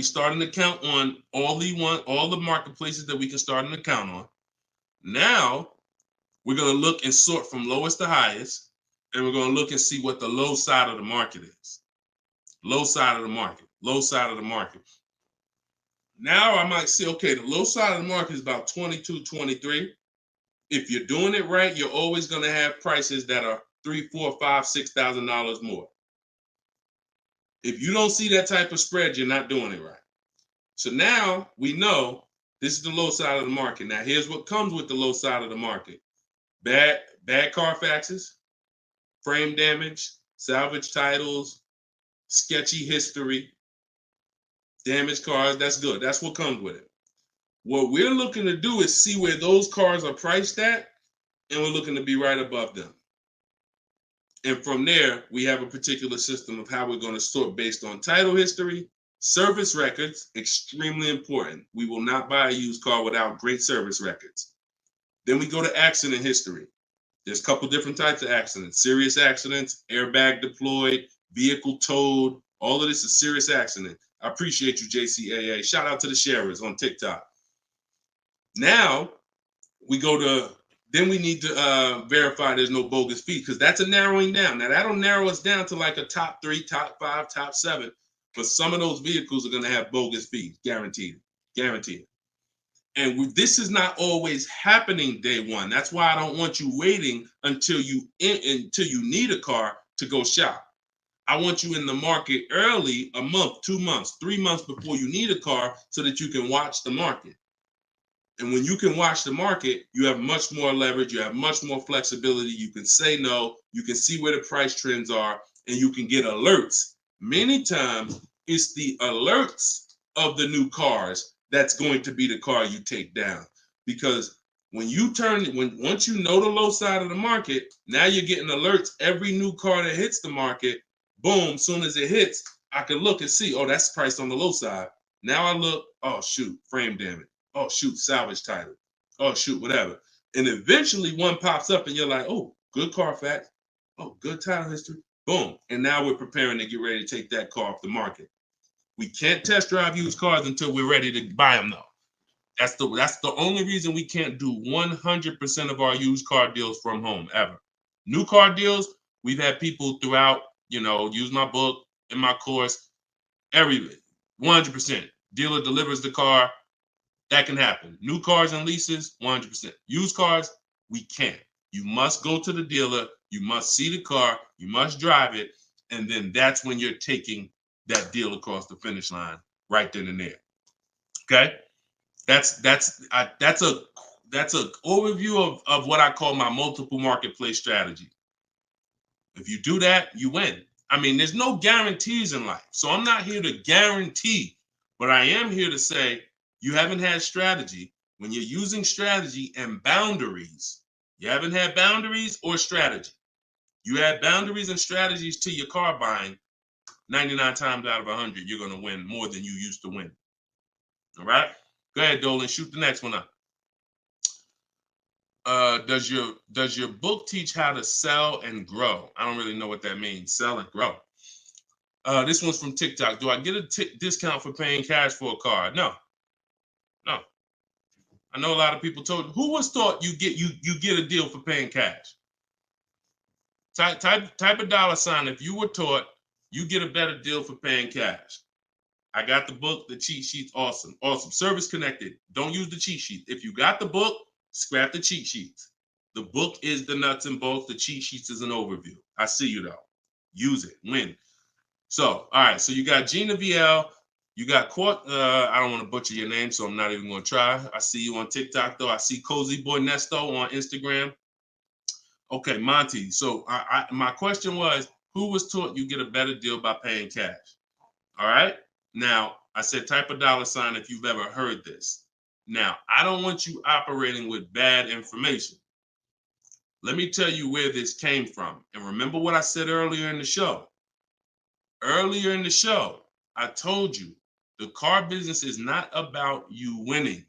start an account on all the marketplaces that we can start an account on. Now we're going to look and sort from lowest to highest, and we're going to look and see what the low side of the market is. Low side of the market, low side of the market. Now I might say, okay, the low side of the market is about 22, 23. If you're doing it right, you're always going to have prices that are $3,000, $4,000, $5,000, $6,000 more. If you don't see that type of spread, you're not doing it right. So now we know this is the low side of the market. Now here's what comes with the low side of the market. Bad Carfaxes, frame damage, salvage titles, sketchy history, Damaged cars, that's good. That's what comes with it. What we're looking to do is see where those cars are priced at, and we're looking to be right above them. And from there, we have a particular system of how we're going to sort based on title history, service records, extremely important. We will not buy a used car without great service records. Then we go to accident history. There's a couple different types of accidents: serious accidents, airbag deployed, vehicle towed. All of this is serious accident. I appreciate you, JCAA. Shout out to the sharers on TikTok. Now we go to, then we need to verify there's no bogus fees, because that's a narrowing down. Now that'll narrow us down to like a top 3, top 5, top 7. But some of those vehicles are going to have bogus fees, guaranteed, guaranteed. And this is not always happening day one. That's why I don't want you waiting until you need a car to go shop. I want you in the market early, a month, 2 months, 3 months before you need a car, so that you can watch the market. And when you can watch the market, you have much more leverage. You have much more flexibility. You can say no. You can see where the price trends are, and you can get alerts. Many times, it's the alerts of the new cars that's going to be the car you take down. Because once you know the low side of the market, now you're getting alerts. Every new car that hits the market, boom, soon as it hits, I can look and see, oh, that's priced on the low side. Now I look, oh, shoot, frame damage. Oh, shoot, salvage title. Oh, shoot, whatever. And eventually one pops up and you're like, oh, good Carfax. Oh, good title history. Boom. And now we're preparing to get ready to take that car off the market. We can't test drive used cars until we're ready to buy them, though. That's the only reason we can't do 100% of our used car deals from home, ever. New car deals, we've had people throughout, use my book, in my course, 100%. Dealer delivers the car. That can happen. New cars and leases, 100%. Used cars, we can't. You must go to the dealer. You must see the car. You must drive it. And then that's when you're taking that deal across the finish line right then and there. Okay? That's a overview of what I call my multiple marketplace strategy. If you do that, you win. I mean, there's no guarantees in life. So I'm not here to guarantee, but I am here to say, you haven't had strategy. When you're using strategy and boundaries, you haven't had boundaries or strategy. You add boundaries and strategies to your car buying, 99 times out of 100, you're going to win more than you used to win. All right? Go ahead, Dolan. Shoot the next one up. Does your book teach how to sell and grow? I don't really know what that means. Sell and grow. This one's from TikTok. Do I get a discount for paying cash for a car? No. I know a lot of people told. Who was taught you get a deal for paying cash? Type a $sign if you were taught you get a better deal for paying cash. I got the book, the cheat sheets, awesome. Service connected. Don't use the cheat sheet. If you got the book, scrap the cheat sheets. The book is the nuts and bolts. The cheat sheets is an overview. I see you though. Use it. Win. So, all right. So you got Gina VL. You got Court. I don't want to butcher your name, so I'm not even going to try. I see you on TikTok though. I see Cozy Boy Nesto on Instagram. Okay, Monty. So my question was, who was taught you get a better deal by paying cash? All right. Now, I said type a $sign if you've ever heard this. Now, I don't want you operating with bad information. Let me tell you where this came from. And remember what I said earlier in the show. Earlier in the show, I told you the car business is not about you winning.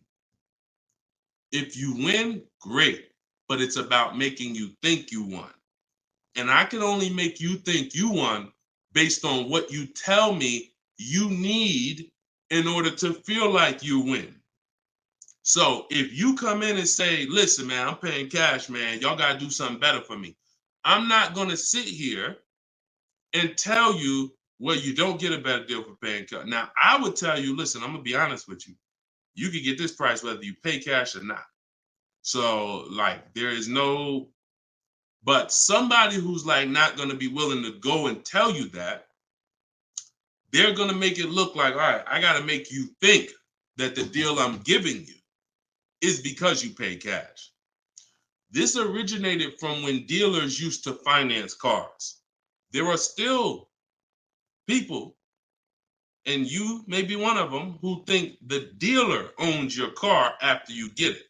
If you win, great. But it's about making you think you won. And I can only make you think you won based on what you tell me you need in order to feel like you win. So if you come in and say, listen, man, I'm paying cash, man, y'all got to do something better for me. I'm not going to sit here and tell you, well, you don't get a better deal for paying cash. Now, I would tell you, listen, I'm going to be honest with you. You can get this price whether you pay cash or not. So like there is no, but somebody who's like not going to be willing to go and tell you that, they're going to make it look like, all right, I got to make you think that the deal I'm giving you is because you pay cash. This originated from when dealers used to finance cars. There are still people And you may be one of them who think the dealer owns your car after you get it.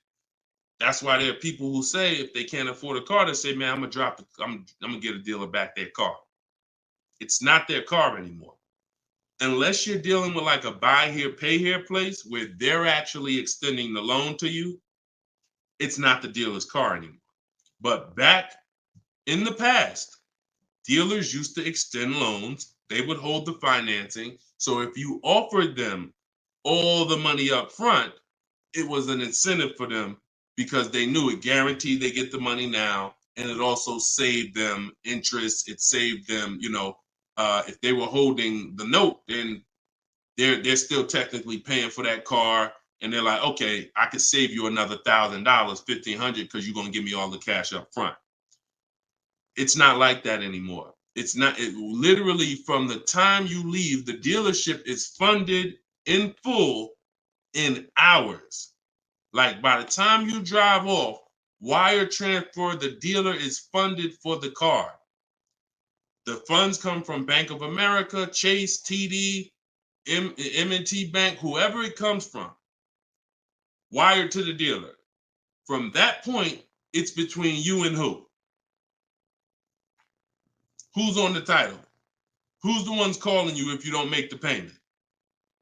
That's why there are people who say if they can't afford a car, they say, man, I'm gonna get a dealer back their car. It's not their car anymore. Unless you're dealing with like a buy here, pay here place where they're actually extending the loan to you, it's not the dealer's car anymore. But back in the past, dealers used to extend loans. They would hold the financing. So if you offered them all the money up front, it was an incentive for them because they knew it guaranteed they get the money now. And it also saved them interest. It saved them, if they were holding the note, then they're still technically paying for that car. And they're like, okay, I could save you another $1,000, $1,500, because you're going to give me all the cash up front. It's not like that anymore. It's not. Literally from the time you leave, the dealership is funded in full in hours. Like by the time you drive off, wire transfer, the dealer is funded for the car. The funds come from Bank of America, Chase, TD, M&T Bank, whoever it comes from, wired to the dealer. From that point, it's between you and who? Who's on the title? Who's the ones calling you if you don't make the payment?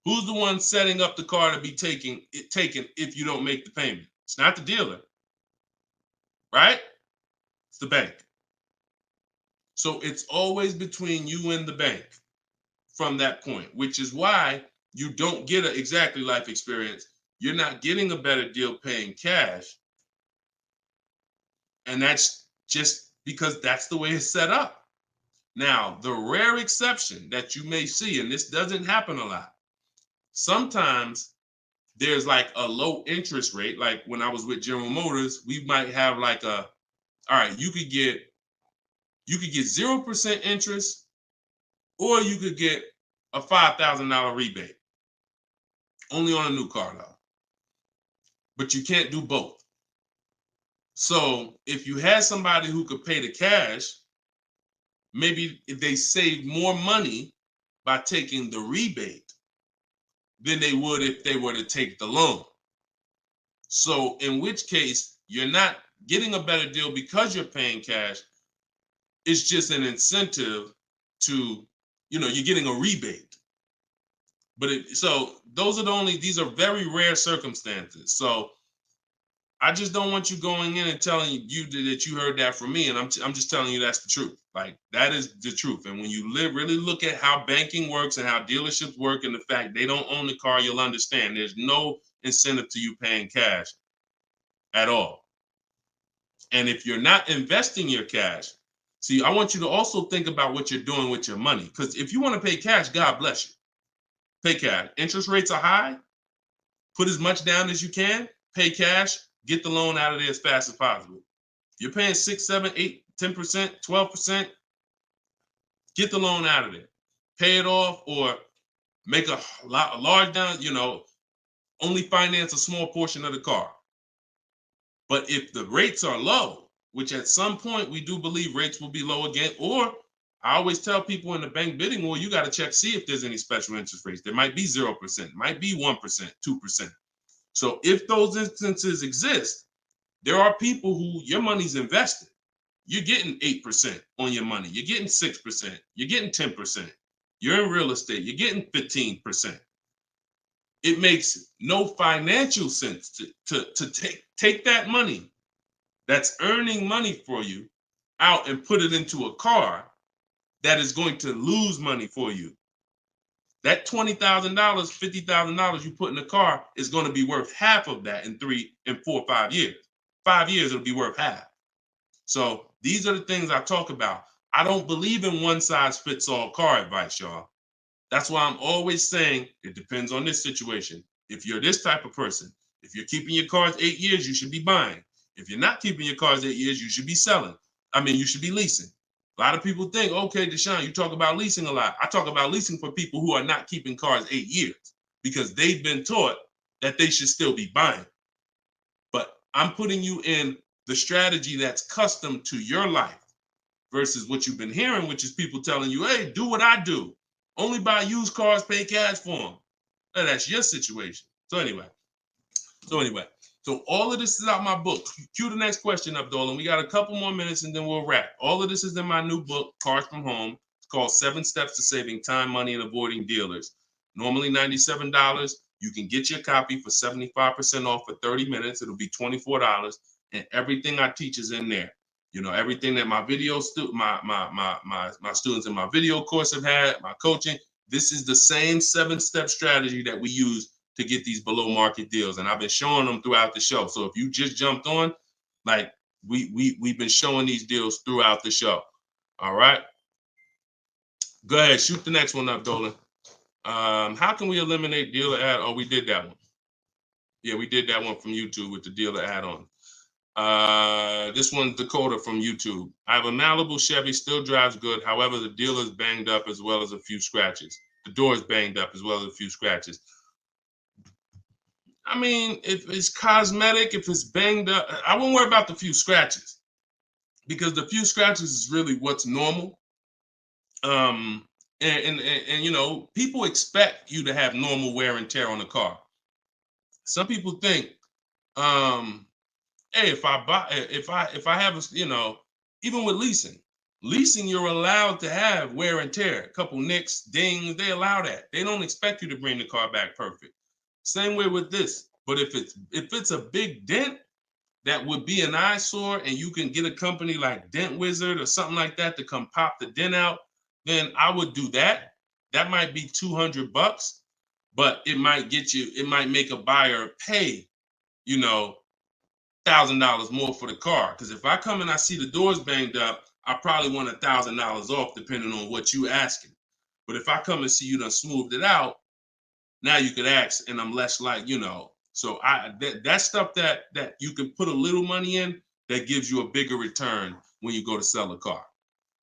Who's the one setting up the car to be taken if you don't make the payment? It's not the dealer, right? It's the bank. So it's always between you and the bank from that point, which is why you don't get an exactly life experience. You're not getting a better deal paying cash. And that's just because that's the way it's set up. Now, the rare exception that you may see, and this doesn't happen a lot, sometimes there's like a low interest rate. Like when I was with General Motors, we might have like all right, you could get 0% interest, or you could get a $5,000 rebate. Only on a new car though. But you can't do both. So if you had somebody who could pay the cash, maybe they save more money by taking the rebate than they would if they were to take the loan. So in which case, you're not getting a better deal because you're paying cash. It's just an incentive to, you're getting a rebate. So these are very rare circumstances. So I just don't want you going in and telling you that you heard that from me. And I'm just telling you that's the truth. Like that is the truth. And when you really look at how banking works and how dealerships work and the fact they don't own the car, you'll understand there's no incentive to you paying cash at all. And if you're not investing your cash, see, I want you to also think about what you're doing with your money. Because if you want to pay cash, God bless you. Pay cash. Interest rates are high. Put as much down as you can. Pay cash. Get the loan out of there as fast as possible. You're paying 6, 7, 8, 10%, 12%. Get the loan out of there. Pay it off or make a large down, only finance a small portion of the car. But if the rates are low, which at some point we do believe rates will be low again, or I always tell people in the bank bidding war, you got to check, see if there's any special interest rates. There might be 0%, might be 1%, 2%. So if those instances exist, there are people who your money's invested. You're getting 8% on your money. You're getting 6%. You're getting 10%. You're in real estate. You're getting 15%. It makes no financial sense to take that money that's earning money for you out and put it into a car that is going to lose money for you. That $20,000, $50,000 you put in the car is going to be worth half of that in 3 and 4, 5 years. 5 years, it'll be worth half. So these are the things I talk about. I don't believe in one size fits all car advice, y'all. That's why I'm always saying it depends on this situation. If you're this type of person, if you're keeping your cars 8 years, you should be buying. If you're not keeping your cars 8 years, you should be selling. You should be leasing. A lot of people think, okay, Deshone, you talk about leasing a lot. I talk about leasing for people who are not keeping cars 8 years because they've been taught that they should still be buying. But I'm putting you in the strategy that's custom to your life versus what you've been hearing, which is people telling you, hey, do what I do. Only buy used cars, pay cash for them. Now, that's your situation. So anyway, so all of this is out my book. Cue the next question up, Dolan. We got a couple more minutes and then we'll wrap. All of this is in my new book, Cars from Home. It's called 7 Steps to Saving Time, Money, and Avoiding Dealers. Normally $97. You can get your copy for 75% off for 30 minutes. It'll be $24. And everything I teach is in there. You know, everything that my my students in my video course have had, my coaching. This is the same 7-step strategy that we use to get these below market deals. And I've been showing them throughout the show. So if you just jumped on, like we've been showing these deals throughout the show. All right. Go ahead, shoot the next one up, Dolan. How can we eliminate dealer add? Oh, we did that one. Yeah, we did that one from YouTube with the dealer add-on. This one's Dakota from YouTube. I have a Malibu Chevy, still drives good. However, the dealer's banged up as well as a few scratches. The door's banged up as well as a few scratches. I mean, if it's cosmetic, if it's banged up, I won't worry about the few scratches because the few scratches is really what's normal. And you know, people expect you to have normal wear and tear on a car. Some people think, hey, if I have a, you know, even with leasing, you're allowed to have wear and tear, a couple nicks, dings, they allow that. They don't expect you to bring the car back perfect. Same way with this. But if it's a big dent, that would be an eyesore, and you can get a company like Dent Wizard or something like that to come pop the dent out, then I would do that. That might be $200, but it might make a buyer pay, you know, $1,000 more for the car. Because if I come and I see the doors banged up, I probably want $1,000 off depending on what you asking. But if I come and see you done smoothed it out, now you could ask, and I'm less like, you know. So that stuff that you can put a little money in, that gives you a bigger return when you go to sell a car.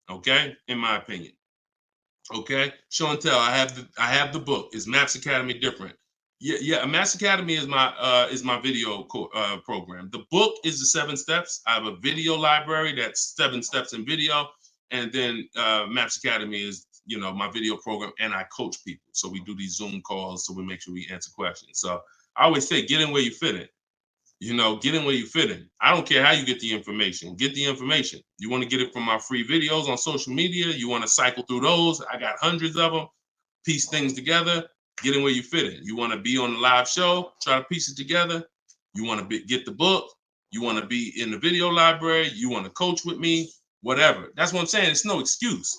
Okay, in my opinion. Okay, show and tell. I have the book. Is Maps Academy different? Yeah. Maps Academy is my video program. The book is the 7 steps. I have a video library that's 7 steps in video, and then Maps Academy is, you know, my video program, and I coach people. So we do these Zoom calls, so we make sure we answer questions. So I always say, get in where you fit in. You know, get in where you fit in. I don't care how you get the information. Get the information. You want to get it from my free videos on social media. You want to cycle through those. I got hundreds of them. Piece things together. Get in where you fit in. You want to be on the live show. Try to piece it together. You want to get the book. You want to be in the video library. You want to coach with me. Whatever. That's what I'm saying. It's no excuse.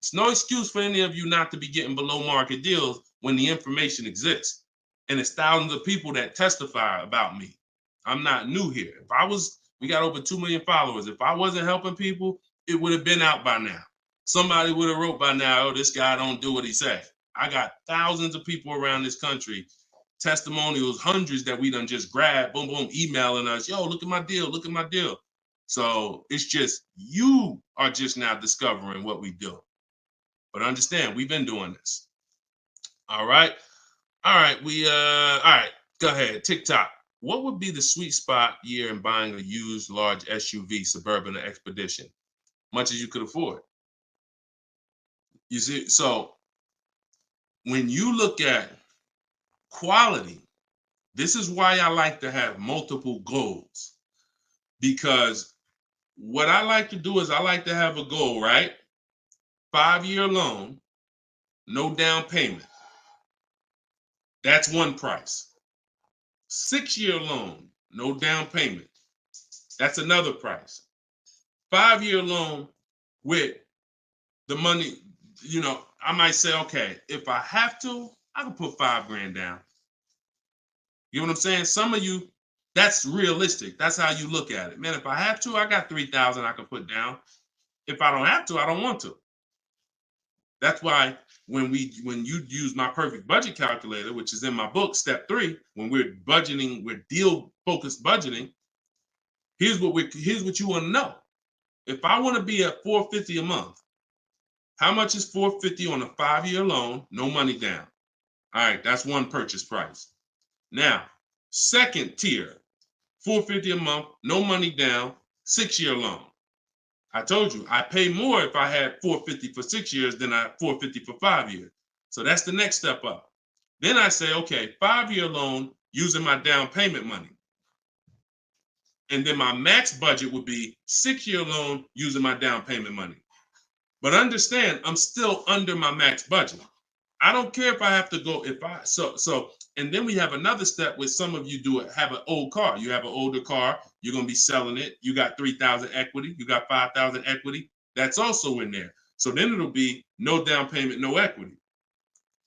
It's no excuse for any of you not to be getting below market deals when the information exists. And it's thousands of people that testify about me. I'm not new here. We got over 2 million followers. If I wasn't helping people, it would have been out by now. Somebody would have wrote by now, oh, this guy don't do what he said. I got thousands of people around this country, testimonials, hundreds that we done just grabbed, boom, boom, emailing us, yo, look at my deal, look at my deal. So it's just, you are just now discovering what we do. But understand, we've been doing this. All right. All right. All right. Go ahead. TikTok. What would be the sweet spot year in buying a used large SUV, Suburban, or Expedition? Much as you could afford. You see, so when you look at quality, this is why I like to have multiple goals. Because what I like to do is I like to have a goal, right? 5-year loan, no down payment. That's one price. 6-year loan, no down payment. That's another price. 5-year loan with the money, you know, I might say, okay, if I have to, I can put $5,000 down. You know what I'm saying? Some of you, that's realistic. That's how you look at it. Man, if I have to, I got $3,000 I can put down. If I don't have to, I don't want to. That's why when you use my perfect budget calculator, which is in my book, step 3, when we're budgeting, we're deal focused budgeting. Here's what you want to know. If I want to be at $450 a month, how much is $450 on a 5-year loan? No money down. All right, that's one purchase price. Now, second tier, $450 a month, no money down, 6-year loan. I told you, I pay more if I had $450 for 6 years than I $450 for 5 years. So that's the next step up. Then I say, okay, 5-year loan using my down payment money. And then my max budget would be 6-year loan using my down payment money. But understand, I'm still under my max budget. I don't care if I have to go, and then we have another step where some of you have an old car. You have an older car, you're going to be selling it. You got 3,000 equity, you got 5,000 equity. That's also in there. So then it'll be no down payment, no equity.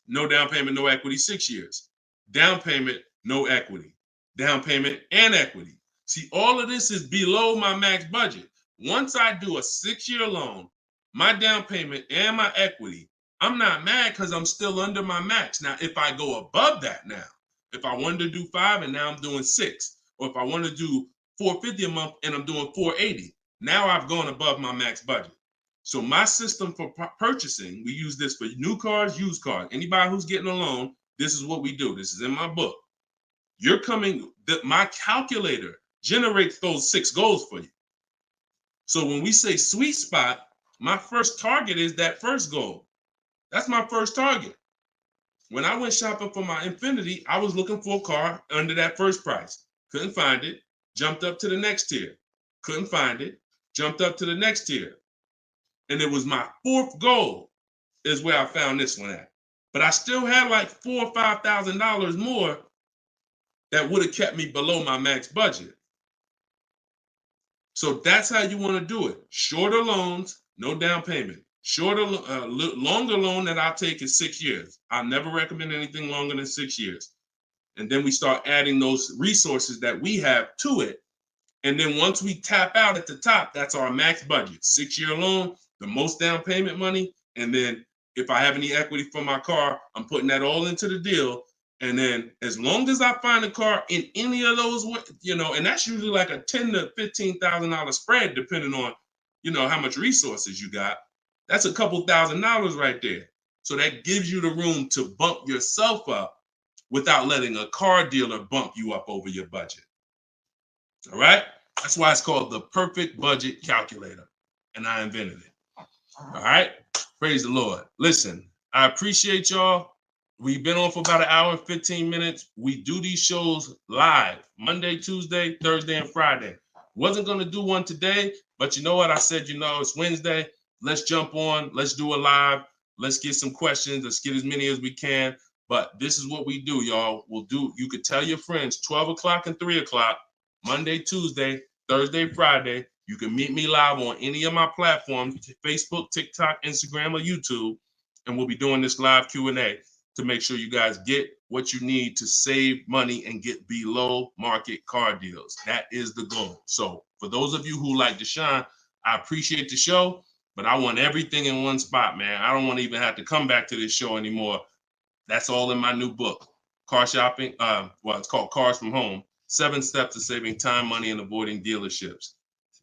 No down payment, no equity, 6 years. Down payment, no equity. Down payment and equity. See, all of this is below my max budget. Once I do a 6-year loan, my down payment and my equity, I'm not mad because I'm still under my max. Now, if I go above that now, if I wanted to do 5 and now I'm doing 6, or if I want to do $450 a month and I'm doing $480, now I've gone above my max budget. So my system for purchasing, we use this for new cars, used cars. Anybody who's getting a loan, this is what we do. This is in my book. My calculator generates those 6 goals for you. So when we say sweet spot, my first target is that first goal. That's my first target. When I went shopping for my Infiniti, I was looking for a car under that first price. Couldn't find it. Jumped up to the next tier. Couldn't find it. Jumped up to the next tier. And it was my 4th goal is where I found this one at. But I still had like $4,000 or $5,000 more that would have kept me below my max budget. So that's how you want to do it. Shorter loans, no down payment. Longer loan that I'll take is 6 years. I'll never recommend anything longer than 6 years. And then we start adding those resources that we have to it. And then once we tap out at the top, that's our max budget. 6-year loan, the most down payment money. And then if I have any equity for my car, I'm putting that all into the deal. And then as long as I find a car in any of those, and that's usually like a $10,000 to $15,000 spread, depending on, how much resources you got. That's a couple $1,000s right there. So that gives you the room to bump yourself up without letting a car dealer bump you up over your budget. All right? That's why it's called the perfect budget calculator. And I invented it. All right? Praise the Lord. Listen, I appreciate y'all. We've been on for about an hour and 15 minutes. We do these shows live Monday, Tuesday, Thursday, and Friday. Wasn't going to do one today, but you know what? I said, it's Wednesday. Let's jump on. Let's do a live. Let's get some questions. Let's get as many as we can. But this is what we do, y'all. You could tell your friends 12 o'clock and 3 o'clock, Monday, Tuesday, Thursday, Friday. You can meet me live on any of my platforms, Facebook, TikTok, Instagram, or YouTube. And we'll be doing this live Q&A to make sure you guys get what you need to save money and get below market car deals. That is the goal. So for those of you who like Deshone, I appreciate the show, but I want everything in one spot, man. I don't want to even have to come back to this show anymore. That's all in my new book, Car Shopping. It's called Cars from Home, 7 Steps to Saving Time, Money, and Avoiding Dealerships.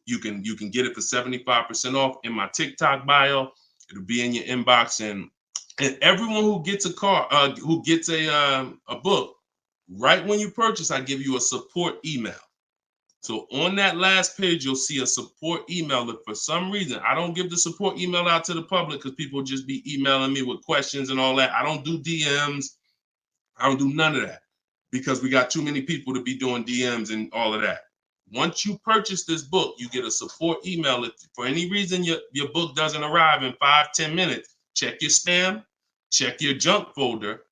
You can get it for 75% off in my TikTok bio. It'll be in your inbox, and everyone who gets a car, who gets a book, right when you purchase, I give you a support email. So on that last page, you'll see a support email. If for some reason I don't give the support email out to the public because people just be emailing me with questions and all that. I don't do DMs. I don't do none of that because we got too many people to be doing DMs and all of that. Once you purchase this book, you get a support email. If for any reason your book doesn't arrive in 5-10 minutes, check your spam, check your junk folder.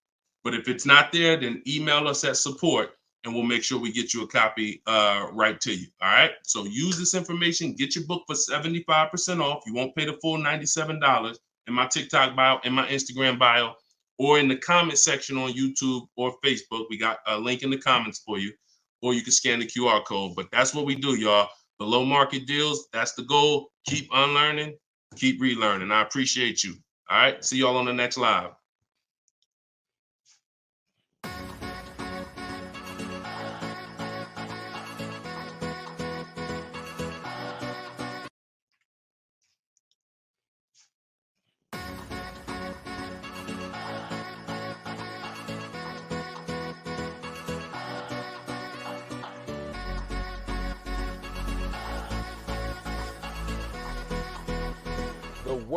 But if it's not there, then email us at support and we'll make sure we get you a copy right to you. All right. So use this information, get your book for 75% off. You won't pay the full $97 in my TikTok bio, in my Instagram bio, or in the comment section on YouTube or Facebook. We got a link in the comments for you, or you can scan the QR code. But that's what we do, y'all. Below market deals. That's the goal. Keep unlearning, keep relearning. I appreciate you. All right. See y'all on the next live.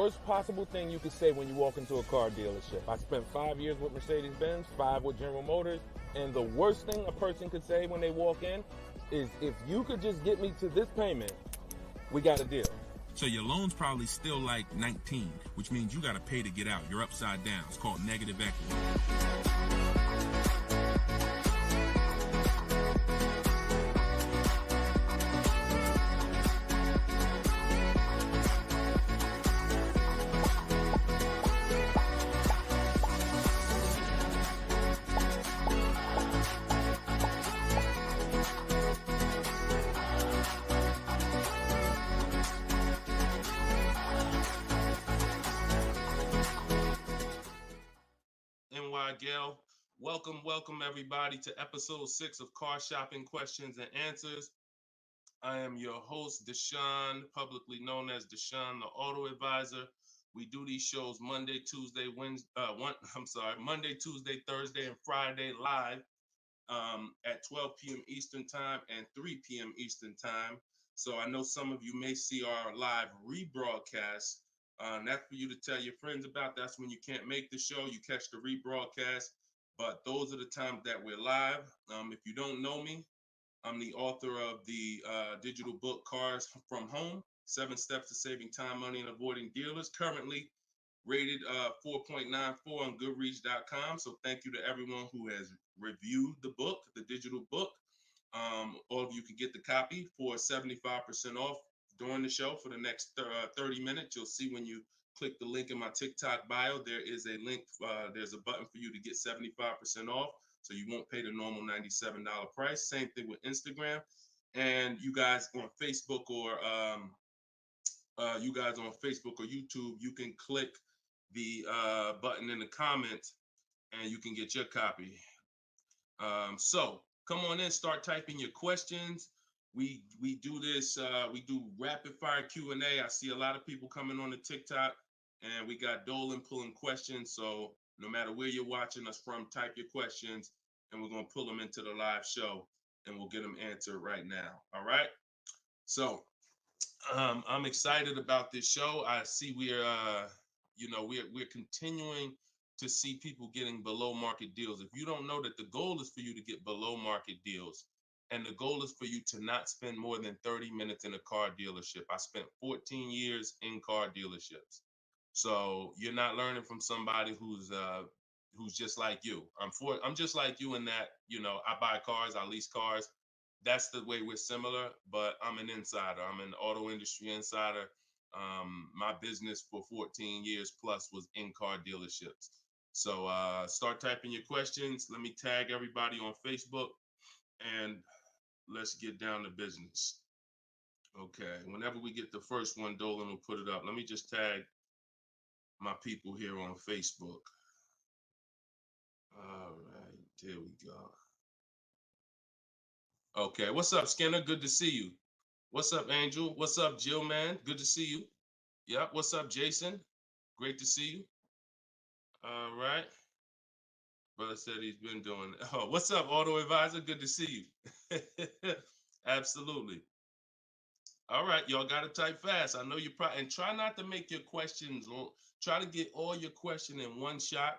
worst possible thing you could say when you walk into a car dealership. I spent 5 years with Mercedes-Benz, 5 with General Motors, and the worst thing a person could say when they walk in is, if you could just get me to this payment, we got a deal. So your loan's probably still like 19, which means you got to pay to get out. You're upside down. It's called negative equity. Gail, welcome everybody to episode 6 of Car Shopping Questions and Answers. I am your host, Deshone, publicly known as Deshone the Auto Advisor. We do these shows Monday, Tuesday, Thursday, and Friday live at 12 p.m. Eastern Time and 3 p.m. Eastern Time. So I know some of you may see our live rebroadcast. That's for you to tell your friends about. That's when you can't make the show, you catch the rebroadcast. But those are the times that we're live. If you don't know me, I'm the author of the digital book Cars from Home, 7 Steps to Saving Time, Money, and Avoiding Dealers, currently rated 4.94 on Goodreads.com. So thank you to everyone who has reviewed the book, the digital book. All of you can get the copy for 75% off during the show for the next 30 minutes. You'll see when you click the link in my TikTok bio, there is a link, there's a button for you to get 75% off. So you won't pay the normal $97 price. Same thing with Instagram. And you guys on Facebook or YouTube, you can click the button in the comments and you can get your copy. So come on in, start typing your questions. We do this, we do rapid fire Q&A. I see a lot of people coming on the TikTok, and we got Dolan pulling questions. So no matter where you're watching us from, type your questions and we're going to pull them into the live show and we'll get them answered right now. All right. So I'm excited about this show. I see we're continuing to see people getting below market deals. If you don't know that the goal is for you to get below market deals, and the goal is for you to not spend more than 30 minutes in a car dealership. I spent 14 years in car dealerships. So you're not learning from somebody who's just like you. I'm just like you in that, I buy cars, I lease cars. That's the way we're similar, but I'm an insider. I'm an auto industry insider. My business for 14 years plus was in car dealerships. So start typing your questions. Let me tag everybody on Facebook and let's get down to business. Okay, whenever we get the first one, Dolan will put it up. Let me just tag my people here on Facebook. All right, there we go. Okay, what's up, Skinner? Good to see you. What's up, Angel? What's up, Jill, man? Good to see you. Yep, what's up, Jason? Great to see you. All right. Brother said he's been doing it. Oh, what's up, Auto Advisor? Good to see you. Absolutely. All right, y'all got to type fast. I know you probably, and try not to make your questions long. Try to get all your question in one shot,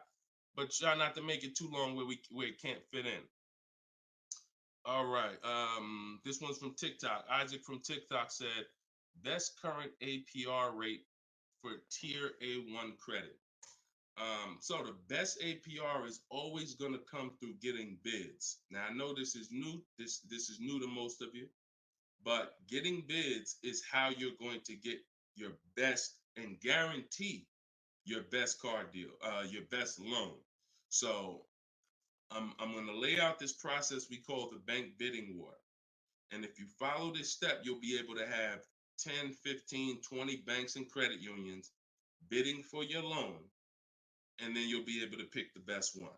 but try not to make it too long where it can't fit in. All right, this one's from TikTok. Isaac from TikTok said, best current APR rate for tier A1 credit. So the best APR is always going to come through getting bids. Now I know this is new. This is new to most of you. But getting bids is how you're going to get your best and guarantee your best car deal, your best loan. So I'm going to lay out this process we call the bank bidding war. And if you follow this step, you'll be able to have 10, 15, 20 banks and credit unions bidding for your loan. And then you'll be able to pick the best one.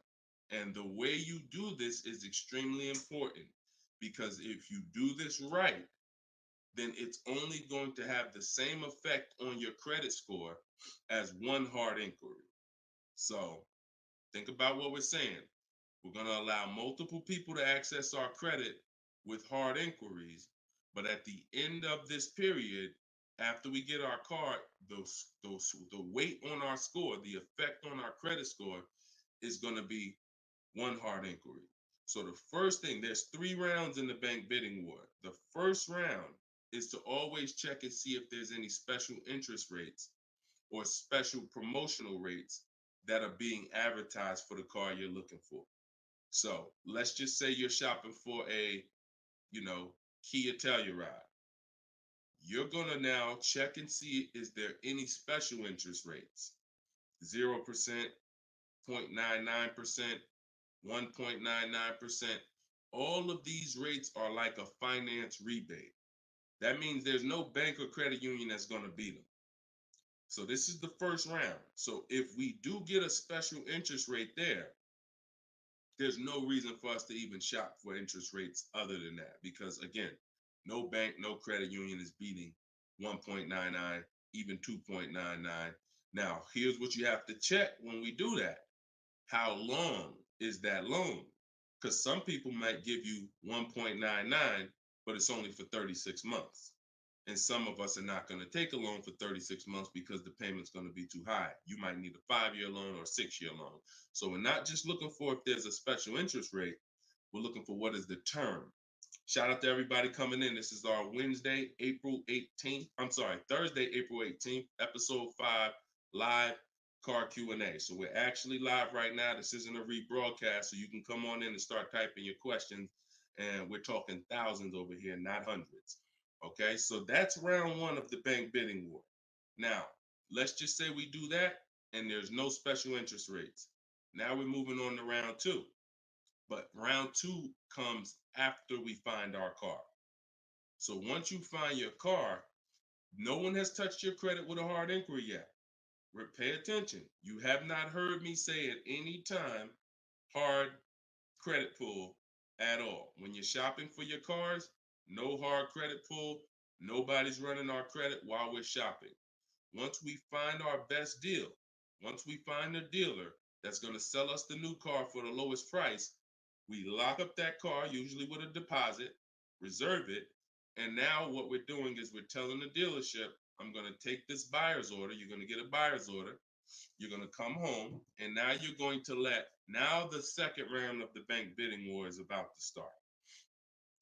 And the way you do this is extremely important, because if you do this right, then it's only going to have the same effect on your credit score as one hard inquiry. So think about what we're saying. We're going to allow multiple people to access our credit with hard inquiries, but at the end of this period, after we get our car, the weight on our score, the effect on our credit score is going to be one hard inquiry. So the first thing, there's 3 rounds in the bank bidding war. The first round is to always check and see if there's any special interest rates or special promotional rates that are being advertised for the car you're looking for. So let's just say you're shopping for a, Kia Telluride. You're gonna now check and see, is there any special interest rates? 0%, 0.99%, 1.99%. All of these rates are like a finance rebate. That means there's no bank or credit union that's gonna beat them. So this is the first round. So if we do get a special interest rate there's no reason for us to even shop for interest rates other than that. Because again, no bank, no credit union is beating 1.99, even 2.99. Now, here's what you have to check when we do that. How long is that loan? Because some people might give you 1.99, but it's only for 36 months. And some of us are not going to take a loan for 36 months because the payment's going to be too high. You might need a 5-year loan or a 6-year loan. So we're not just looking for if there's a special interest rate, we're looking for what is the term. Shout out to everybody coming in. This is our Thursday, April 18th, episode 5, live car Q&A. So we're actually live right now. This isn't a rebroadcast, so you can come on in and start typing your questions. And we're talking thousands over here, not hundreds. Okay, so that's round 1 of the bank bidding war. Now, let's just say we do that and there's no special interest rates. Now we're moving on to round 2. But round 2 comes after we find our car. So once you find your car, no one has touched your credit with a hard inquiry yet. Pay attention. You have not heard me say at any time hard credit pull at all. When you're shopping for your cars, no hard credit pull. Nobody's running our credit while we're shopping. Once we find our best deal, once we find a dealer that's going to sell us the new car for the lowest price, we lock up that car, usually with a deposit, reserve it. And now what we're doing is we're telling the dealership, I'm going to take this buyer's order. You're going to get a buyer's order. You're going to come home. And now you're going to now the second round of the bank bidding war is about to start.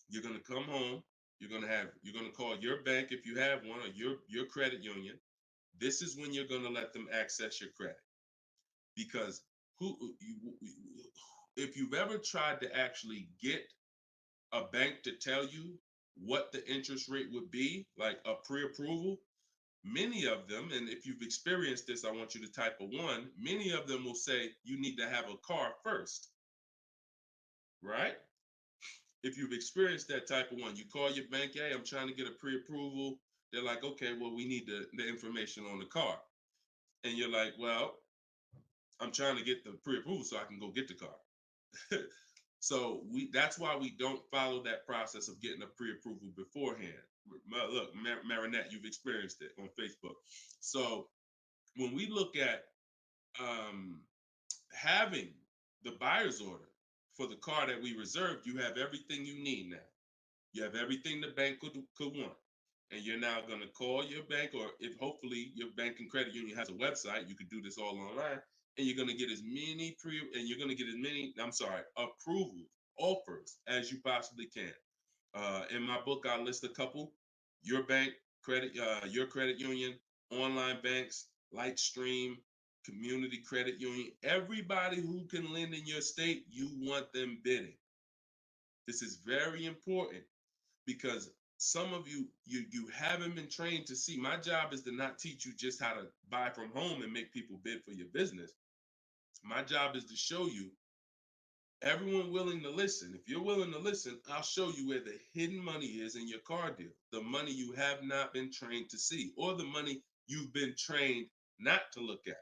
You're going to come home. You're going to call your bank if you have one, or your credit union. This is when you're going to let them access your credit. Because if you've ever tried to actually get a bank to tell you what the interest rate would be, like a pre-approval, many of them, and if you've experienced this, I want you to type a 1, many of them will say you need to have a car first, right? If you've experienced that type of 1, you call your bank, hey, I'm trying to get a pre-approval. They're like, okay, well, we need the information on the car. And you're like, well, I'm trying to get the pre-approval so I can go get the car. So that's why we don't follow that process of getting a pre-approval beforehand. Look, Marinette, you've experienced it on Facebook. So when we look at having the buyer's order for the car that we reserved, you have everything you need now. You have everything the bank could want. And you're now going to call your bank, or if hopefully your bank and credit union has a website, you could do this all online. And you're going to get as many approvals, offers as you possibly can. In my book, I list a couple: your bank, your credit union, online banks, Lightstream, community credit union, everybody who can lend in your state, you want them bidding. This is very important because some of you haven't been trained to see. My job is to not teach you just how to buy from home and make people bid for your business. My job is to show you everyone willing to listen. If you're willing to listen, I'll show you where the hidden money is in your car deal. The money you have not been trained to see, or the money you've been trained not to look at.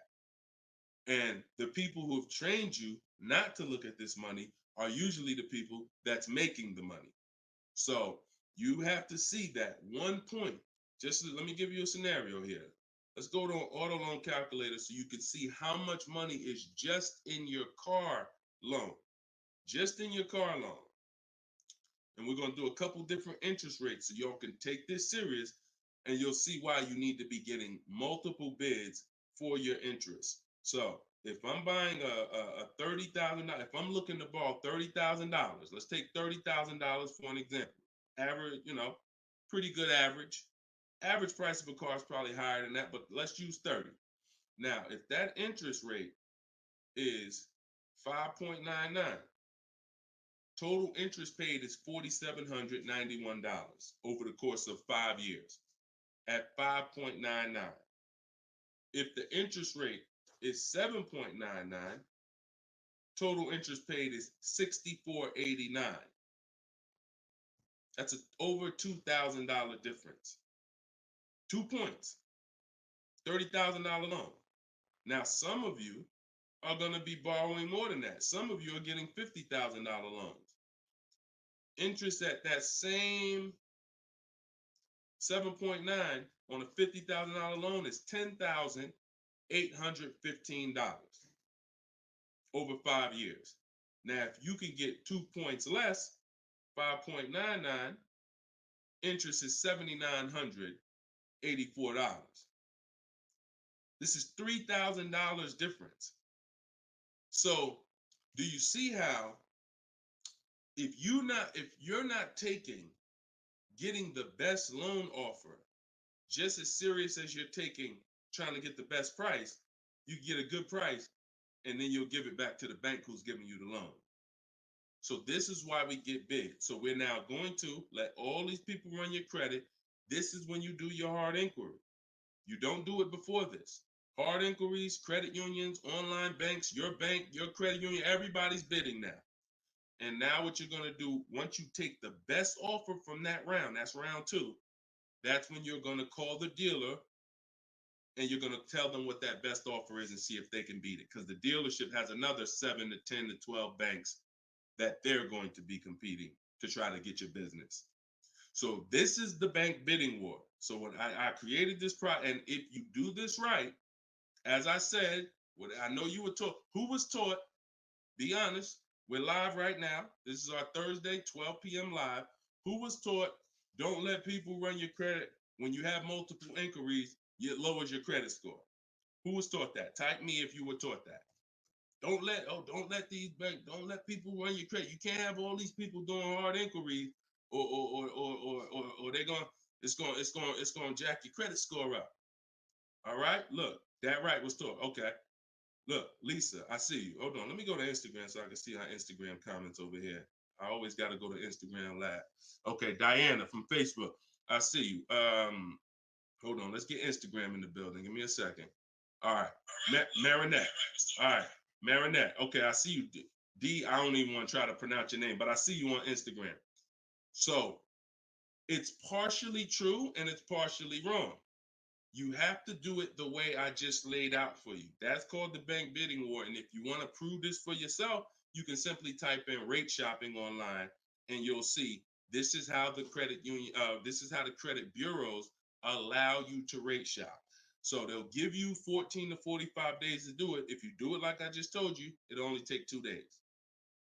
And the people who have trained you not to look at this money are usually the people that's making the money. So you have to see that one point. Let me give you a scenario here. Let's go to an auto loan calculator so you can see how much money is just in your car loan. Just in your car loan. And we're going to do a couple different interest rates so y'all can take this serious. and you'll see why you need to be getting multiple bids for your interest. So if I'm buying a $30,000, if I'm looking to borrow $30,000, let's take $30,000 for an example. Average, pretty good average. Average price of a car is probably higher than that, but let's use 30. Now, if that interest rate is 5.99, total interest paid is $4,791 over the course of 5 years at 5.99. If the interest rate is 7.99, total interest paid is $64.89. That's over $2,000 difference. 2 points, $30,000 loan. Now, some of you are going to be borrowing more than that. Some of you are getting $50,000 loans. Interest at that same 7.9 on a $50,000 loan is $10,815 over 5 years. Now, if you can get 2 points less, 5.99, interest is $7,984. This is $3,000 difference. So, do you see how if you're not getting the best loan offer just as serious as you're taking trying to get the best price, you get a good price and then you'll give it back to the bank who's giving you the loan. So this is why we get big. So we're now going to let all these people run your credit. This is when you do your hard inquiry. You don't do it before this. Hard inquiries, credit unions, online banks, your bank, your credit union, everybody's bidding now. And now what you're going to do, once you take the best offer from that round, that's round 2, that's when you're going to call the dealer and you're going to tell them what that best offer is and see if they can beat it. Because the dealership has another 7 to 10 to 12 banks that they're going to be competing to try to get your business. So this is the bank bidding war. So when I created this product, and if you do this right, as I said, what I know you were taught, who was taught, be honest, we're live right now. This is our Thursday, 12 p.m. live. Who was taught, don't let people run your credit. When you have multiple inquiries, it lowers your credit score. Who was taught that? Type me if you were taught that. Don't let these banks, don't let people run your credit. You can't have all these people doing hard inquiries or they're going, it's going to jack your credit score up. All right, look, that right was taught. Okay. Look, Lisa, I see you. Hold on. Let me go to Instagram so I can see our Instagram comments over here. I always got to go to Instagram Live. Okay, Diana from Facebook. I see you. Hold on. Let's get Instagram in the building. Give me a second. All right. Marinette. All right. Marinette. Okay, I see you. D, I don't even want to try to pronounce your name, but I see you on Instagram. So it's partially true and it's partially wrong. You have to do it the way I just laid out for you. That's called the bank bidding war. And if you want to prove this for yourself, you can simply type in rate shopping online and you'll see this is how the credit union, this is how the credit bureaus allow you to rate shop. So they'll give you 14 to 45 days to do it. If you do it like I just told you, it'll only take 2 days.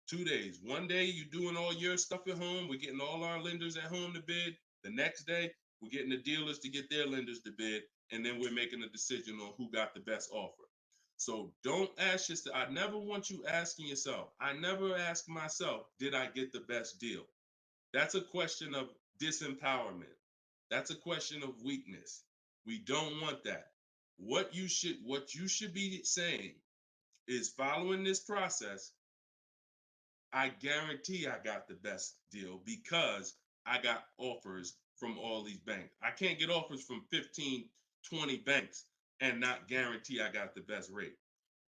2 days. One day you're doing all your stuff at home. We're getting all our lenders at home to bid. The next day, we're getting the dealers to get their lenders to bid. And then we're making a decision on who got the best offer. So don't ask yourself. I never want you asking yourself. I never ask myself, did I get the best deal? That's a question of disempowerment. That's a question of weakness. We don't want that. What you should be saying is, following this process, I guarantee I got the best deal because I got offers from all these banks. I can't get offers from 15, 20 banks and not guarantee I got the best rate.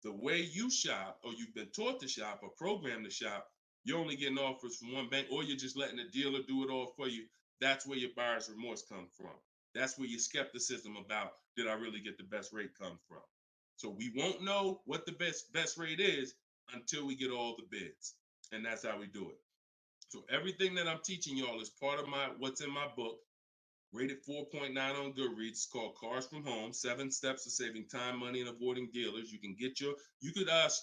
The way you shop, or you've been taught to shop or programmed to shop, you're only getting offers from one bank, or you're just letting the dealer do it all for you. That's where your buyer's remorse comes from. That's where your skepticism about, did I really get the best rate, comes from. So we won't know what the best rate is until we get all the bids. And that's how we do it. So everything that I'm teaching y'all is part of what's in my book, rated 4.9 on Goodreads. It's called Cars from Home, 7 Steps to Saving Time, Money, and Avoiding Dealers. You can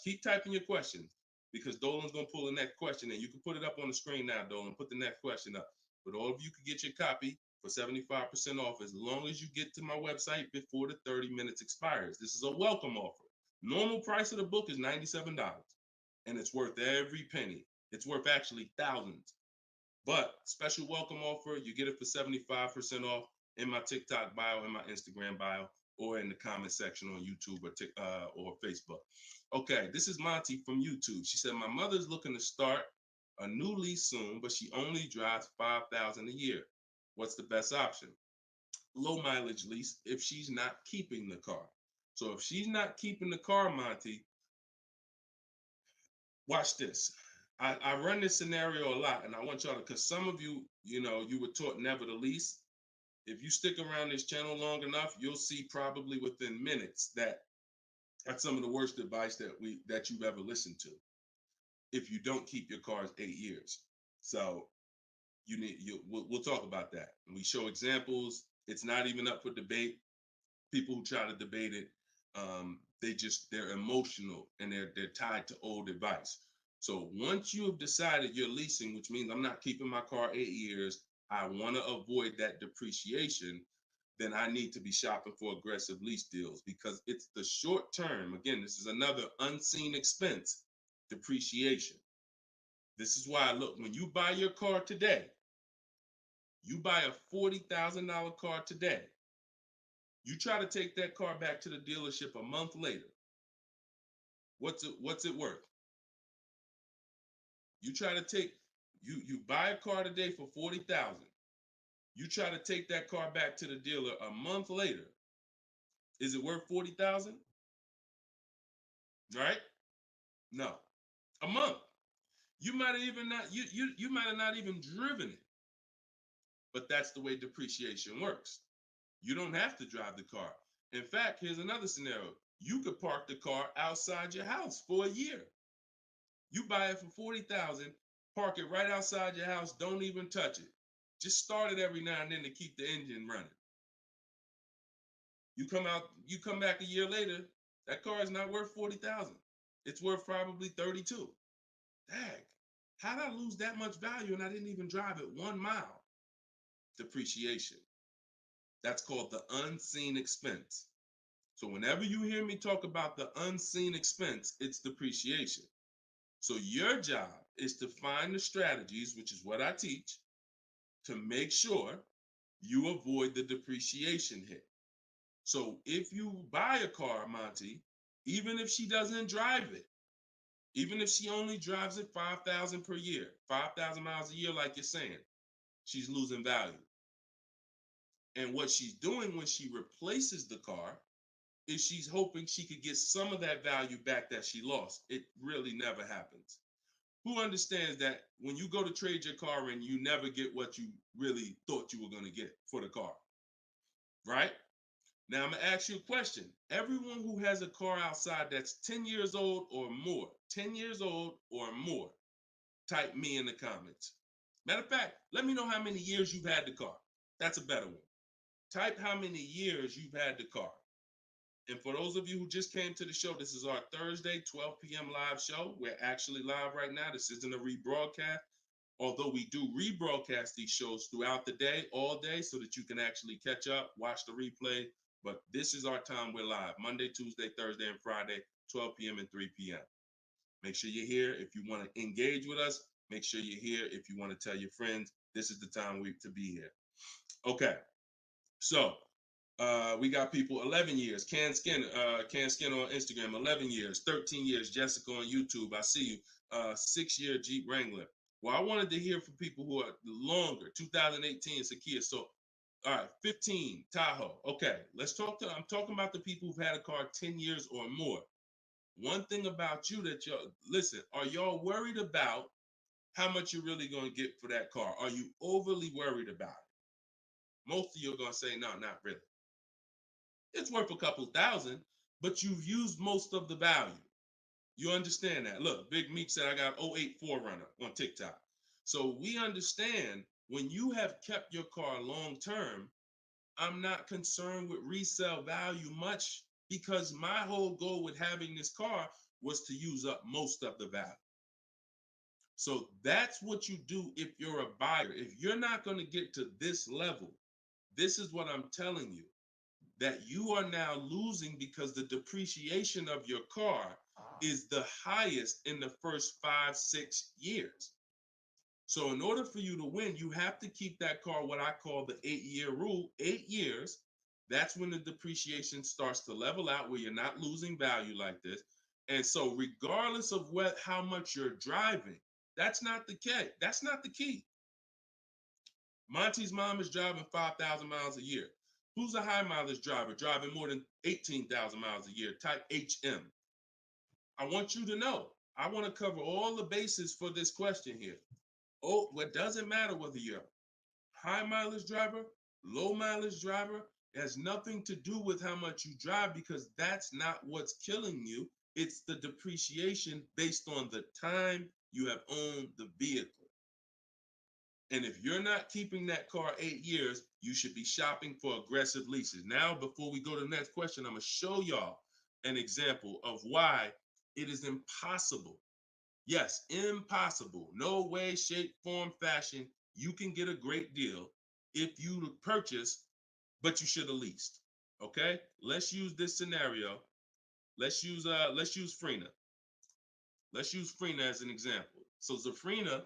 keep typing your questions because Dolan's going to pull the next question and you can put it up on the screen now, Dolan. Put the next question up. But all of you can get your copy for 75% off as long as you get to my website before the 30 minutes expires. This is a welcome offer. Normal price of the book is $97, and it's worth every penny. It's worth actually thousands. But special welcome offer, you get it for 75% off in my TikTok bio, in my Instagram bio, or in the comment section on YouTube or Facebook. Okay, this is Monty from YouTube. She said, my mother's looking to start a new lease soon, but she only drives 5,000 a year. What's the best option? Low mileage lease if she's not keeping the car. So if she's not keeping the car, Monty, watch this. I run this scenario a lot, and I want y'all to, because some of you, you were taught never to lease. If you stick around this channel long enough, you'll see probably within minutes that that's some of the worst advice that you've ever listened to. If you don't keep your cars 8 years, so we'll talk about that. And we show examples. It's not even up for debate. People who try to debate it, they're emotional and they're tied to old advice. So once you have decided you're leasing, which means I'm not keeping my car 8 years, I want to avoid that depreciation, then I need to be shopping for aggressive lease deals because it's the short term. Again, this is another unseen expense, depreciation. This is why, look, when you buy your car today, you buy a $40,000 car today. You try to take that car back to the dealership a month later. What's it worth? You try to take, you buy a car today for $40,000. You try to take that car back to the dealer a month later. Is it worth $40,000? Right? No. A month. You might have even not you might have not even driven it. But that's the way depreciation works. You don't have to drive the car. In fact, here's another scenario. You could park the car outside your house for a year. You buy it for $40,000, park it right outside your house, don't even touch it. Just start it every now and then to keep the engine running. You come back a year later, that car is not worth $40,000. It's worth probably $32,000. Dang, how did I lose that much value and I didn't even drive it 1 mile? Depreciation. That's called the unseen expense. So whenever you hear me talk about the unseen expense, it's depreciation. So your job is to find the strategies, which is what I teach, to make sure you avoid the depreciation hit. So if you buy a car, Monty, even if she doesn't drive it, even if she only drives it 5,000 per year, 5,000 miles a year, like you're saying, she's losing value. And what she's doing when she replaces the car is she's hoping she could get some of that value back that she lost. It really never happens. Who understands that when you go to trade your car in, you never get what you really thought you were going to get for the car, right? Now, I'm going to ask you a question. Everyone who has a car outside that's 10 years old or more, 10 years old or more, type me in the comments. Matter of fact, let me know how many years you've had the car. That's a better one. Type how many years you've had the car. And for those of you who just came to the show, this is our Thursday, 12 p.m. live show. We're actually live right now. This isn't a rebroadcast, although we do rebroadcast these shows throughout the day, all day, so that you can actually catch up, watch the replay. But this is our time. We're live Monday, Tuesday, Thursday, and Friday, 12 p.m. and 3 p.m. Make sure you're here. If you want to engage with us, make sure you're here. If you want to tell your friends, this is the time to be here. Okay. So we got people 11 years. Can Skin on Instagram, 11 years, 13 years. Jessica on YouTube, I see you. 6-year Jeep Wrangler. Well, I wanted to hear from people who are longer. 2018 Sakia. So, all right, 15 Tahoe. Okay, I'm talking about the people who've had a car 10 years or more. One thing about you that listen, are y'all worried about how much you're really going to get for that car? Are you overly worried about it? Most of you are going to say, no, not really. It's worth a couple thousand, but you've used most of the value. You understand that? Look, Big Meek said I got 08 4Runner on TikTok. So we understand when you have kept your car long term, I'm not concerned with resale value much because my whole goal with having this car was to use up most of the value. So that's what you do if you're a buyer. If you're not going to get to this level, This is what I'm telling you, that you are now losing because the depreciation of your car is the highest in the first 5-6 years. So in order for you to win, you have to keep that car, what I call the 8-year rule. 8 years, that's when the depreciation starts to level out, where you're not losing value like this. And so regardless of how much you're driving, that's not the key. That's not the key. Monty's mom is driving 5,000 miles a year. Who's a high mileage driver driving more than 18,000 miles a year, type HM? I want you to know, I want to cover all the bases for this question here. Oh, what doesn't matter whether you're a high mileage driver, low mileage driver, it has nothing to do with how much you drive, because that's not what's killing you. It's the depreciation based on the time you have owned the vehicle. And if you're not keeping that car 8 years, you should be shopping for aggressive leases. Now, before we go to the next question, I'm going to show y'all an example of why it is impossible. Yes, impossible. No way, shape, form, fashion. You can get a great deal if you purchase, but you should have leased. Okay? Let's use this scenario. Let's use Frina. Let's use Frina as an example. So Zafrina,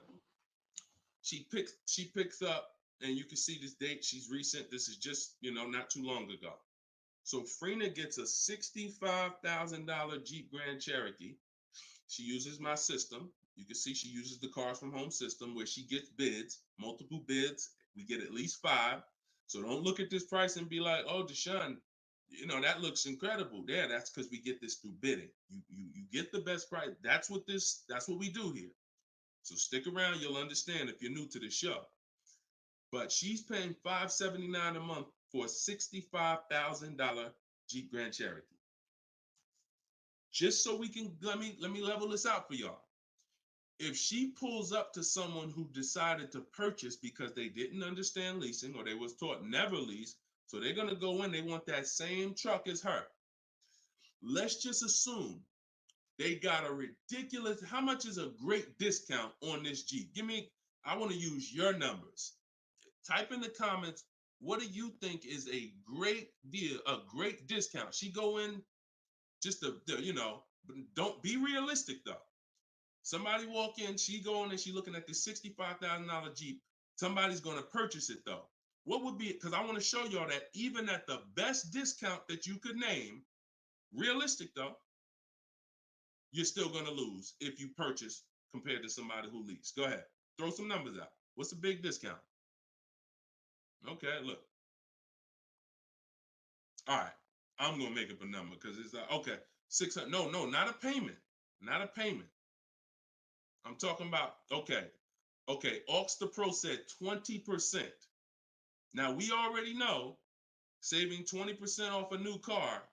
she picks up, and you can see this date. She's recent. This is just, not too long ago. So Frina gets a $65,000 Jeep Grand Cherokee. She uses my system. You can see she uses the Cars from Home system, where she gets bids, multiple bids. We get at least 5. So don't look at this price and be like, oh, Deshone, that looks incredible. Yeah, that's because we get this through bidding. You get the best price. That's what we do here. So stick around, you'll understand if you're new to the show. But she's paying $579 a month for a $65,000 Jeep Grand Cherokee. Just so we can, let me level this out for y'all. If she pulls up to someone who decided to purchase because they didn't understand leasing, or they was taught never lease, so they're going to go in, they want that same truck as her. Let's just assume they got a ridiculous, how much is a great discount on this Jeep? I want to use your numbers. Type in the comments, what do you think is a great deal, a great discount? She go in just don't be realistic though. Somebody walk in, she go in and she looking at this $65,000 Jeep. Somebody's going to purchase it though. What would be, because I want to show y'all that even at the best discount that you could name, realistic though, you're still going to lose if you purchase compared to somebody who leased. Go ahead. Throw some numbers out. What's a big discount? Okay, look. All right. I'm going to make up a number because it's like, okay, 600. No, not a payment. Not a payment. I'm talking about, okay. Aux the Pro said 20%. Now, we already know saving 20% off a new car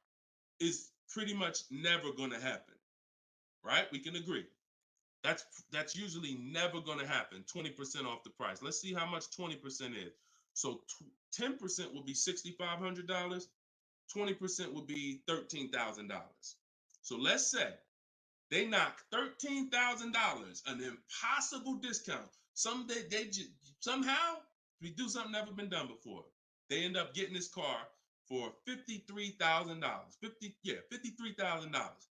is pretty much never going to happen, right? We can agree. That's usually never going to happen, 20% off the price. Let's see how much 20% is. So 10% would be $6,500. 20% would be $13,000. So let's say they knock $13,000, an impossible discount. Someday somehow we do something never been done before. They end up getting this car for $53,000. $53,000.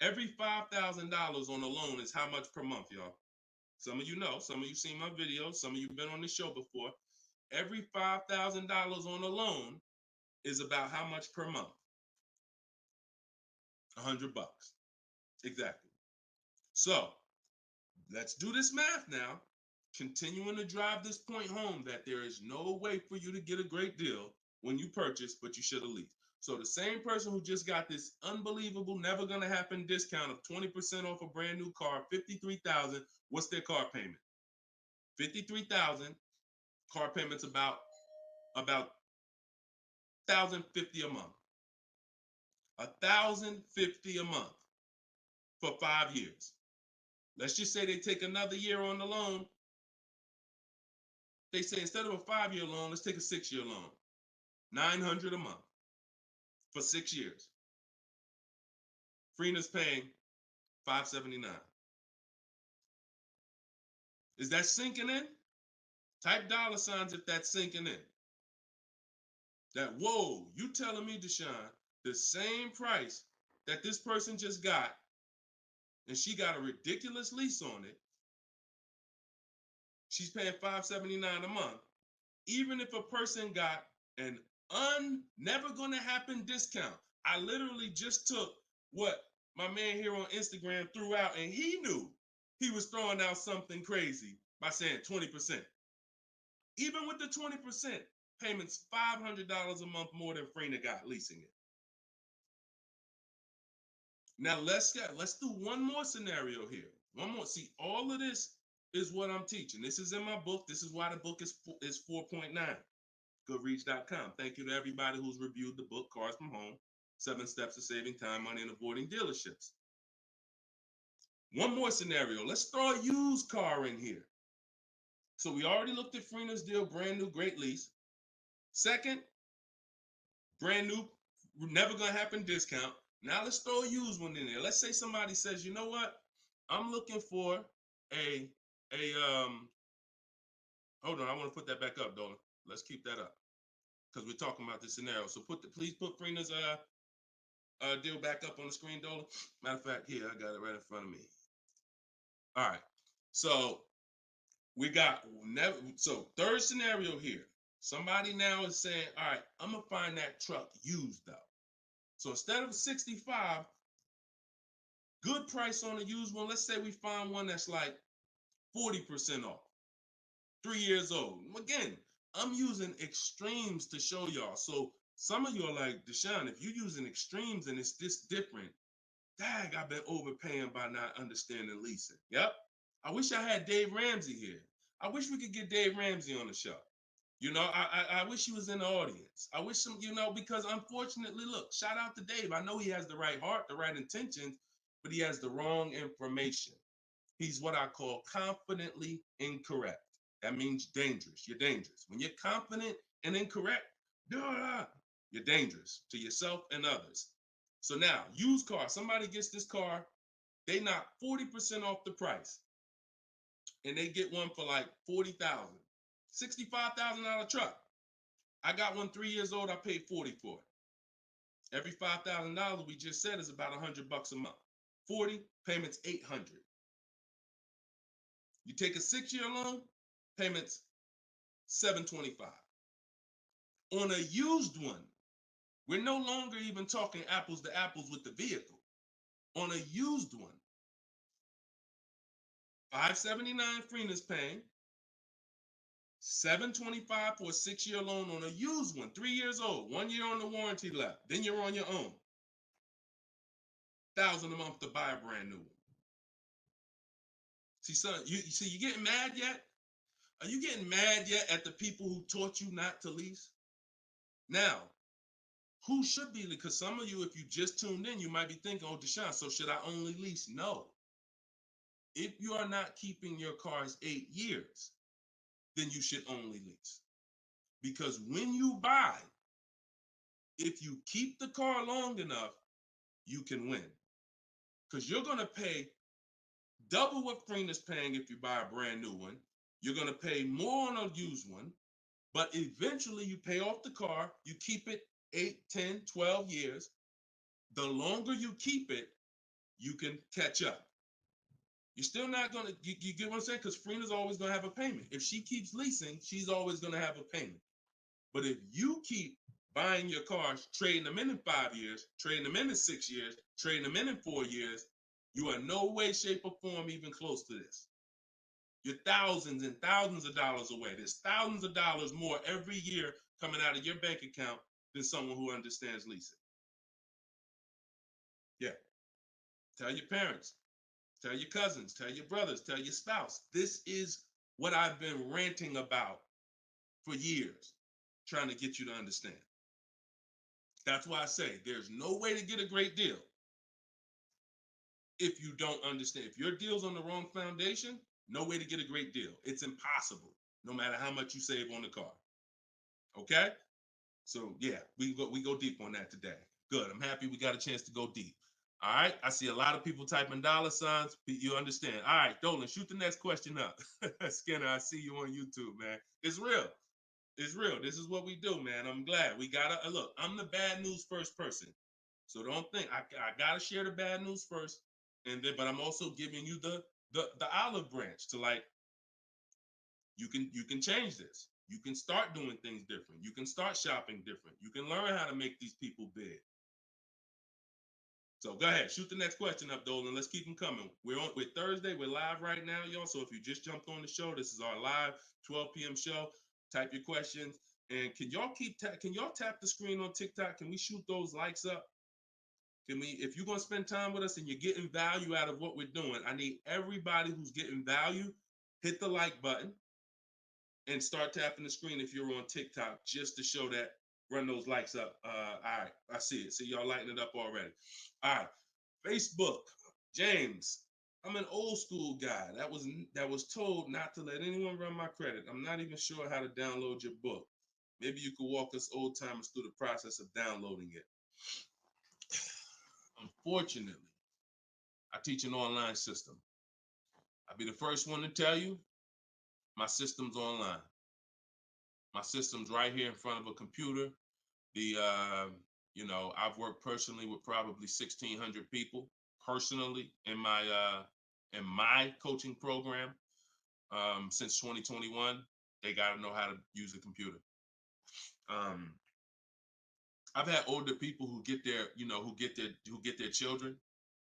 Every $5,000 on a loan is how much per month, y'all? Some of you know, some of you seen my videos, some of you been on the show before. Every $5,000 on a loan is about how much per month? $100. Exactly. So let's do this math now. Continuing to drive this point home that there is no way for you to get a great deal when you purchase, but you should have leased. So the same person who just got this unbelievable, never going to happen discount of 20% off a brand new car, $53,000, what's their car payment? $53,000. Car payment's about $1,050 a month. $1,050 a month for 5 years. Let's just say they take another year on the loan. They say instead of a 5-year loan, let's take a 6-year loan. $900 a month for 6 years. Freena's paying $579. Is that sinking in? Type $ if that's sinking in. that, whoa, you telling me, Deshone, the same price that this person just got, and she got a ridiculous lease on it, she's paying $579 a month, even if a person got an never gonna happen discount. I literally just took what my man here on Instagram threw out, and he knew he was throwing out something crazy by saying 20%. Even with the 20%, payments $500 a month more than Freener got leasing it. Now let's do one more scenario here. One more. See, all of this is what I'm teaching. This is in my book. This is why the book is 4.9. Goodreads.com. Thank you to everybody who's reviewed the book, Cars from Home, 7 Steps to Saving Time, Money, and Avoiding Dealerships. One more scenario. Let's throw a used car in here. So we already looked at Freener's deal, brand new, great lease. Second, brand new, never gonna happen discount. Now let's throw a used one in there. Let's say somebody says, you know what? I'm looking for a hold on, I want to put that back up, Dolan. Let's keep that up because we're talking about this scenario. So please put Freener's deal back up on the screen, Dolan. Matter of fact, here I got it right in front of me. All right. So we got third scenario here. Somebody now is saying, all right, I'm gonna find that truck used though. So instead of 65, good price on a used one. Let's say we find one that's like 40% off, 3 years old. Again, I'm using extremes to show y'all. So some of you are like, Deshone, if you're using extremes and it's this different, dag, I've been overpaying by not understanding leasing. Yep. I wish I had Dave Ramsey here. I wish we could get Dave Ramsey on the show. You know, I wish he was in the audience. I wish him, because unfortunately, look, shout out to Dave. I know he has the right heart, the right intentions, but he has the wrong information. He's what I call confidently incorrect. That means dangerous. You're dangerous. When you're confident and incorrect, you're dangerous to yourself and others. So now, used car, somebody gets this car, they knock 40% off the price, and they get one for like $40,000. $65,000 truck. I got one 3 years old. I paid $40 for it. Every $5,000 we just said is about $100 a month. 40 payments, $800. You take a 6-year loan, payments $725. On a used one, we're no longer even talking apples to apples with the vehicle. On a used one, $579 Freener's paying, $725 for a 6-year loan on a used one, 3 years old, 1 year on the warranty left. Then you're on your own. $1,000 a month to buy a brand new one. See, son, you getting mad yet? Are you getting mad yet at the people who taught you not to lease? Now, who should be? Because some of you, if you just tuned in, you might be thinking, oh, Deshone, so should I only lease? No. If you are not keeping your cars 8 years, then you should only lease. Because when you buy, if you keep the car long enough, you can win. Because you're going to pay double what Freener's paying if you buy a brand new one. You're going to pay more on a used one, but eventually you pay off the car, you keep it 8, 10, 12 years. The longer you keep it, you can catch up. You're still not going to, you get what I'm saying? Because Freener's always going to have a payment. If she keeps leasing, she's always going to have a payment. But if you keep buying your cars, trading them in 5 years, trading them in 6 years, trading them in 4 years, you are no way, shape, or form even close to this. You're thousands and thousands of dollars away. There's thousands of dollars more every year coming out of your bank account than someone who understands leasing. Yeah. Tell your parents, tell your cousins, tell your brothers, tell your spouse. This is what I've been ranting about for years, trying to get you to understand. That's why I say there's no way to get a great deal if you don't understand. If your deal's on the wrong foundation, no way to get a great deal. It's impossible, no matter how much you save on the car. Okay? So yeah, we go deep on that today. Good. I'm happy we got a chance to go deep. All right. I see a lot of people typing $signs. You understand. All right, Dolan, shoot the next question up. Skinner, I see you on YouTube, man. It's real. It's real. This is what we do, man. I'm glad. We gotta look. I'm the bad news first person. So don't think I gotta share the bad news first. And then, but I'm also giving you the olive branch to like, you can change this. You can start doing things different. You can start shopping different. You can learn how to make these people bid. So go ahead, shoot the next question up, Dolan. Let's keep them coming. We're Thursday. We're live right now, y'all. So if you just jumped on the show, this is our live 12 p.m. show. Type your questions, and can y'all tap the screen on TikTok? Can we shoot those likes up? Can we? If you're gonna spend time with us and you're getting value out of what we're doing, I need everybody who's getting value, hit the like button, and start tapping the screen if you're on TikTok, just to show that. Run those likes up. All right, I see it. See y'all lighting it up already. All right, Facebook, James. I'm an old school guy that was told not to let anyone run my credit. I'm not even sure how to download your book. Maybe you could walk us old timers through the process of downloading it. Unfortunately, I teach an online system. I'll be the first one to tell you, my system's online. My system's right here in front of a computer. I've worked personally with probably 1,600 people personally in my coaching program since 2021. They got to know how to use a computer. I've had older people who get their children,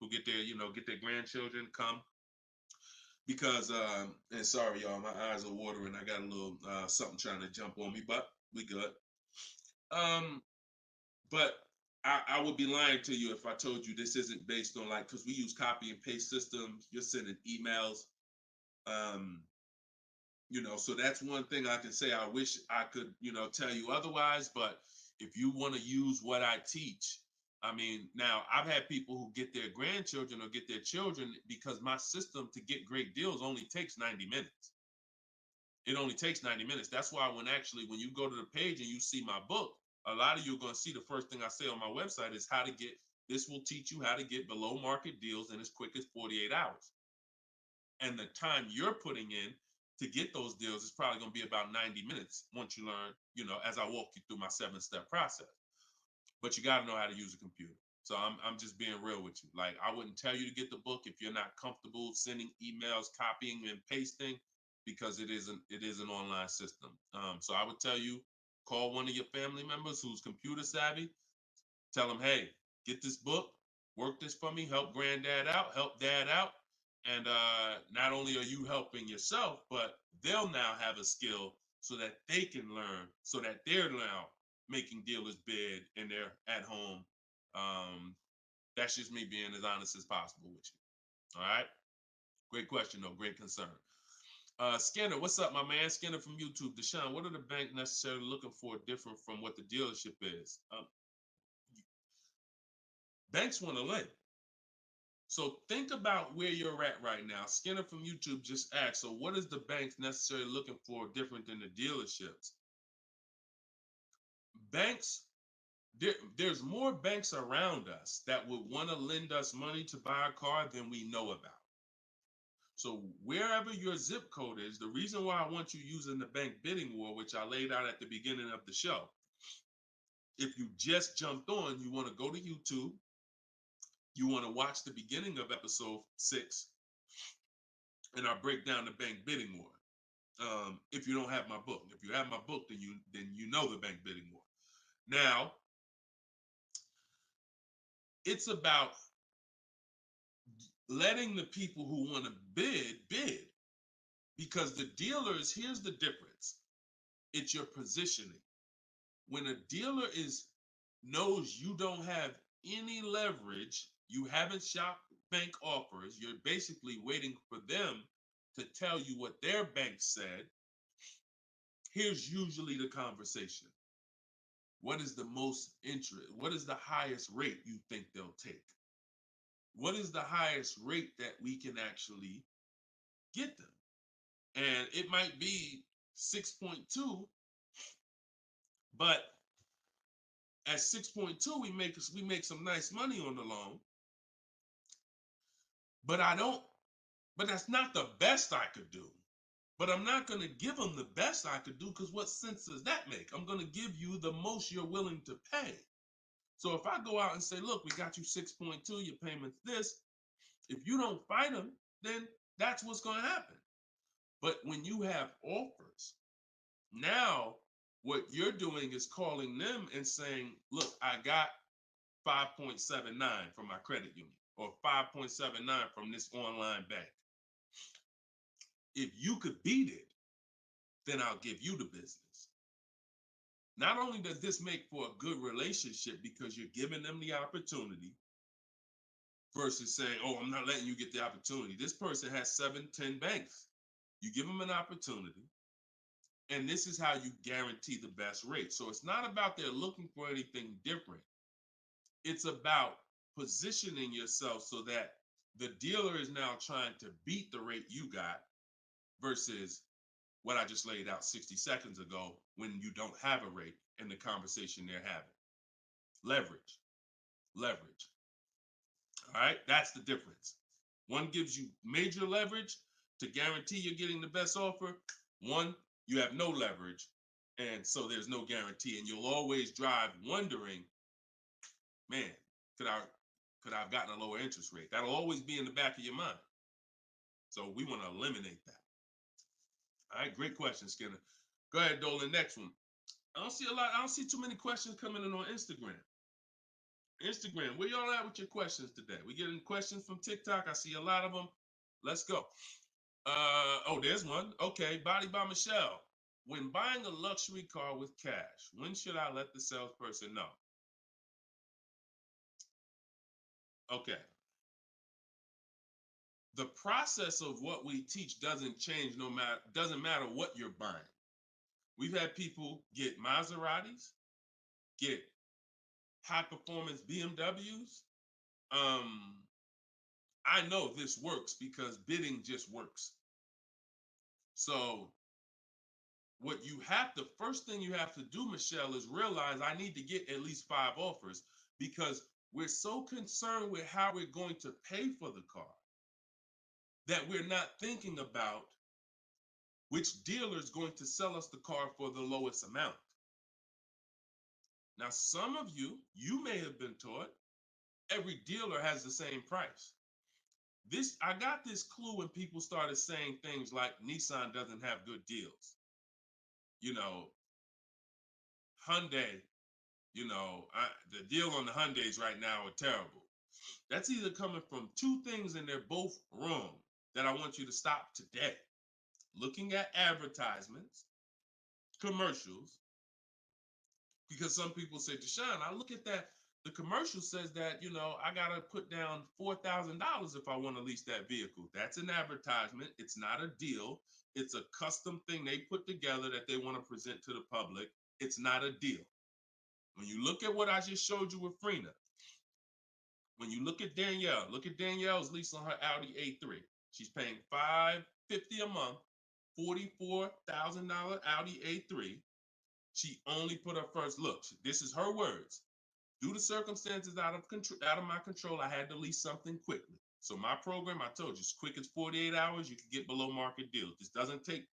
who get their grandchildren come because and sorry y'all, my eyes are watering. I got a little something trying to jump on me, but we good. But I would be lying to you if I told you this isn't based on because we use copy and paste systems. You're sending emails. So that's one thing I can say. I wish I could, tell you otherwise, but if you want to use what I teach, I mean, now I've had people who get their grandchildren or get their children because my system to get great deals only takes 90 minutes. It only takes 90 minutes. That's why when you go to the page and you see my book, a lot of you are going to see the first thing I say on my website is this will teach you how to get below market deals in as quick as 48 hours. And the time you're putting in to get those deals is probably going to be about 90 minutes once you learn, as I walk you through my 7-step process. But you got to know how to use a computer. So I'm just being real with you. Like, I wouldn't tell you to get the book if you're not comfortable sending emails, copying and pasting, because it is an online system. So I would tell you, call one of your family members who's computer savvy. Tell them, hey, get this book, work this for me, help granddad out, help dad out. And not only are you helping yourself, but they'll now have a skill so that they can learn, so that they're now making dealers bid and they're at home. That's just me being as honest as possible with you. All right. Great question, though. Great concern. Skinner, what's up, my man? Skinner from YouTube. Deshone, what are the bank necessarily looking for different from what the dealership is? Banks want to lend. So think about where you're at right now. Skinner from YouTube just asked, so what is the banks necessarily looking for different than the dealerships? Banks, there's more banks around us that would want to lend us money to buy a car than we know about. So wherever your zip code is, the reason why I want you using the bank bidding war, which I laid out at the beginning of the show, if you just jumped on, you want to go to YouTube, you want to watch the beginning of episode 6, and I break down the bank bidding war. If you don't have my book, if you have my book, then you know the bank bidding war. Now, it's about letting the people who want to bid, because the dealers, here's the difference. It's your positioning. When a dealer knows you don't have any leverage, you haven't shopped bank offers, you're basically waiting for them to tell you what their bank said. Here's usually the conversation. What is the most interest? What is the highest rate you think they'll take? What is the highest rate that we can actually get them? And it might be 6.2, but at 6.2, we make some nice money on the loan. But that's not the best I could do. But I'm not going to give them the best I could do, because what sense does that make? I'm going to give you the most you're willing to pay. So if I go out and say, look, we got you 6.2, your payment's this. If you don't fight them, then that's what's going to happen. But when you have offers, now what you're doing is calling them and saying, look, I got 5.79 from my credit union, or 5.79 from this online bank. If you could beat it, then I'll give you the business. Not only does this make for a good relationship because you're giving them the opportunity versus saying, oh, I'm not letting you get the opportunity. This person has 7, 10 banks. You give them an opportunity, and this is how you guarantee the best rate. So it's not about they're looking for anything different. It's about positioning yourself so that the dealer is now trying to beat the rate you got versus what I just laid out 60 seconds ago when you don't have a rate in the conversation they're having. Leverage. All right, that's the difference. One gives you major leverage to guarantee you're getting the best offer. One, you have no leverage, and so there's no guarantee. And you'll always drive wondering, man, could I have gotten a lower interest rate? That'll always be in the back of your mind. So we want to eliminate that. All right, great question, Skinner. Go ahead, Dolan. Next one. I don't see too many questions coming in on Instagram. Where y'all at with your questions today? We getting questions from TikTok. I see a lot of them. Let's go. Oh, there's one. Okay, Body by Michelle. When buying a luxury car with cash, when should I let the salesperson know? Okay. The process of what we teach doesn't change doesn't matter what you're buying. We've had people get Maseratis, get high performance BMWs. I know this works because bidding just works. So first thing you have to do, Michelle, is realize I need to get at least 5 offers, because we're so concerned with how we're going to pay for the car that we're not thinking about which dealer is going to sell us the car for the lowest amount. Now, some of you may have been taught every dealer has the same price. I got this clue when people started saying things like Nissan doesn't have good deals. Hyundai, the deal on the Hyundais right now are terrible. That's either coming from 2 things, and they're both wrong, that I want you to stop today. Looking at advertisements, commercials, because some people say, Deshone, I look at that, the commercial says that, I got to put down $4,000 if I want to lease that vehicle. That's an advertisement. It's not a deal. It's a custom thing they put together that they want to present to the public. It's not a deal. When you look at what I just showed you with Frina, when you look at Danielle's lease on her Audi A3. She's paying $550 a month, $44,000 Audi A3. She only put her first look. This is her words. Due to circumstances out of my control, I had to lease something quickly. So my program, I told you, as quick as 48 hours, you can get below market deals. This doesn't take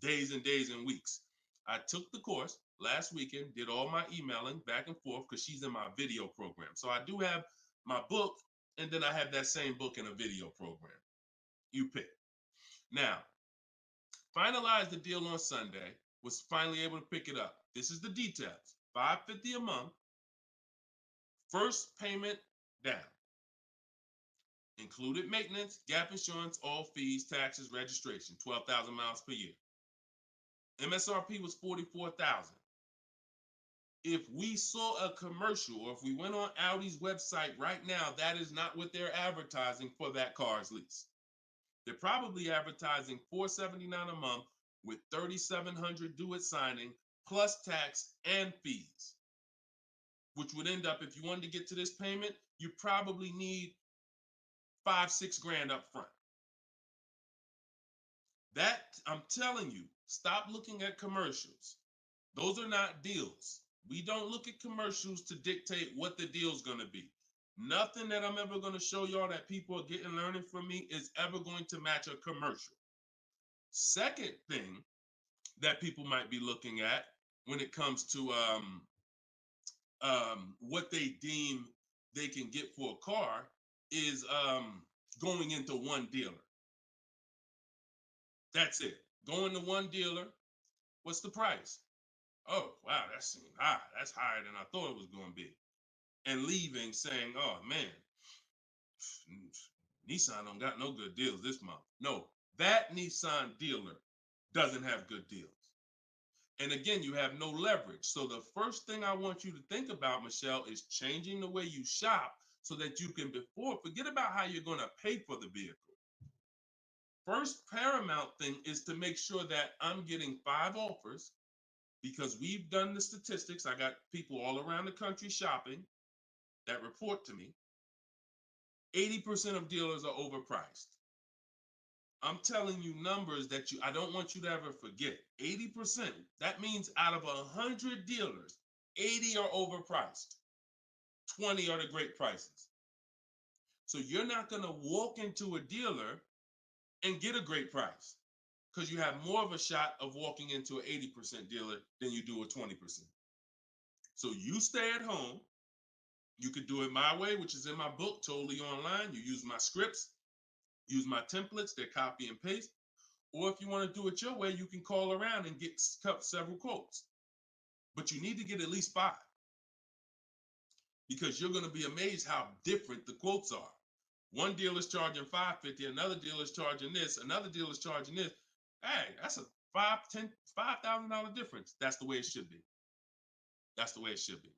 days and days and weeks. I took the course last weekend, did all my emailing back and forth because she's in my video program. So I do have my book, and then I have that same book in a video program. You pick. Now, finalized the deal on Sunday, was finally able to pick it up. This is the details. $550 a month, first payment down. Included maintenance, gap insurance, all fees, taxes, registration, 12,000 miles per year. MSRP was $44,000. If we saw a commercial, or if we went on Audi's website right now, that is not what they're advertising for that car's lease. They're probably advertising $479 a month with $3,700 due at signing, plus tax and fees, which would end up, if you wanted to get to this payment, you probably need $5-6 grand up front. That, I'm telling you, stop looking at commercials. Those are not deals. We don't look at commercials to dictate what the deal's going to be. Nothing that I'm ever going to show y'all that people are learning from me is ever going to match a commercial. Second thing that people might be looking at when it comes to what they deem they can get for a car is going into one dealer. That's it. Going to one dealer. What's the price? Oh, wow, that seems high. That's higher than I thought it was going to be. And leaving saying, oh, man, Nissan don't got no good deals this month. No, that Nissan dealer doesn't have good deals. And again, you have no leverage. So the first thing I want you to think about, Michelle, is changing the way you shop so that you can forget about how you're going to pay for the vehicle. First paramount thing is to make sure that I'm getting 5 offers, because we've done the statistics. I got people all around the country shopping that report to me. 80% of dealers are overpriced. I'm telling you numbers that I don't want you to ever forget. 80%. That means out of 100 dealers, 80 are overpriced. 20 are the great prices. So you're not going to walk into a dealer and get a great price, because you have more of a shot of walking into an 80% dealer than you do a 20%. So you stay at home. You could do it my way, which is in my book, totally online. You use my scripts, use my templates, they're copy and paste. Or if you want to do it your way, you can call around and get several quotes. But you need to get at least 5, because you're going to be amazed how different the quotes are. One dealer's charging $550, another dealer's charging this, another dealer's charging this. Hey, that's a $5,000 difference. That's the way it should be. That's the way it should be.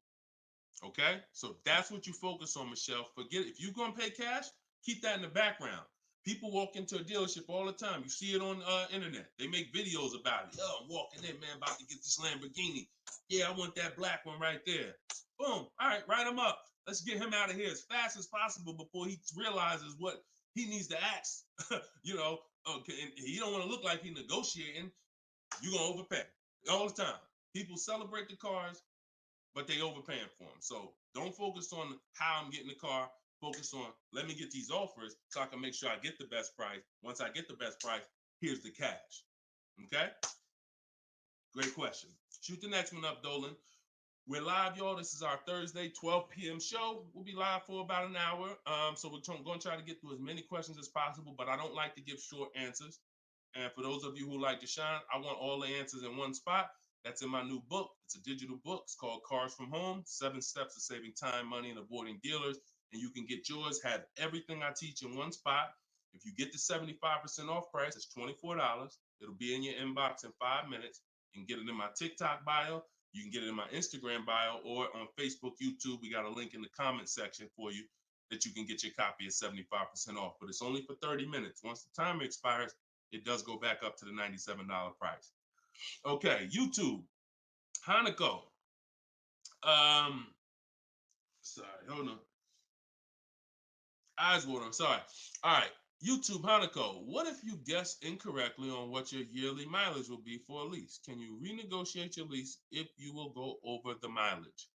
Okay? So that's what you focus on, Michelle. Forget it. If you're going to pay cash, keep that in the background. People walk into a dealership all the time. You see it on internet. They make videos about it. Oh, I'm walking in, man, about to get this Lamborghini. Yeah, I want that black one right there. Boom. All right, write him up. Let's get him out of here as fast as possible before he realizes what he needs to ask. Okay, and he don't want to look like he's negotiating. You're going to overpay all the time. People celebrate the cars, but they overpaying for them. So don't focus on how I'm getting the car. Focus on, let me get these offers so I can make sure I get the best price. Once I get the best price, here's the cash. Okay? Great question. Shoot the next one up, Dolan. We're live, y'all. This is our Thursday, 12 p.m. show. We'll be live for about an hour. So we're going to try to get through as many questions as possible, but I don't like to give short answers. And for those of you who like to shine, I want all the answers in one spot. That's in my new book. It's a digital book. It's called Cars from Home, 7 Steps to Saving Time, Money, and Avoiding Dealers. And you can get yours, have everything I teach in one spot. If you get the 75% off price, it's $24. It'll be in your inbox in 5 minutes. You can get it in my TikTok bio. You can get it in my Instagram bio, or on Facebook, YouTube. We got a link in the comment section for you that you can get your copy at 75% off. But it's only for 30 minutes. Once the timer expires, it does go back up to the $97 price. Okay, YouTube, Hanako. Sorry, hold on. Eyes water, I'm sorry. All right, YouTube, Hanako. What if you guess incorrectly on what your yearly mileage will be for a lease? Can you renegotiate your lease if you will go over the mileage?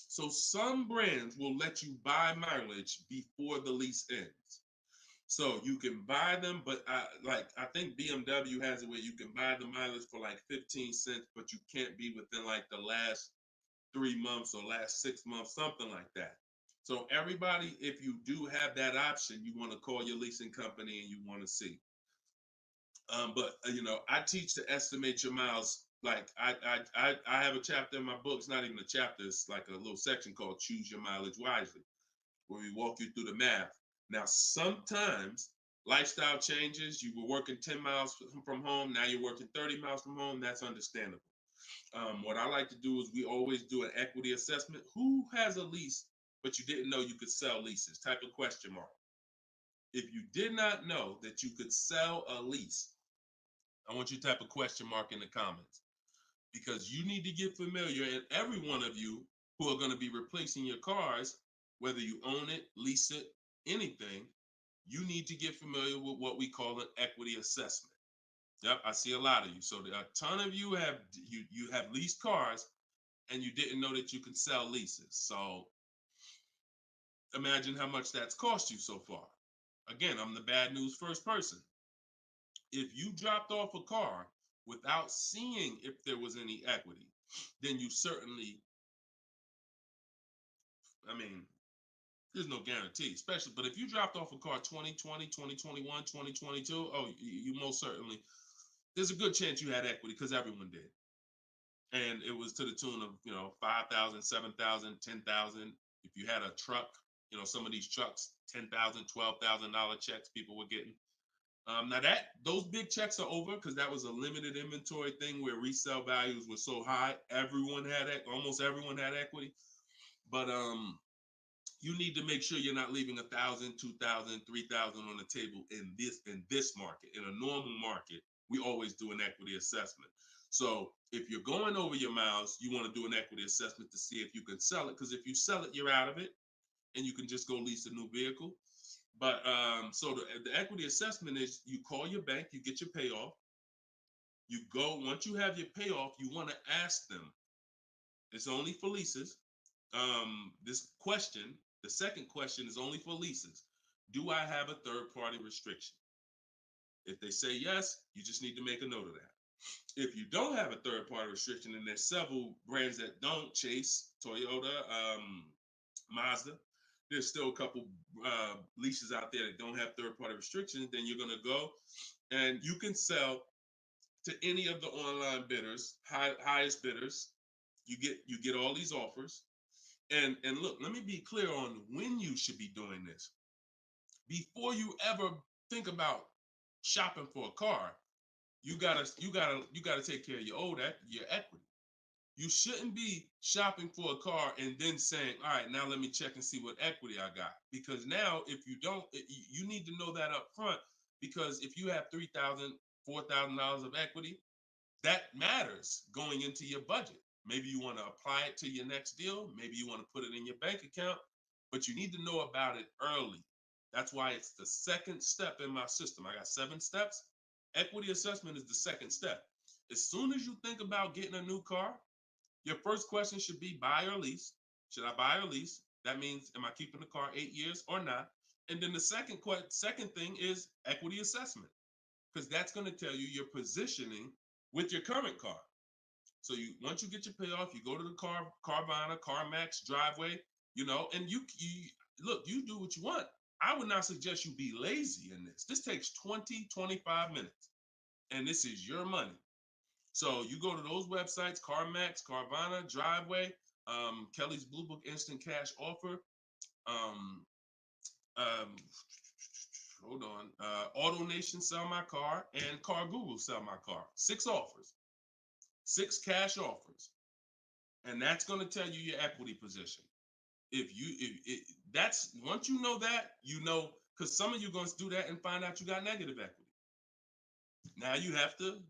So some brands will let you buy mileage before the lease ends. So you can buy them, but I think BMW has it where you can buy the mileage for like 15 cents, but you can't be within like the last 3 months or last 6 months, something like that. So everybody, if you do have that option, you want to call your leasing company and you want to see. But I teach to estimate your miles. Like I have a chapter in my book. It's not even a chapter. It's like a little section called Choose Your Mileage Wisely, where we walk you through the math. Now, sometimes lifestyle changes. You were working 10 miles from home. Now you're working 30 miles from home. That's understandable. What I like to do is we always do an equity assessment. Who has a lease, but you didn't know you could sell leases? Type of question mark. If you did not know that you could sell a lease, I want you to type a question mark in the comments, because you need to get familiar, and every one of you who are going to be replacing your cars, whether you own it, lease it, anything, you need to get familiar with what we call an equity assessment. Yep, I see a lot of you. So a ton of you have leased cars and you didn't know that you can sell leases. So imagine how much that's cost you so far. Again, I'm the bad news first person. If you dropped off a car without seeing if there was any equity, then you certainly, I mean, there's no guarantee, especially, but if you dropped off a car 2020, 2021, 2022, oh, you most certainly, there's a good chance you had equity because everyone did. And it was to the tune of, 5,000, 7,000, 10,000. If you had a truck, some of these trucks, $10,000, $12,000 checks people were getting. Now those big checks are over because that was a limited inventory thing where resale values were so high. Almost everyone had equity. But you need to make sure you're not leaving 1,000, 2,000, 3,000 on the table in this market. In a normal market, we always do an equity assessment. So if you're going over your miles, you want to do an equity assessment to see if you can sell it. Because if you sell it, you're out of it, and you can just go lease a new vehicle. But so the equity assessment is you call your bank, you get your payoff. You go, once you have your payoff, you want to ask them. It's only for leases. This question, the second question is only for leases. Do I have a third party restriction? If they say yes, you just need to make a note of that. If you don't have a third party restriction, and there's several brands that don't, Chase, Toyota, Mazda, there's still a couple leases out there that don't have third party restrictions, then you're going to go and you can sell to any of the online bidders, highest bidders. You get all these offers. And look, let me be clear on when you should be doing this. Before you ever think about shopping for a car, you gotta take care of your equity. You shouldn't be shopping for a car and then saying, all right, now let me check and see what equity I got. Because now if you don't, you need to know that up front, because if you have $3,000, $4,000 of equity, that matters going into your budget. Maybe you want to apply it to your next deal. Maybe you want to put it in your bank account, but you need to know about it early. That's why it's the second step in my system. I got 7 steps. Equity assessment is the second step. As soon as you think about getting a new car, your first question should be buy or lease. Should I buy or lease? That means, am I keeping the car 8 years or not? And then the second thing is equity assessment, because that's going to tell you your positioning with your current car. So once you get your payoff, you go to the Carvana, CarMax, Driveway, and you look, you do what you want. I would not suggest you be lazy in this. This takes 20, 25 minutes, and this is your money. So you go to those websites, CarMax, Carvana, Driveway, Kelly's Blue Book Instant Cash Offer, hold on, Auto Nation Sell My Car, and Car Google Sell My Car. 6 offers. 6 cash offers, and that's going to tell you your equity position. That's once you know that, because some of you are going to do that and find out you got negative equity. Now you have to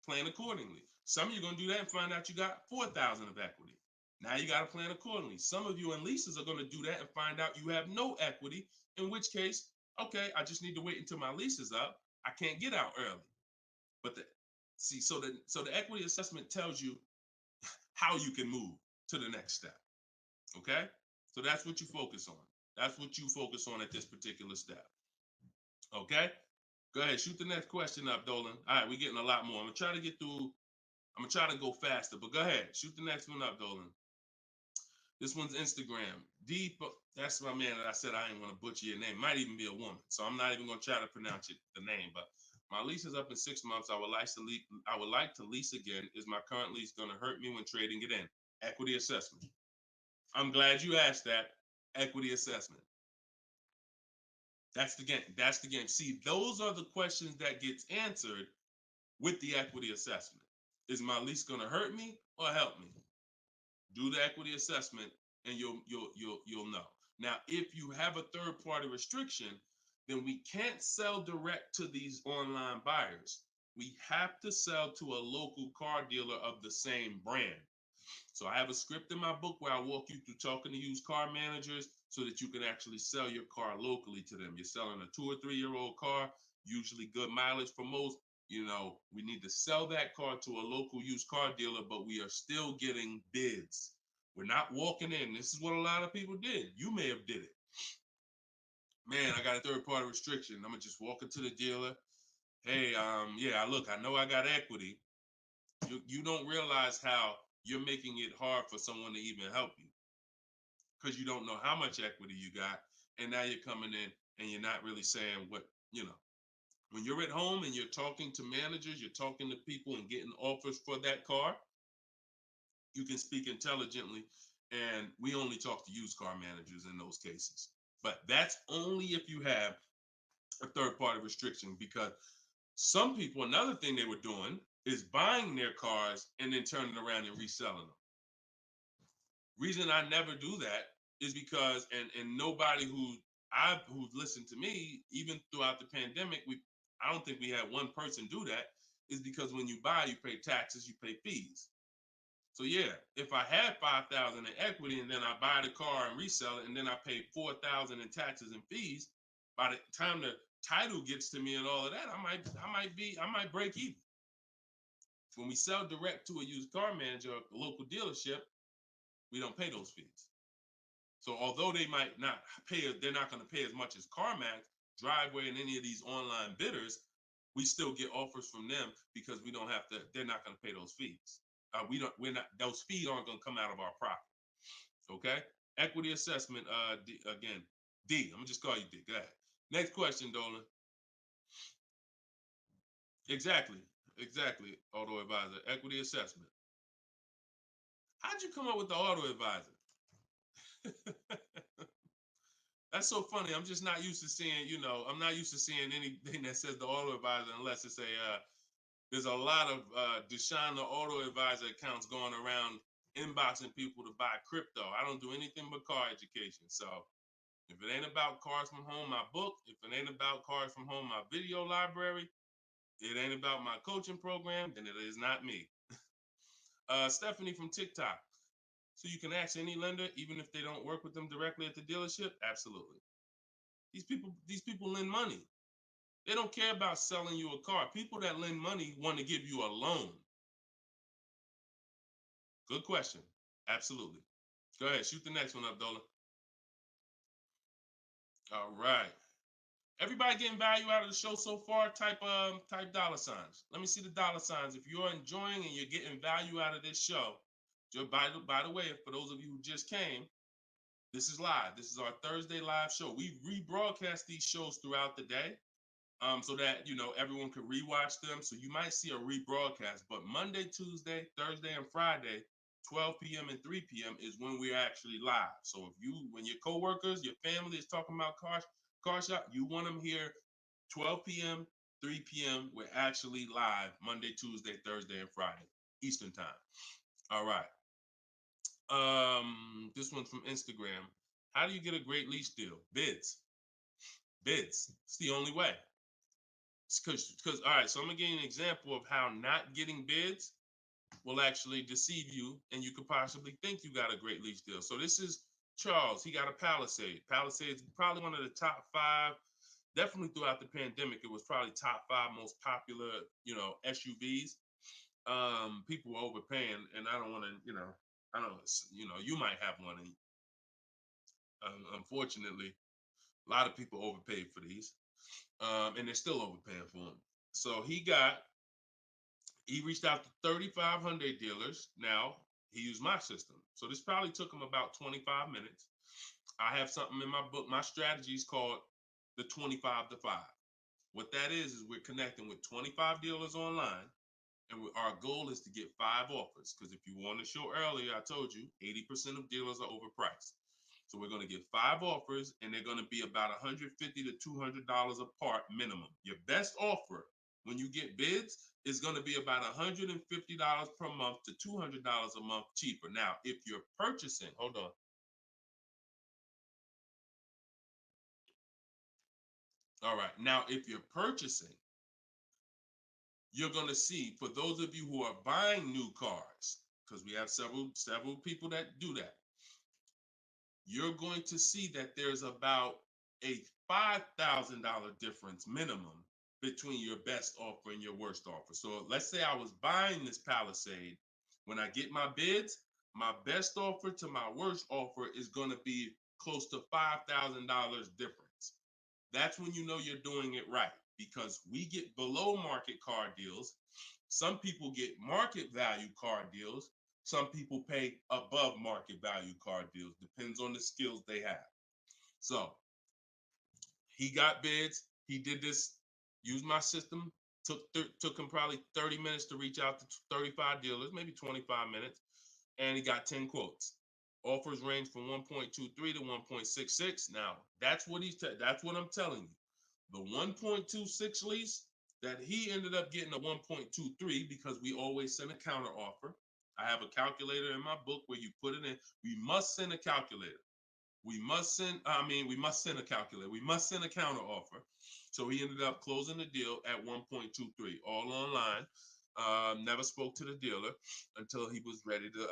plan accordingly. Some of you are going to do that and find out you got 4,000 of equity. Now you got to plan accordingly. Some of you in leases are going to do that and find out you have no equity, in which case, okay, I just need to wait until my lease is up. I can't get out early. But so the equity assessment tells you how you can move to the next step. Okay? So that's what you focus on. That's what you focus on at this particular step. Okay? Go ahead, shoot the next question up, Dolan. All right, we're getting a lot more. I'm gonna try to get through. I'm gonna try to go faster, but go ahead, shoot the next one up, Dolan. This one's Instagram. That's my man that I said I didn't want to butcher your name. Might even be a woman, so I'm not even gonna try to pronounce the name. But my lease is up in 6 months. I would like to lease again. Is my current lease gonna hurt me when trading it in? Equity assessment. I'm glad you asked that. Equity assessment. That's the game. That's the game. See, those are the questions that gets answered with the equity assessment. Is my lease going to hurt me or help me? Do the equity assessment, and you'll know. Now, if you have a third-party restriction, then we can't sell direct to these online buyers. We have to sell to a local car dealer of the same brand. So I have a script in my book where I walk you through talking to used car managers so that you can actually sell your car locally to them. You're selling a 2 or 3 year old car, usually good mileage for most. We need to sell that car to a local used car dealer, but we are still getting bids. We're not walking in. This is what a lot of people did. You may have did it. Man, I got a third party restriction. I'm gonna just walk into the dealer. hey, yeah, look, I know I got equity. You don't realize how you're making it hard for someone to even help you because you don't know how much equity you got, and now you're coming in and you're not really saying what you know. When you're at home and you're talking to managers, you're talking to people and getting offers for that car, you can speak intelligently. And we only talk to used car managers in those cases. But that's only if you have a third party restriction, because some people, another thing they were doing is buying their cars and then turning around and reselling them. Reason I never do that is because, and nobody who's listened to me, even throughout the pandemic, I don't think we had one person do that, is because when you buy, you pay taxes, you pay fees. So yeah, if I had 5,000 in equity and then I buy the car and resell it and then I pay 4,000 in taxes and fees, by the time the title gets to me and all of that, I might break even. When we sell direct to a used car manager, a local dealership, we don't pay those fees. So although they might not pay, they're not going to pay as much as CarMax, Driveway, and any of these online bidders, we still get offers from them because we don't have to. They're not going to pay those fees. We're not. Those fees aren't going to come out of our profit. Okay. Equity assessment. Again, D. I'm gonna just call you D. Go ahead. Next question, Dolan. Exactly. Exactly. Auto advisor. Equity assessment. How'd you come up with the auto advisor? That's so funny. I'm just not used to seeing, I'm not used to seeing anything that says the auto advisor unless it's there's a lot of Deshone the Auto Advisor accounts going around inboxing people to buy crypto. I don't do anything but car education. So if it ain't about Cars from Home, my book, if it ain't about Cars from Home, my video library, it ain't about my coaching program, then it is not me. Stephanie from TikTok. So you can ask any lender, even if they don't work with them directly at the dealership? Absolutely. These people lend money. They don't care about selling you a car. People that lend money want to give you a loan. Good question. Absolutely. Go ahead. Shoot the next one up, Dolan. All right. Everybody getting value out of the show so far? Type dollar signs. Let me see the dollar signs. If you're enjoying and you're getting value out of this show, just by the way, for those of you who just came, this is live. This is our Thursday live show. We rebroadcast these shows throughout the day, so that everyone can rewatch them. So you might see a rebroadcast, but Monday, Tuesday, Thursday, and Friday, 12 p.m. and 3 p.m. is when we're actually live. So when your coworkers, your family is talking about car shop, you want them here 12 p.m., 3 p.m. We're actually live Monday, Tuesday, Thursday, and Friday, Eastern time. All right. This one's from Instagram. How do you get a great lease deal? Bids. It's the only way. Because all right, so I'm gonna give you an example of how not getting bids will actually deceive you, and you could possibly think you got a great lease deal. So this is Charles. He got a Palisade. Palisade is probably one of the top 5. Definitely throughout the pandemic, it was probably top 5 most popular, SUVs. People were overpaying, and I don't want to, I don't, you might have one, and unfortunately, a lot of people overpaid for these, and they're still overpaying for them. So he reached out to 3,500 dealers. Now he used my system. So this probably took him about 25 minutes. I have something in my book. My strategy is called the 25 to 5. What that is we're connecting with 25 dealers online. And our goal is to get 5 offers. Because if you want to show earlier, I told you 80% of dealers are overpriced. So we're going to get 5 offers, and they're going to be about $150 to $200 apart minimum. Your best offer when you get bids is going to be about $150 per month to $200 a month cheaper. Now, if you're purchasing, hold on. All right. Now, if you're purchasing, you're going to see, for those of you who are buying new cars, because we have several people that do that, you're going to see that there's about a $5,000 difference minimum between your best offer and your worst offer. So let's say I was buying this Palisade. When I get my bids, my best offer to my worst offer is going to be close to $5,000 difference. That's when you know you're doing it right, because we get below market car deals. Some people get market value car deals. Some people pay above market value car deals. Depends on the skills they have. So he got bids. He did this, used my system. Took him probably 30 minutes to reach out to 35 dealers, maybe 25 minutes, and he got 10 quotes. Offers range from 1.23 to 1.66. Now, that's what that's what I'm telling you. The 1.26 lease that he ended up getting a 1.23 because we always send a counter offer. I have a calculator in my book where you put it in. We must send a calculator. We must send a calculator. We must send a counter offer. So he ended up closing the deal at 1.23, all online. Never spoke to the dealer until he was ready to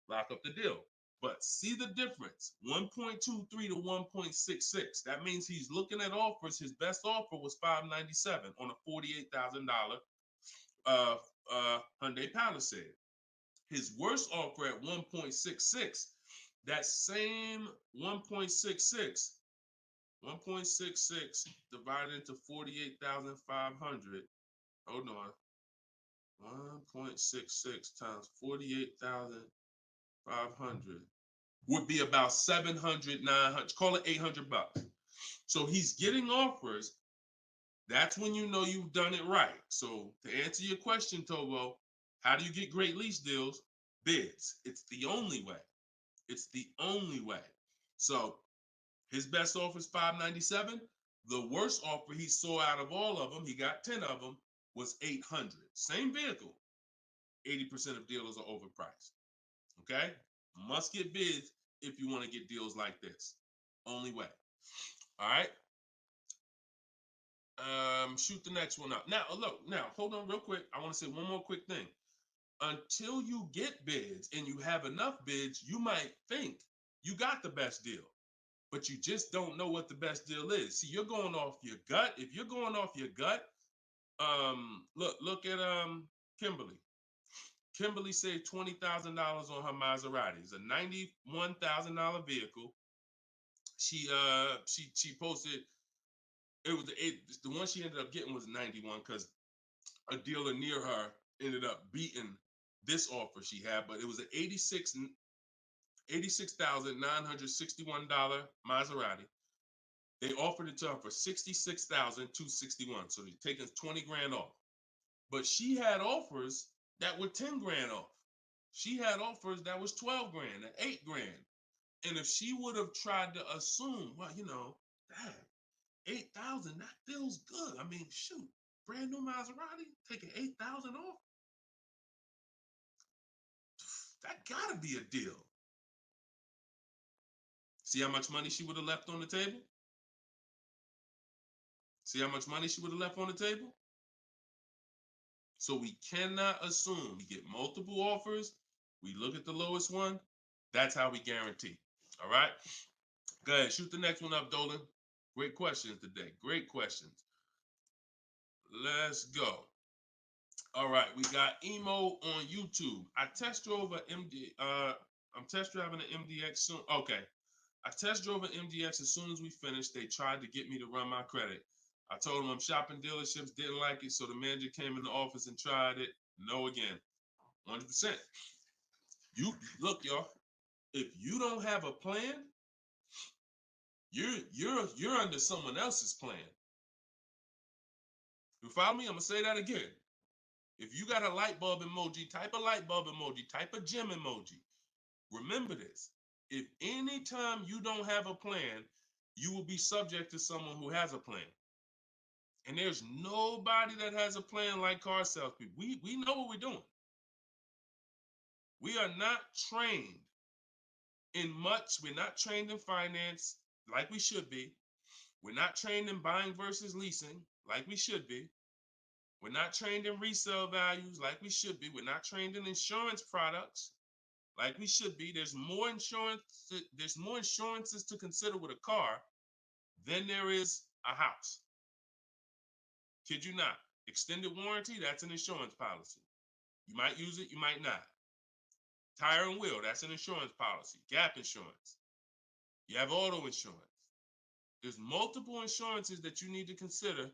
lock up the deal. But see the difference, 1.23 to 1.66. That means he's looking at offers. His best offer was $597 on a $48,000 Hyundai Palisade. His worst offer at 1.66, that same 1.66 divided into 48,500. Hold on. 1.66 times 48,500 would be about 700, 900, call it $800. So he's getting offers. That's when you know you've done it right. So to answer your question, Tobo, how do you get great lease deals? Bids. It's the only way. It's the only way. So his best offer is $597. The worst offer he saw out of all of them, he got 10 of them, was $800. Same vehicle. 80% of dealers are overpriced. Okay? Must get bids if you want to get deals like this. Only way. All right? Shoot the next one up. Now, look, hold on real quick. I want to say one more quick thing. Until you get bids and you have enough bids, you might think you got the best deal, but you just don't know what the best deal is. See, you're going off your gut. If you're going off your gut, look at Kimberly. Kimberly saved $20,000 on her Maserati. It's a $91,000 vehicle. She posted, the one she ended up getting was 91 because a dealer near her ended up beating this offer she had, but it was an $86,961 Maserati. They offered it to her for $66,261. So they're taking 20 grand off. But she had offers that were 10 grand off. She had offers that was 12 grand and 8 grand. And if she would have tried to assume, well, damn, 8,000, that feels good. I mean, shoot, brand new Maserati, taking 8,000 off. That gotta be a deal. See how much money she would have left on the table? See how much money she would have left on the table? So we cannot assume. We get multiple offers. We look at the lowest one. That's how we guarantee. All right? Go ahead. Shoot the next one up, Dolan. Great questions today. Great questions. Let's go. All right. We got Emo on YouTube. I test drove an MD. I'm test driving an MDX soon. Okay. I test drove an MDX as soon as we finished. They tried to get me to run my credit. I told them I'm shopping dealerships, didn't like it, so the manager came in the office and tried it. No again. 100%. You look, y'all. If you don't have a plan, you're under someone else's plan. You follow me? I'm gonna say that again. If you got a light bulb emoji, type a light bulb emoji, type a gem emoji. Remember this. If anytime you don't have a plan, you will be subject to someone who has a plan. And there's nobody that has a plan like car salespeople. We know what we're doing. We are not trained in much. We're not trained in finance like we should be. We're not trained in buying versus leasing like we should be. We're not trained in resale values like we should be. We're not trained in insurance products like we should be. There's more insurances to consider with a car than there is a house. Kid you not. Extended warranty, that's an insurance policy. You might use it, you might not. Tire and wheel, that's an insurance policy. Gap insurance. You have auto insurance. There's multiple insurances that you need to consider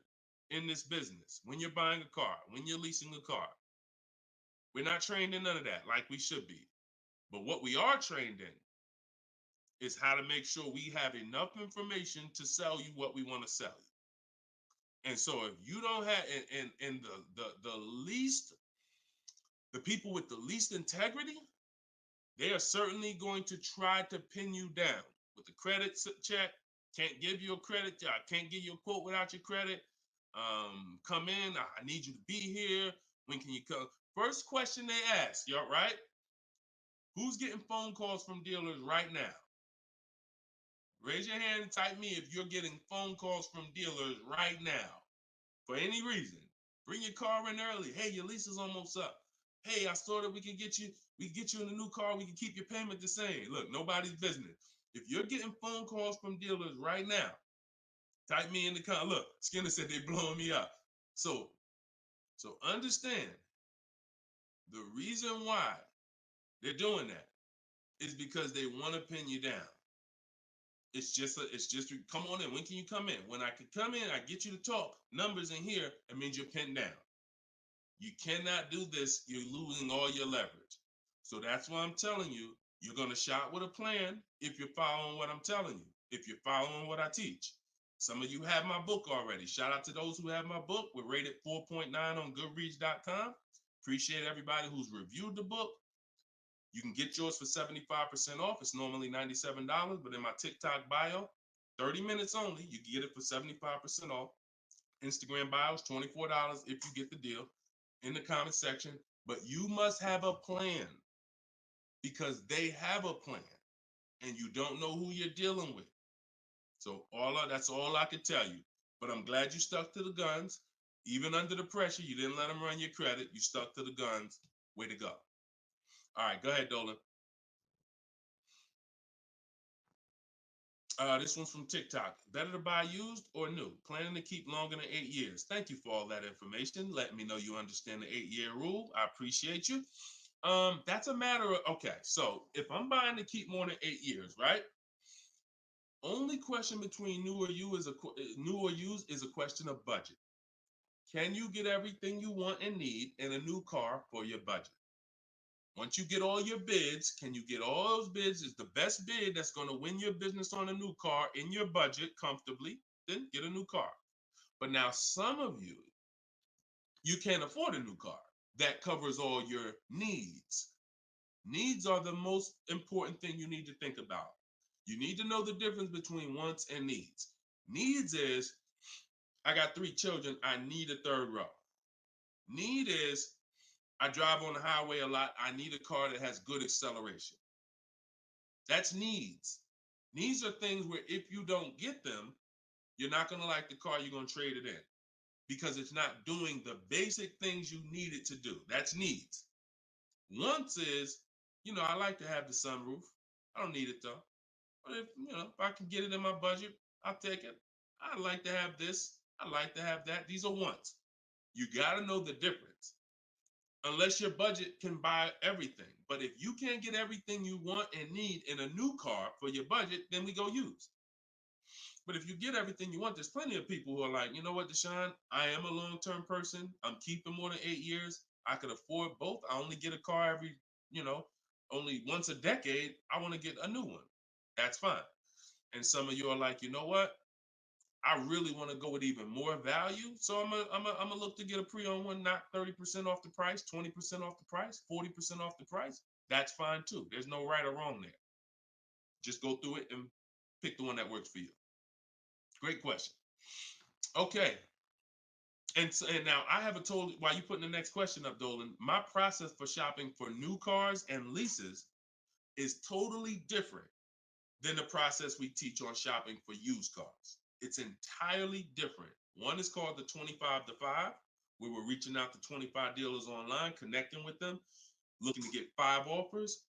in this business, when you're buying a car, when you're leasing a car. We're not trained in none of that like we should be. But what we are trained in is how to make sure we have enough information to sell you what we want to sell you. And so if you don't have, and the least, the people with the least integrity, they are certainly going to try to pin you down with the credit check. Can't give you a credit. I can't give you a quote without your credit. Come in. I need you to be here. When can you come? First question they ask, y'all, right? Who's getting phone calls from dealers right now? Raise your hand and type me if you're getting phone calls from dealers right now for any reason. Bring your car in early. Hey, your lease is almost up. Hey, I saw that we can get you in a new car. We can keep your payment the same. Look, nobody's business. If you're getting phone calls from dealers right now, type me in the comment. Look, Skinner said they blowing me up. So understand the reason why they're doing that is because they want to pin you down. It's just come on in. When can you come in? When I can come in, I get you to talk. Numbers in here, it means you're pinned down. You cannot do this. You're losing all your leverage. So that's why I'm telling you, you're going to shop with a plan if you're following what I'm telling you, if you're following what I teach. Some of you have my book already. Shout out to those who have my book. We're rated 4.9 on Goodreads.com. Appreciate everybody who's reviewed the book. You can get yours for 75% off. It's normally $97, but in my TikTok bio, 30 minutes only, you can get it for 75% off. Instagram bio is $24 if you get the deal in the comment section. But you must have a plan because they have a plan and you don't know who you're dealing with. So that's all I can tell you. But I'm glad you stuck to the guns. Even under the pressure, you didn't let them run your credit. You stuck to the guns. Way to go. All right, go ahead, Dolan. This one's from TikTok. Better to buy used or new? Planning to keep longer than 8 years. Thank you for all that information. Letting me know you understand the 8-year rule. I appreciate you. That's a matter of, okay, so if I'm buying to keep more than 8 years, right? Only question between new or used is a question of budget. Can you get everything you want and need in a new car for your budget? Once you get all your bids, can you get all those bids? Is the best bid that's going to win your business on a new car in your budget comfortably, then get a new car. But now some of you can't afford a new car that covers all your needs. Needs are the most important thing you need to think about. You need to know the difference between wants and needs. Needs is, I got 3 children, I need a third row. Need is, I drive on the highway a lot. I need a car that has good acceleration. That's needs. Needs are things where if you don't get them, you're not going to like the car, you're going to trade it in because it's not doing the basic things you need it to do. That's needs. Wants is, I like to have the sunroof. I don't need it though. But if I can get it in my budget, I'll take it. I like to have this. I like to have that. These are wants. You got to know the difference. Unless your budget can buy everything. But if you can't get everything you want and need in a new car for your budget, then we go used. But if you get everything you want, there's plenty of people who are like, you know what, Deshone, I am a long-term person. I'm keeping more than 8 years. I could afford both. I only get a car every, only once a decade. I want to get a new one. That's fine. And some of you are like, you know what? I really want to go with even more value. So I'm gonna look to get a pre-owned one, not 30% off the price, 20% off the price, 40% off the price. That's fine too. There's no right or wrong there. Just go through it and pick the one that works for you. Great question. Okay. And now I have while you putting the next question up, Dolan, my process for shopping for new cars and leases is totally different than the process we teach on shopping for used cars. It's entirely different. One is called the 25 to 5, where we're reaching out to 25 dealers online, connecting with them, looking to get 5 offers.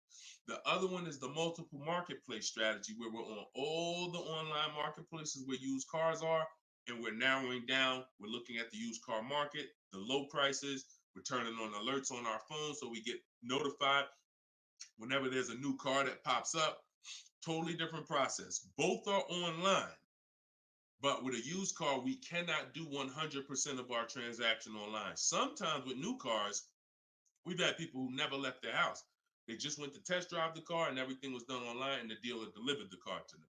The other one is the multiple marketplace strategy, where we're on all the online marketplaces where used cars are, and we're narrowing down. We're looking at the used car market, the low prices. We're turning on alerts on our phone so we get notified whenever there's a new car that pops up. Totally different process. Both are online, But with a used car, we cannot do 100% of our transaction online. Sometimes with new cars, we've had people who never left their house. They just went to test drive the car and everything was done online and the dealer delivered the car to them.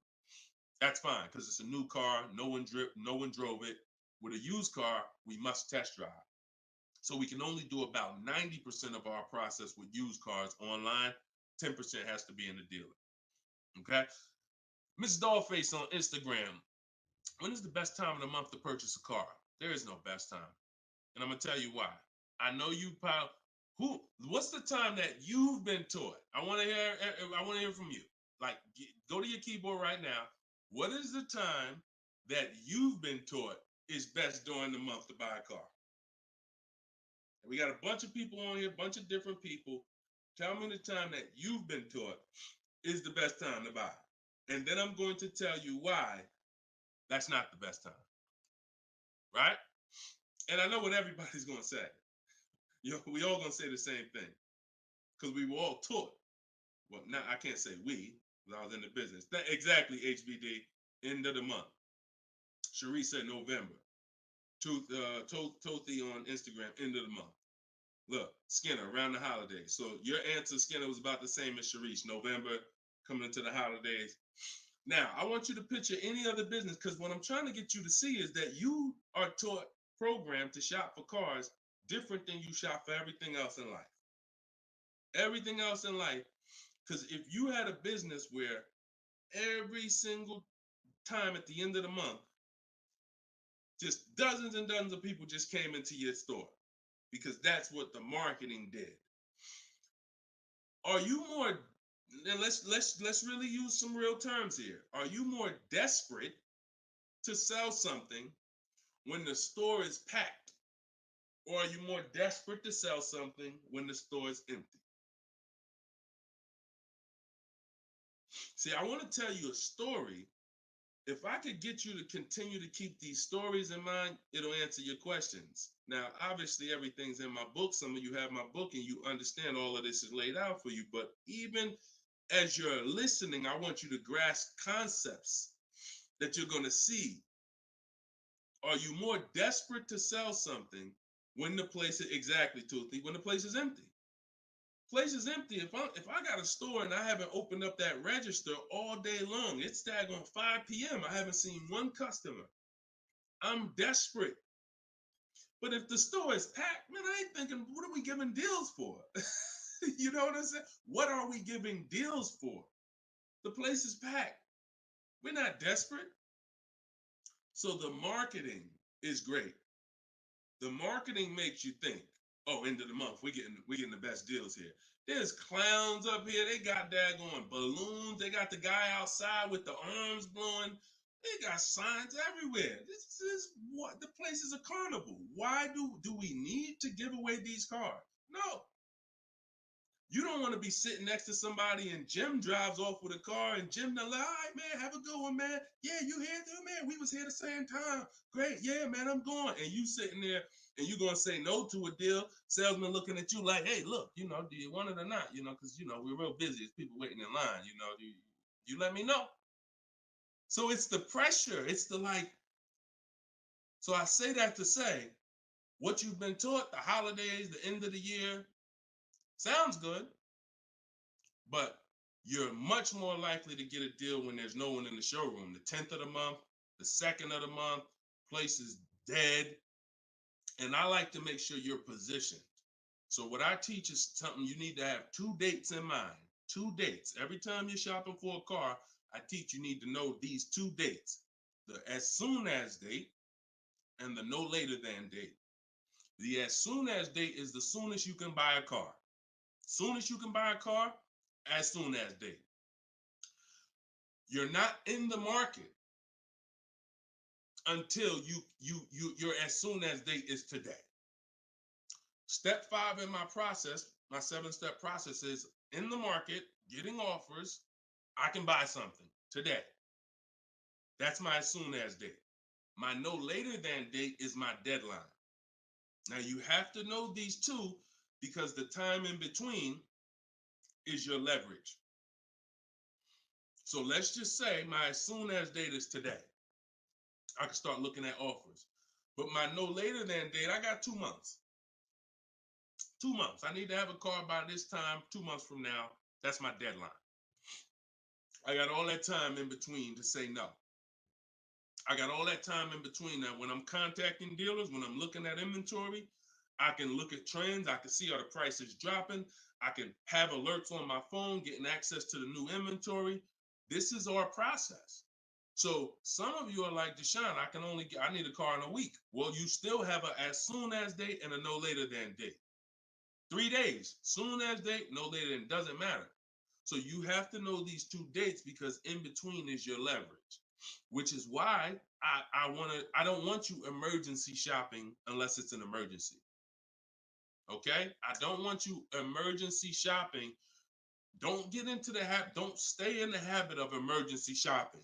That's fine because it's a new car. No one drove it. With a used car, we must test drive. So we can only do about 90% of our process with used cars online. 10% has to be in the dealer. Okay. Miss Dollface on Instagram. When is the best time of the month to purchase a car? There is no best time. And I'm going to tell you why. I know you probably, what's the time that you've been taught? I want to hear from you. Like, go to your keyboard right now. What is the time that you've been taught is best during the month to buy a car? And we got a bunch of people on here, a bunch of different people. Tell me the time that you've been taught is the best time to buy. And then I'm going to tell you why that's not the best time. Right? And I know what everybody's going to say. We all going to say the same thing because we were all taught. Well, now I can't say we, because I was in the business. Exactly, HBD, end of the month. Cherie said November. Tothy on Instagram, end of the month. Look, Skinner, around the holidays. So your answer, Skinner, was about the same as Sharice. November, coming into the holidays. Now, I want you to picture any other business because what I'm trying to get you to see is that you are taught, programmed to shop for cars different than you shop for everything else in life. Everything else in life, because if you had a business where every single time at the end of the month, just dozens and dozens of people just came into your store because that's what the marketing did. Are you more, and let's really use some real terms here. Are you more desperate to sell something when the store is packed? Or are you more desperate to sell something when the store is empty? See, I want to tell you a story. If I could get you to continue to keep these stories in mind, it'll answer your questions. Now, obviously, everything's in my book. Some of you have my book and you understand all of this is laid out for you. But even as you're listening, I want you to grasp concepts that you're going to see. Are you more desperate to sell something when the place is, exactly, Toothy, when the place is empty? Place is empty. If I got a store and I haven't opened up that register all day long, it's daggone 5 p.m. I haven't seen one customer. I'm desperate. But if the store is packed, man, I ain't thinking, what are we giving deals for? You know what I'm saying? What are we giving deals for? The place is packed. We're not desperate. So the marketing is great. The marketing makes you think, oh, end of the month, we're getting the best deals here. There's clowns up here. They got daggone balloons. They got the guy outside with the arms blowing. They got signs everywhere. This is what the place is, a carnival. Why do we need to give away these cars? No. You don't want to be sitting next to somebody and Jim drives off with a car and Jim done like, all right, man, have a good one, man. Yeah, you here too, man? We was here the same time. Great. Yeah, man, I'm going. And you sitting there and you going to say no to a deal. Salesman looking at you like, hey, look, do you want it or not? Because, we're real busy. There's people waiting in line. Do you let me know? So it's the pressure. It's the like. So I say that to say what you've been taught, the holidays, the end of the year, sounds good. But you're much more likely to get a deal when there's no one in the showroom. The 10th of the month, the 2nd of the month, place is dead. And I like to make sure you're positioned. So what I teach is something you need to have 2 dates in mind. 2 dates. Every time you're shopping for a car, I teach you need to know these 2 dates. The as soon as date and the no later than date. The as soon as date is the soonest you can buy a car. Soon as you can buy a car, as soon as date. You're not in the market until your as soon as date is today. Step 5 in my process, my 7-step process is in the market, getting offers. I can buy something today. That's my as soon as date. My no later than date is my deadline. Now you have to know these 2 because the time in between is your leverage. So let's just say my as soon as date is today. I can start looking at offers. But my no later than date, I got 2 months. 2 months. I need to have a car by this time, 2 months from now. That's my deadline. I got all that time in between to say no. I got all that time in between. Now, when I'm contacting dealers, when I'm looking at inventory, I can look at trends. I can see are the prices dropping. I can have alerts on my phone, getting access to the new inventory. This is our process. So some of you are like, Deshone, I need a car in a week. Well, you still have a as soon as date and a no later than date. 3 days, soon as date, no later than, doesn't matter. So you have to know these 2 dates because in between is your leverage, which is why I don't want you emergency shopping unless it's an emergency. Okay? I don't want you emergency shopping. Don't get into the habit, don't stay in the habit of emergency shopping.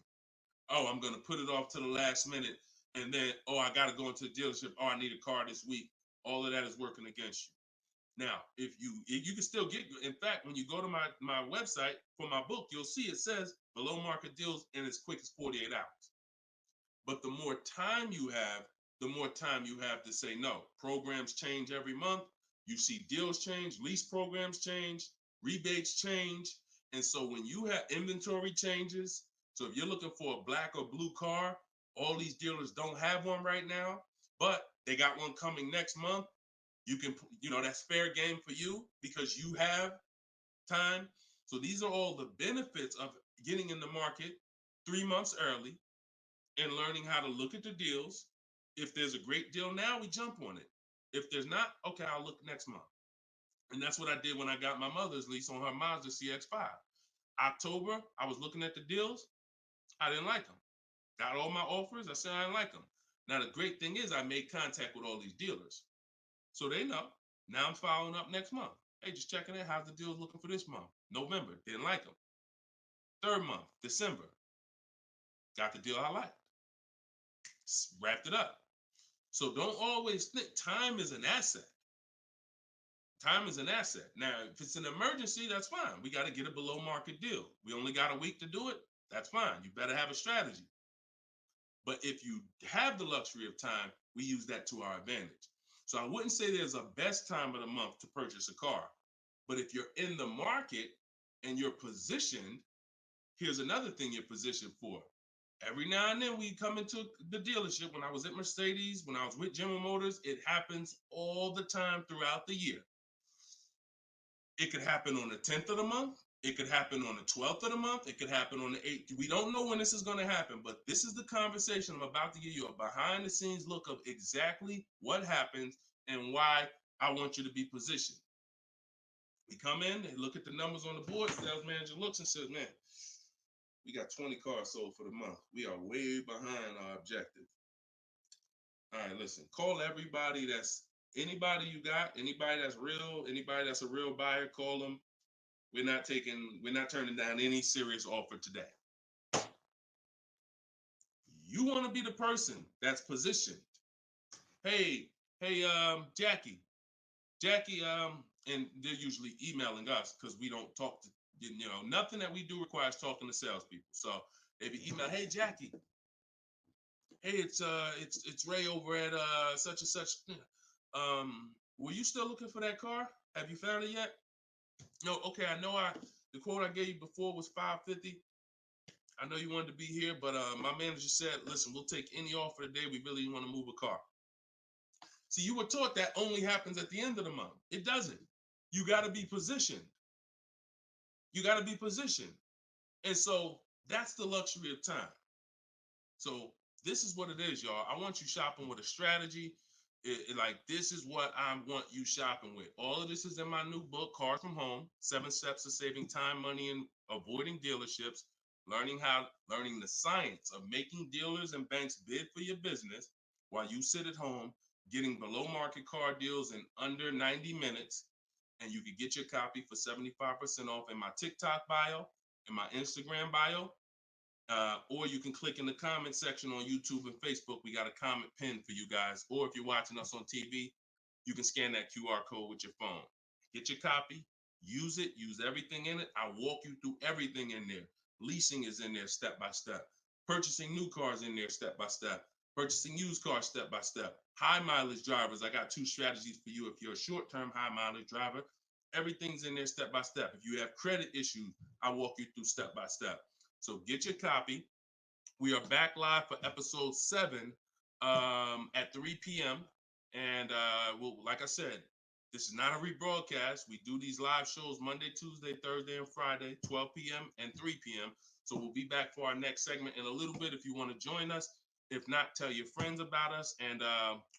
Oh, I'm going to put it off to the last minute. And then, oh, I got to go into the dealership. Oh, I need a car this week. All of that is working against you. Now, if you can still get, in fact, when you go to my website for my book, you'll see it says below market deals in as quick as 48 hours. But the more time you have, the more time you have to say no. Programs change every month. You see deals change, lease programs change, rebates change. And so when you have inventory changes, so if you're looking for a black or blue car, all these dealers don't have one right now, but they got one coming next month. You can, that's fair game for you because you have time. So these are all the benefits of getting in the market 3 months early and learning how to look at the deals. If there's a great deal now, we jump on it. If there's not, okay, I'll look next month. And that's what I did when I got my mother's lease on her Mazda CX-5. October, I was looking at the deals. I didn't like them. Got all my offers. I said I didn't like them. Now, the great thing is I made contact with all these dealers. So they know. Now I'm following up next month. Hey, just checking in. How's the deals looking for this month? November, didn't like them. 3rd month, December, got the deal I liked. Wrapped it up. So don't always think time is an asset. Time is an asset. Now, if it's an emergency, that's fine. We got to get a below market deal. We only got a week to do it. That's fine. You better have a strategy. But if you have the luxury of time, we use that to our advantage. So I wouldn't say there's a best time of the month to purchase a car. But if you're in the market and you're positioned, here's another thing you're positioned for. Every now and then we come into the dealership. When I was at Mercedes, when I was with General Motors, it happens all the time throughout the year. It could happen on the 10th of the month. It could happen on the 12th of the month. It could happen on the 8th. We don't know when this is going to happen, but this is the conversation I'm about to give you a behind the scenes look of exactly what happens and why I want you to be positioned. We come in, they look at the numbers on the board. Sales manager looks and says, man, we got 20 cars sold for the month. We are way behind our objective. All right, listen, call everybody anybody you got, anybody that's real, anybody that's a real buyer, call them. We're not turning down any serious offer today. You want to be the person that's positioned. Hey, Jackie, and they're usually emailing us because we don't talk to, nothing that we do requires talking to salespeople. So they be email, hey Jackie, hey, it's Ray over at such and such. Were you still looking for that car? Have you found it yet? No, okay, I know the quote I gave you before was $550. I know you wanted to be here, but my manager said, listen, we'll take any offer today. We really want to move a car. See, you were taught that only happens at the end of the month. It doesn't. You got to be positioned. You got to be positioned. And so that's the luxury of time. So this is what it is, y'all. I want you shopping with a strategy. Like, this is what I want you shopping with. All of this is in my new book, Cars from Home, 7 Steps to Saving Time, Money, and Avoiding Dealerships, learning the science of making dealers and banks bid for your business while you sit at home, getting below market car deals in under 90 minutes. And you can get your copy for 75% off in my TikTok bio, in my Instagram bio. Or you can click in the comment section on YouTube and Facebook. We got a comment pinned for you guys. Or if you're watching us on TV, you can scan that QR code with your phone. Get your copy, use it, use everything in it. I'll walk you through everything in there. Leasing is in there step by step. Purchasing new cars in there step by step. Purchasing used cars step by step. High mileage drivers, I got 2 strategies for you. If you're a short-term high mileage driver, everything's in there step by step. If you have credit issues, I walk you through step by step. So get your copy. We are back live for episode 7 at 3 p.m. And well, like I said, this is not a rebroadcast. We do these live shows Monday, Tuesday, Thursday, and Friday, 12 p.m. and 3 p.m. So we'll be back for our next segment in a little bit if you want to join us. If not, tell your friends about us, and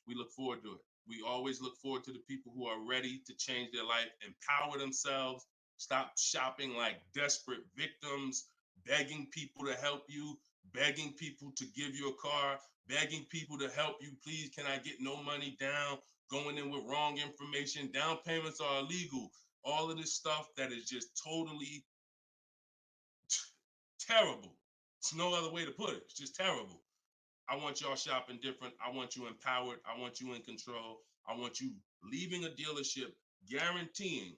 we look forward to it. We always look forward to the people who are ready to change their life, empower themselves, stop shopping like desperate victims, begging people to help you, begging people to give you a car, begging people to help you. Please, can I get no money down? Going in with wrong information. Down payments are illegal. All of this stuff that is just totally terrible. It's no other way to put it. It's just terrible. I want y'all shopping different. I want you empowered. I want you in control. I want you leaving a dealership guaranteeing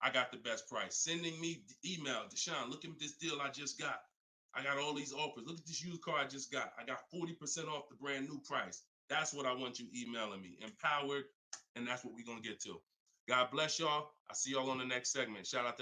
I got the best price. Sending me email, Deshone, look at this deal I just got. I got all these offers. Look at this used car I just got. I got 40% off the brand new price. That's what I want you emailing me. Empowered, and that's what we're going to get to. God bless y'all. I'll see y'all on the next segment. Shout out to everybody.